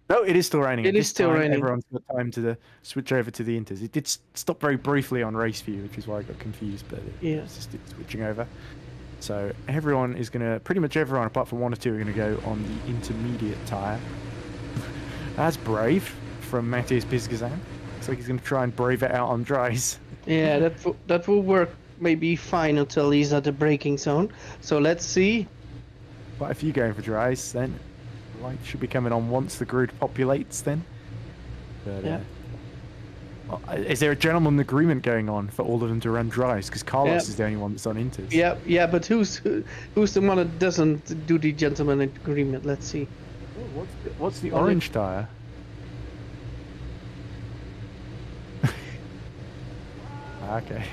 No, it is still raining. It is still raining. Everyone's got time to switch over to the Inters. It did stop very briefly on race view, which is why I got confused, but it's just switching over. So everyone is going to, pretty much everyone apart from 1 or 2 are going to go on the intermediate tyre. That's brave from Matus Pisgazan. Looks like he's going to try and brave it out on dries. Yeah, that will work maybe fine until he's at the braking zone. So let's see. Quite a few going for dries then. Light should be coming on once the grid populates then. But, is there a gentleman agreement going on for all of them to run dries? Because Carlos is the only one that's on Inters. Yeah, but who's the one that doesn't do the gentleman agreement? Let's see. What's the orange tyre? Okay.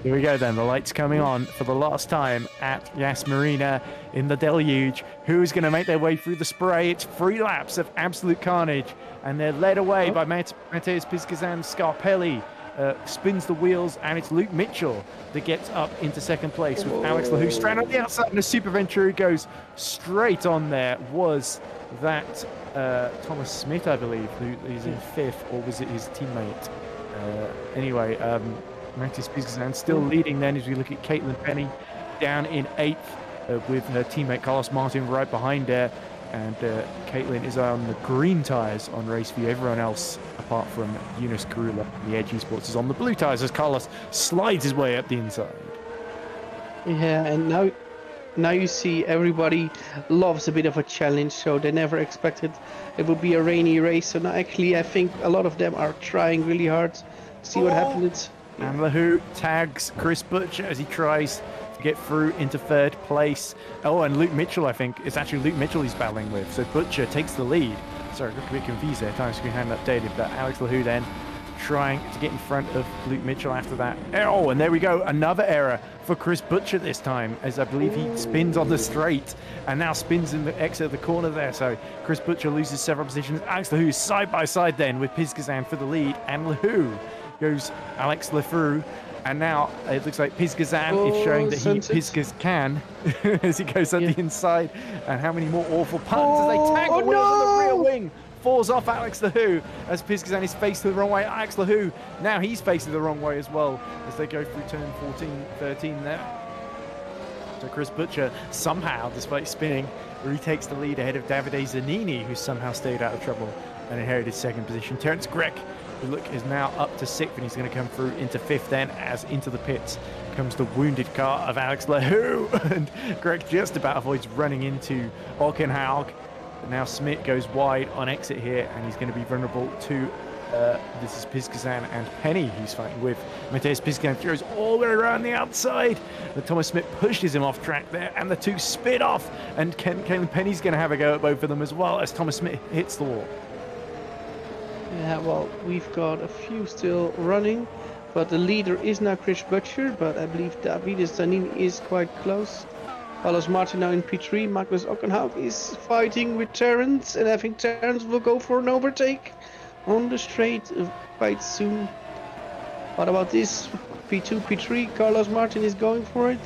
Here we go then, the lights coming on for the last time at Yas Marina in the deluge. Who's going to make their way through the spray? It's 3 laps of absolute carnage, and they're led away by Matus Pisgazan. Scarelli spins the wheels, and it's Luke Mitchell that gets up into second place with Alex Lahu stranded on the outside, and a Super Venturi goes straight on there. Was that Thomas Smith, I believe, who is in 5th, or was it his teammate? Anyway, Matus Pisgazan still leading then as we look at Caitlyn Penny down in 8th with her teammate Carlos Martin right behind her, and Caitlyn is on the green tyres on race view. Everyone else apart from Yunus Karula, the Edge Esports, is on the blue tyres as Carlos slides his way up the inside. Yeah, and now you see everybody loves a bit of a challenge, so they never expected it would be a rainy race. So now actually I think a lot of them are trying really hard to see what happens. And Alalu tags Chris Butcher as he tries to get through into third place. Oh, and Luke Mitchell, I think. It's actually Luke Mitchell he's battling with. So Butcher takes the lead. Sorry, I got a bit confused there. Time screen hadn't updated, but Alex Lahu then trying to get in front of Luke Mitchell after that. Oh, and there we go. Another error for Chris Butcher this time, as I believe he spins on the straight and now spins in the exit of the corner there. So Chris Butcher loses several positions. Alex Lahu side by side then with Pizgazan for the lead, and Lahu goes Alex Lefroux. And now it looks like Pizgazan is showing that Pizgaz can as he goes on the inside. And how many more awful punts as they tag the wheels on the rear wing. Falls off Alex Lahu as Pizgazan is facing the wrong way. Alex Lahu, now he's facing the wrong way as well as they go through turn 14, 13 there. So Chris Butcher somehow, despite spinning, retakes the lead ahead of Davide Zanini, who somehow stayed out of trouble and inherited second position. Terence Grech, who look is now up to 6th, and he's going to come through into 5th then, as into the pits comes the wounded car of Alex Lahu. And Greg just about avoids running into Ockenhaug. But now Smith goes wide on exit here, and he's going to be vulnerable to this is Pizgazan and Penny he's fighting with. Mateus Pizgazan throws all the way around the outside, but Thomas Smith pushes him off track there, and the two spin off, and Caitlyn Penny's going to have a go at both of them as well as Thomas Smith hits the wall. Yeah, well, we've got a few still running, but the leader is now Chris Butcher, but I believe Davide Zanini is quite close. Carlos Martin now in P3. Magnus Ockenhaug is fighting with Terence, and I think Terence will go for an overtake on the straight quite soon. What about this? P2, P3. Carlos Martin is going for it.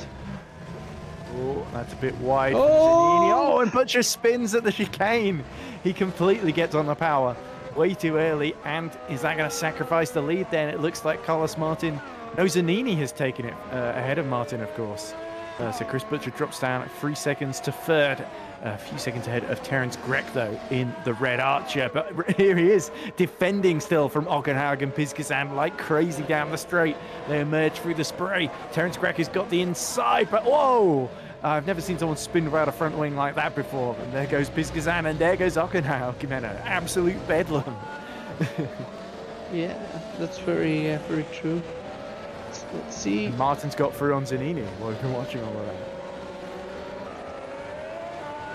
Oh, that's a bit wide. Oh, and Butcher spins at the chicane. He completely gets on the power way too early, and is that going to sacrifice the lead then? It looks like Carlos Martin, no, Zanini has taken it ahead of Martin, of course. So Chris Butcher drops down 3 seconds to third, a few seconds ahead of Terence Grech though in the Red Archer. But here he is defending still from Ockenhaug and Pizgazan like crazy down the straight. They emerge through the spray. Terence Grech has got the inside, but whoa! I've never seen someone spin without a front wing like that before. And there goes Pizgazan, and there goes Ockenhaug. Menno, absolute bedlam. Yeah, that's very true. Let's see. And Martin's got through on Zanini while we've been watching all of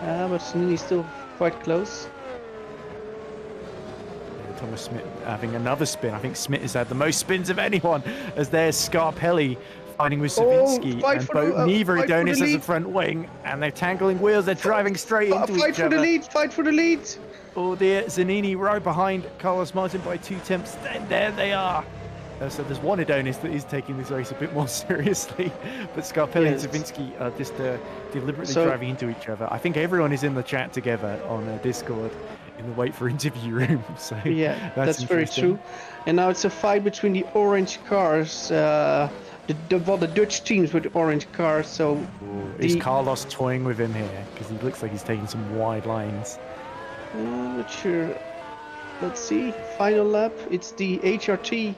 that. But Zanini's still quite close. Yeah, Thomas Smith having another spin. I think Smith has had the most spins of anyone, as there's Scarelli fighting with Savinsky, and neither Adonis has a front wing, and they're tangling wheels. They're driving straight into each other. Fight for the lead! Oh dear, Zanini right behind Carlos Martin by 2 tenths. There they are. So there's one Adonis that is taking this race a bit more seriously, but Scarpelli and Savinsky are just deliberately driving into each other. I think everyone is in the chat together on Discord in the wait for interview room. So yeah, that's very true. And now it's a fight between the orange cars, the Dutch teams with the orange cars. So is Carlos toying with him here? Because he looks like he's taking some wide lines. Not sure. Let's see. Final lap. It's the HRT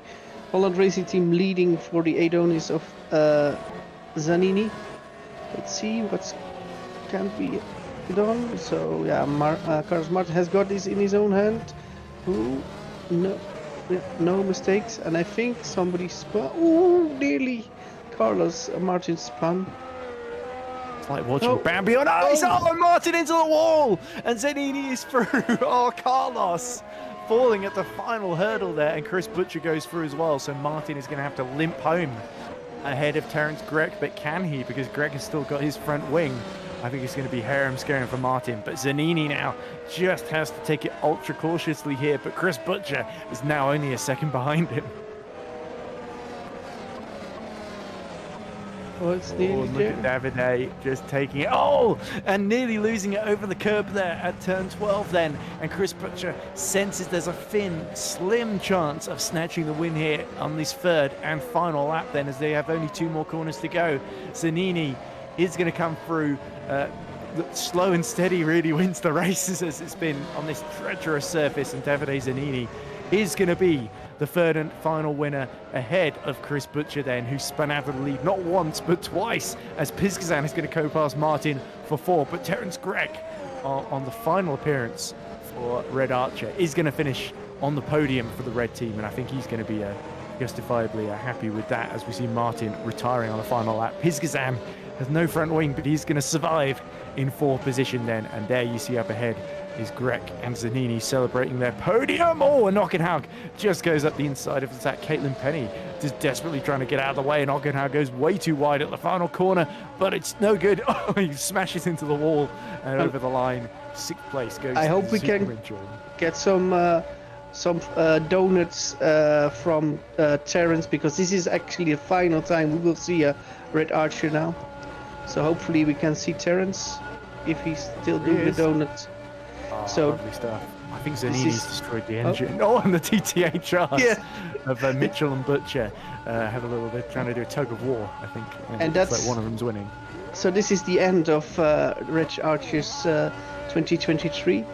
Holland Racing Team leading for the Adonis of Zanini. Let's see what can be done. So yeah, Carlos Martin has got this in his own hand. Ooh, no mistakes, and I think somebody spun. Ooh, nearly Carlos Martin spun. It's like watching Bambi on ice. Oh, Martin into the wall, and Zanini is through. Oh, Carlos falling at the final hurdle there, and Chris Butcher goes through as well. So Martin is going to have to limp home ahead of Terence Grech, but can he? Because Greg has still got his front wing. I think it's going to be harem-scaring for Martin, but Zanini now just has to take it ultra cautiously here, but Chris Butcher is now only a second behind him. Oh, it's nearly look at Davide just taking it. Oh, and nearly losing it over the curb there at turn 12 then. And Chris Butcher senses there's a slim chance of snatching the win here on this third and final lap then, as they have only 2 more corners to go. Zanini is going to come through. Slow and steady really wins the races, as it's been on this treacherous surface, and Davide Zanini is going to be the third and final winner ahead of Chris Butcher then, who spun out of the lead not once but twice, as Pizgazan is going to go past Martin for 4. But Terence Gregg on the final appearance for Red Archer is going to finish on the podium for the red team, and I think he's going to be justifiably happy with that, as we see Martin retiring on the final lap. Pizgazan has no front wing, but he's going to survive in 4th position then, and there you see up ahead is Greg and Zanini celebrating their podium. Oh, and Ockenhaug just goes up the inside of that. Caitlyn Penny just desperately trying to get out of the way, and Ockenhaug goes way too wide at the final corner, but it's no good. Oh, he smashes into the wall and over the line. 6th place goes I to hope we can Venture. get some donuts from Terence, because this is actually the final time we will see a Red Archer now. So hopefully we can see Terence if he's still doing the donuts. Oh, So lovely stuff. I think this Zanini's is- destroyed the engine. Oh, and the TTHRs of Mitchell and Butcher have a little bit trying to do a tug of war, I think. And it's that's- like one of them's winning. So this is the end of Red Archers 2023.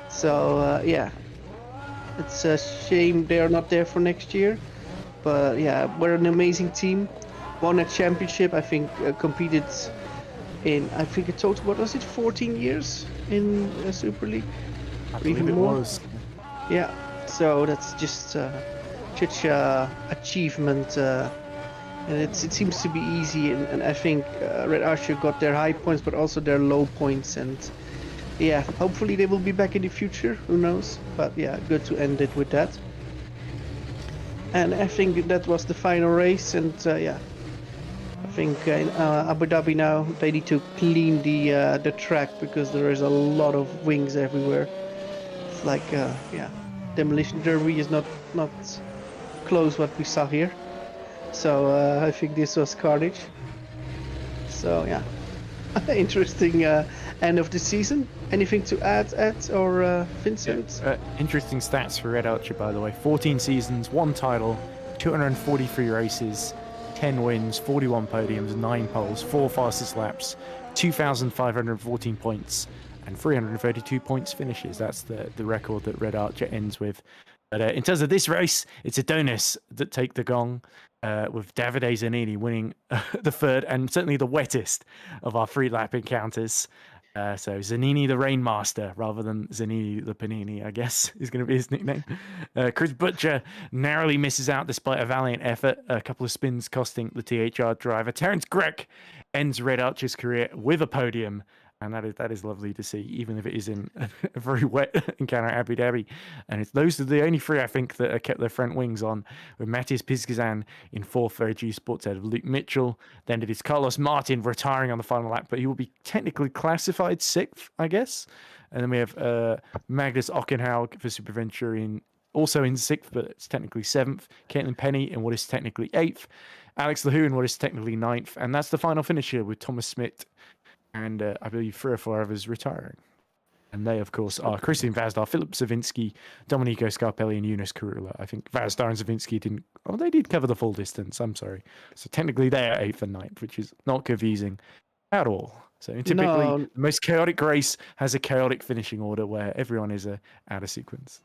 So yeah, it's a shame they're not there for next year. But yeah, we're an amazing team. Won a championship. I think competed in, I think a total, what was it, 14 years in Super League? I Or believe even it more? was. Yeah, so that's just such a achievement, and it seems to be easy. And I think Red Archer got their high points, but also their low points. And yeah, hopefully they will be back in the future. Who knows? But yeah, good to end it with that. And I think that was the final race. And yeah, I think in Abu Dhabi now they need to clean the track, because there is a lot of wings everywhere. It's like yeah, Demolition Derby is not close what we saw here. So I think this was carnage. So yeah, interesting end of the season. Anything to add, Ed or Vincent? Interesting stats for Red Archer, by the way. 14 seasons, 1 title, 243 races, 10 wins, 41 podiums, 9 poles, 4 fastest laps, 2,514 points, and 332 points finishes. That's the record that Red Archer ends with. But in terms of this race, it's Adonis that take the gong, with Davide Zanini winning the 3rd and certainly the wettest of our 3-lap encounters. So Zanini the Rainmaster rather than Zanini the Panini, I guess, is going to be his nickname. Chris Butcher narrowly misses out despite a valiant effort. A couple of spins costing the THR driver. Terence Gregg ends Red Archer's career with a podium. And that is lovely to see, even if it is in a very wet encounter at Abu Dhabi. And those are the only 3, I think, that kept their front wings on, with Matus Pizgazan in 4th for AG Sports out of Luke Mitchell. Then it is Carlos Martin retiring on the final lap, but he will be technically classified 6th, I guess. And then we have Magnus Ockenhaug for Super Venturi, also in 6th, but it's technically 7th. Caitlyn Penny in what is technically 8th. Alex Lahu in what is technically 9th. And that's the final finisher, with Thomas Smith and I believe 3 or 4 others retiring. And they, of course, are Christian Vazdar, Philip Savinsky, Dominico Scarelli, and Yunus Karula. I think Vazdar and Savinsky didn't... Oh, they did cover the full distance. I'm sorry. So technically they are 8th and 9th, which is not confusing at all. So typically, the most chaotic race has a chaotic finishing order where everyone is out of sequence.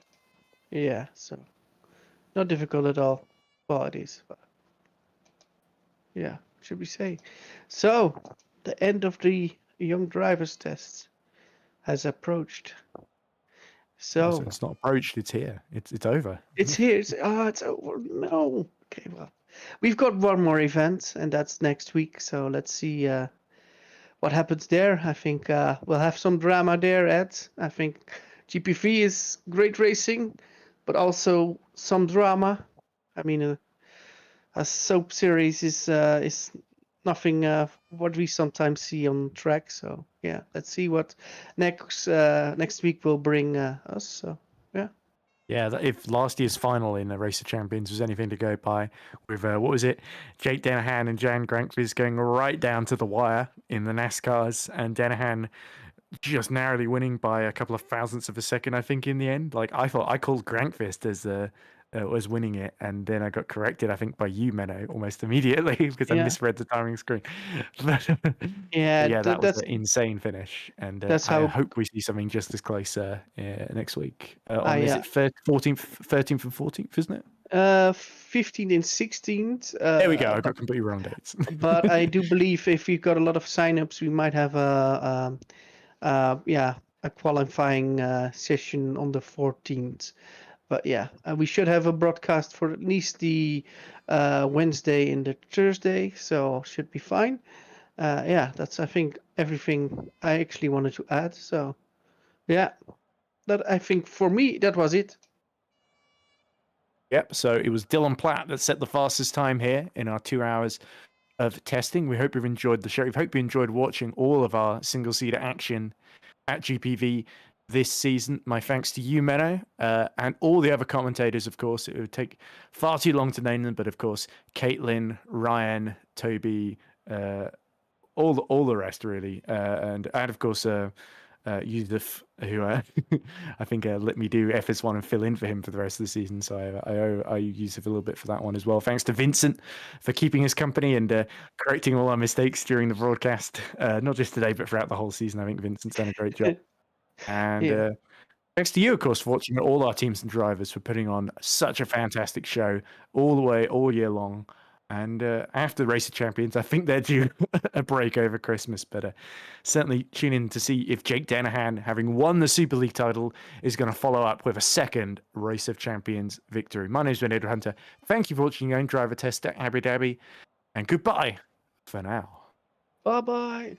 Yeah, so not difficult at all. Well, it is. But yeah, should we say? So the end of the young drivers tests has approached. So It's not approached, it's here. It's over. it's here. It's over. No. Okay, well, we've got one more event, and that's next week. So let's see what happens there. I think we'll have some drama there, Ed. I think GPV is great racing, but also some drama. I mean, a soap series is nothing what we sometimes see on track. So yeah, let's see what next week will bring us. So yeah. Yeah, if last year's final in the Race of Champions was anything to go by, with what was it, Jake Danahan and Jan Grankvis going right down to the wire in the NASCARs, and Danahan just narrowly winning by a couple of thousandths of a second, I think, in the end. Like, I thought I called Grankvist as was winning it, and then I got corrected, I think, by you, Menno, almost immediately because I misread the timing screen. Yeah, that was that's an insane finish, and that's I how- hope we see something just as close next week. Is yeah. it 14th, 13th, and 14th, isn't it? 15th and 16th. There we go. I got completely wrong dates. But I do believe if we've got a lot of signups, we might have a qualifying session on the 14th. But yeah, we should have a broadcast for at least the Wednesday and the Thursday, so should be fine. Yeah, that's I think everything I actually wanted to add. So yeah, that I think for me that was it. Yep, so it was Dylan Platt that set the fastest time here in our 2 hours of testing. We hope you've enjoyed the show. We hope you enjoyed watching all of our single-seater action at GPV this season. My thanks to you, Menno, and all the other commentators, of course. It would take far too long to name them, but of course, Caitlyn, Ryan, Toby, all the rest, really. And of course, Yusuf, who I think let me do FS1 and fill in for him for the rest of the season. So I owe Yusuf a little bit for that one as well. Thanks to Vincent for keeping us company and correcting all our mistakes during the broadcast, not just today, but throughout the whole season. I think Vincent's done a great job. And thanks to you, of course, for watching all our teams and drivers for putting on such a fantastic show all year long. And after the Race of Champions, I think they're due a break over Christmas. But certainly tune in to see if Jake Danahan, having won the Super League title, is going to follow up with a second Race of Champions victory. My name is Menno Hunter. Thank you for watching your own driver test at Abu Dhabi. And goodbye for now. Bye-bye.